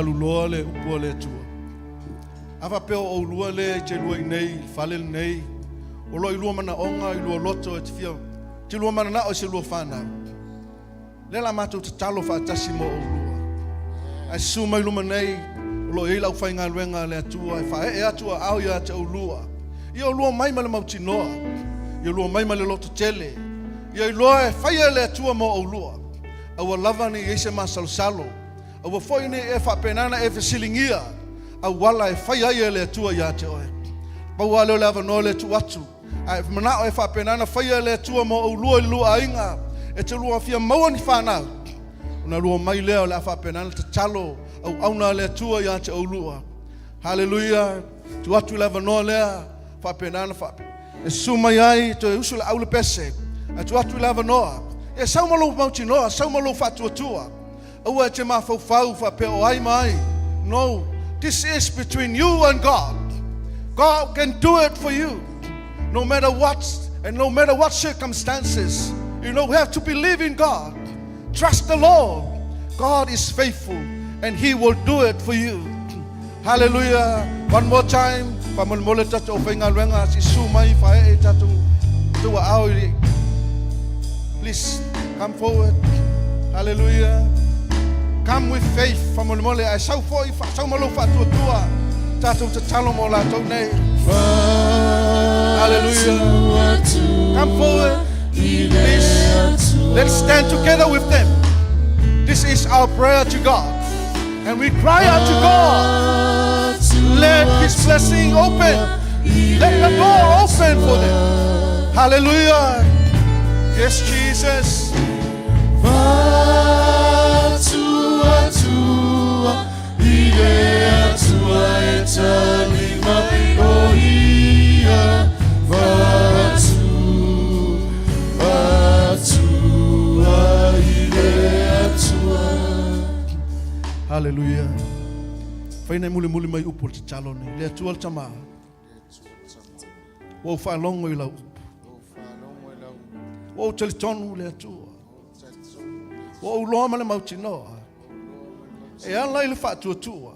Lua le upua le tua. Awa peo o lua le te lua I nei, whale nei. O lo I lua mana onga, I lua loto e te fia. Te lua mana na o se lua whanau. Le la mātou te talo whaatasi mo o lua. Ai suma I luma nei, o lo I lau whainga luenga le atua. E whae e atua au ia te o lua. Ia o lua mai ma le mauti noa. Ia lua mai ma le loto tele. Ia I loa e whaia le atua mo o lua. Awa lava ni eise ma salsalo. Awa foi ni e whapenana e whesilingia. A wala e whai ai e le atua ia te oe. Pau a leo le awa no le tu atu. A mana o e whapenana whai ai le atua mo o lua I lua inga. E te lua fia maua ni whanau. Una lua mai lea le afa penana te talo au auna le tua ia te aulua. Hallelujah. Tu atu leva no lea fa penana fa. E suma ai to usu le aule pese. Tu atu leva no. E saumalo mauti no, saumalo fa tua. Au te ma fau fa pe o ai mai. No, this is between you and God. God can do it for you. No matter what and no matter what circumstances. You don't have to believe in God. Trust the Lord. God is faithful and He will do it for you. Hallelujah. One more time. Pamolmole tatu ofenga luenga si sumai fae tatu tua auri. Please come forward. Hallelujah. Come with faith. Pamolmole ai sau foi fa sau malo fa tua tatu te talo mo la tau nei. Hallelujah. Come forward. Please, let's stand together with them. This is our prayer to God. And we cry out to God. Let His blessing open. Let the door open for them. Hallelujah. Yes, Jesus. Hallelujah. Faina muli mai upol te chalo ni. Le tual tama. Wo fa longo I lau. Wo tele tonu le tua. Wo uloma le mauti noa. E ala ile fa tua.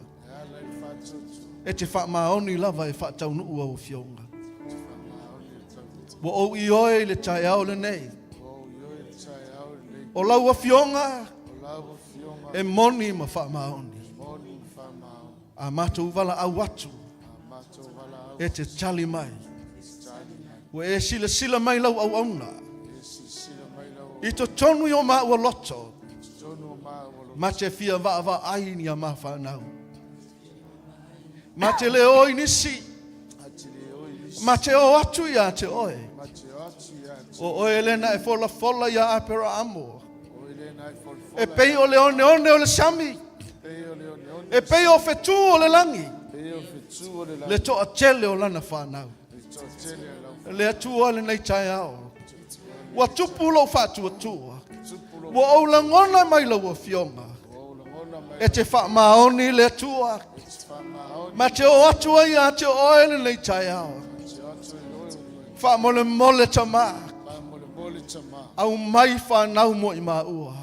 E te fa maoni lava e fa taunu ua o fionga. Wo o I oe le tai au le nei. O lau a fionga. E moni ma fa maoni. A matou vala au atu. E te tali mai. Wa e sila mai lau au auna. I to tonu I o ma ua loto. Ma te fia va ai ni a ma whanau. Ma te leo I nisi. Ma te o atu ia te oe. O oe lena e fola ia apera amo. E pei o le one o le sami. E pei o fetu o le langi. Le to a tele o lana whanau. Le atua le nei tai ao. Wa tupu lo fatu atua. Wa o langona mai lo wa fionga. E te wha maoni le atua. Ma te o atua ia te oe le nei tai ao. Wha mole tama. Au mai whanau mo I maua.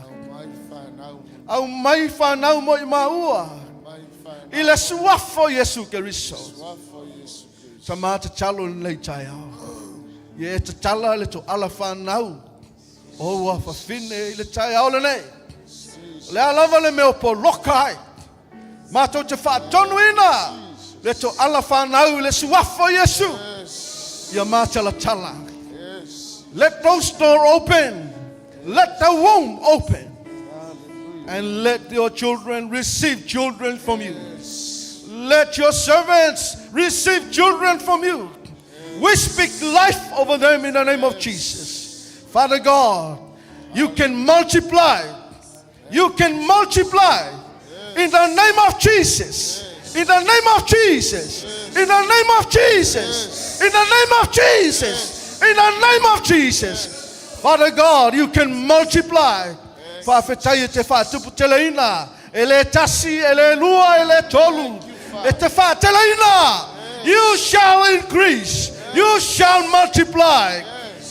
Au mai whanau mo I maua. I le suafo Yesu Keriso. Tama te talo nei tai ao. Ye te tala le to ala whanau. O wa whawhine I le tai ao le nei. Le alava le meo po lokai. Mato te whaatonu ina. Le to ala whanau le suafo Yesu. Ia mātala tala. Let those doors open. Let the womb open. And let your children receive children from you. Let your servants receive children from you. We speak life over them in the name of Jesus. Father God, you can multiply. You can multiply in the name of Jesus. In the name of Jesus. In the name of Jesus. In the name of Jesus. In the name of Jesus. Father God, you can multiply. Whawhetai te whatupu teleina. Ele tasi, ele lua, ele tolu. E te whateleina. You shall increase. You shall multiply.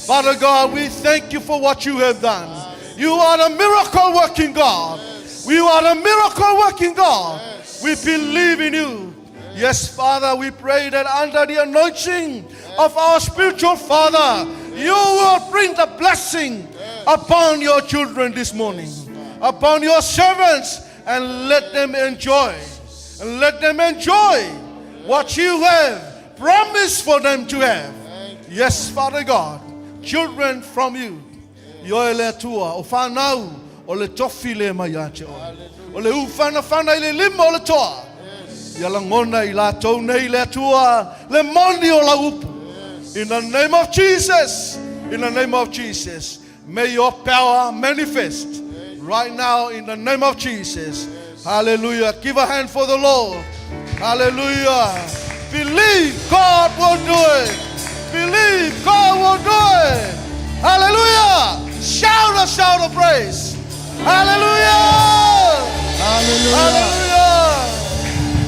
Father God, we thank you for what you have done. You are a miracle working God. You are a miracle working God. We believe in you. Yes, Father, we pray that under the anointing of our spiritual Father, you will bring the blessing upon your children this morning, upon your servants, and let them enjoy. And let them enjoy what you have promised for them to have. Yes, Father God, children from you. Yo ele tua, o whanau, o le tofi le mai ate o. O le ufana i le lima o le toa. Ia la ngona I la tau nei le tua, le mondi o la upu. In the name of Jesus, in the name of Jesus, may your power manifest right now in the name of Jesus. Hallelujah. Give a hand for the Lord. Hallelujah. Believe God will do it. Believe God will do it. Hallelujah. Shout a shout of praise. Hallelujah. Hallelujah.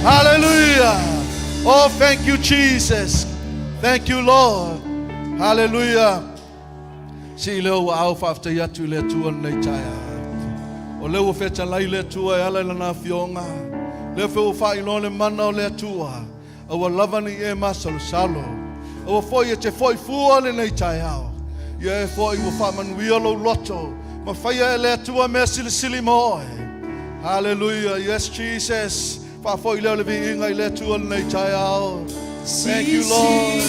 Hallelujah. Oh, thank you, Jesus. Thank you, Lord. Hallelujah. Si leo au after ya tu le tu nei taya. O leo feta lai le tu e ala na fionga. Le fe o fai lone mana le tua. O lavani e masalo salo. O foi te foi fu le nei taya. Ye foi o fa man wiolo loto. Ma fai le tua me sili mo. Hallelujah. Yes, Jesus. Fa foi le vi inga le tua nei taya. Thank you, Lord.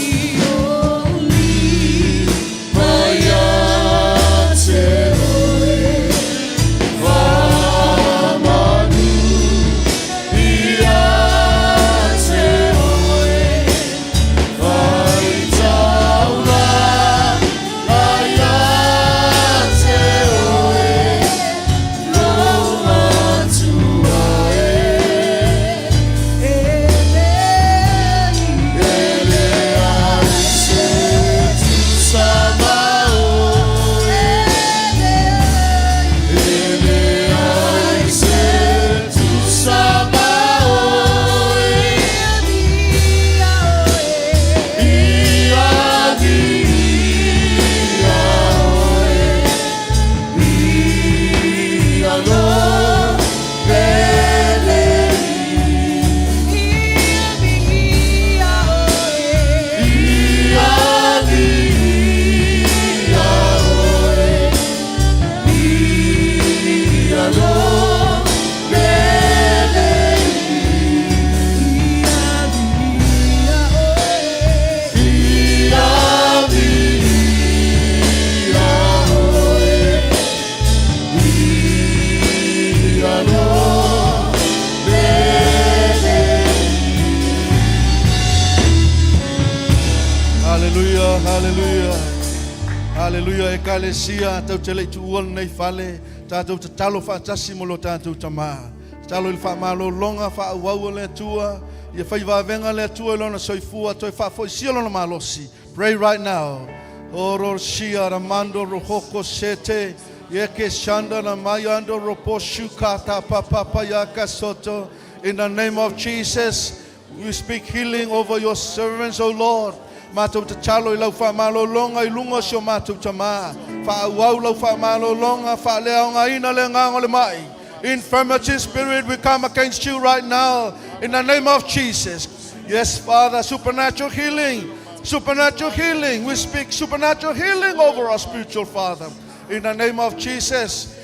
Hallelujah, ekalesia tau te leitu uan nei fale, tātou te talo whaatasi mo lo tātou tamā. Talo il whaamalo longa whaauau le tua, ia whaivavenga le tua lona soifua, toi whaafoisia lona malosi. Pray right now. Oro shia ramando rohoko sete, yeke shanda na mayando roposhu kata papa yaka soto. In the name of Jesus, we speak healing over your servants, O Lord. Mātou te talo I lau whaamalo longa I lunga sio mātou tamā. Whaauau lau whaamalo longa, whaaleaonga ina le ngango le mai. Infirmity spirit, we come against you right now in the name of Jesus. Yes, Father, supernatural healing. Supernatural healing. We speak supernatural healing over our spiritual Father. In the name of Jesus.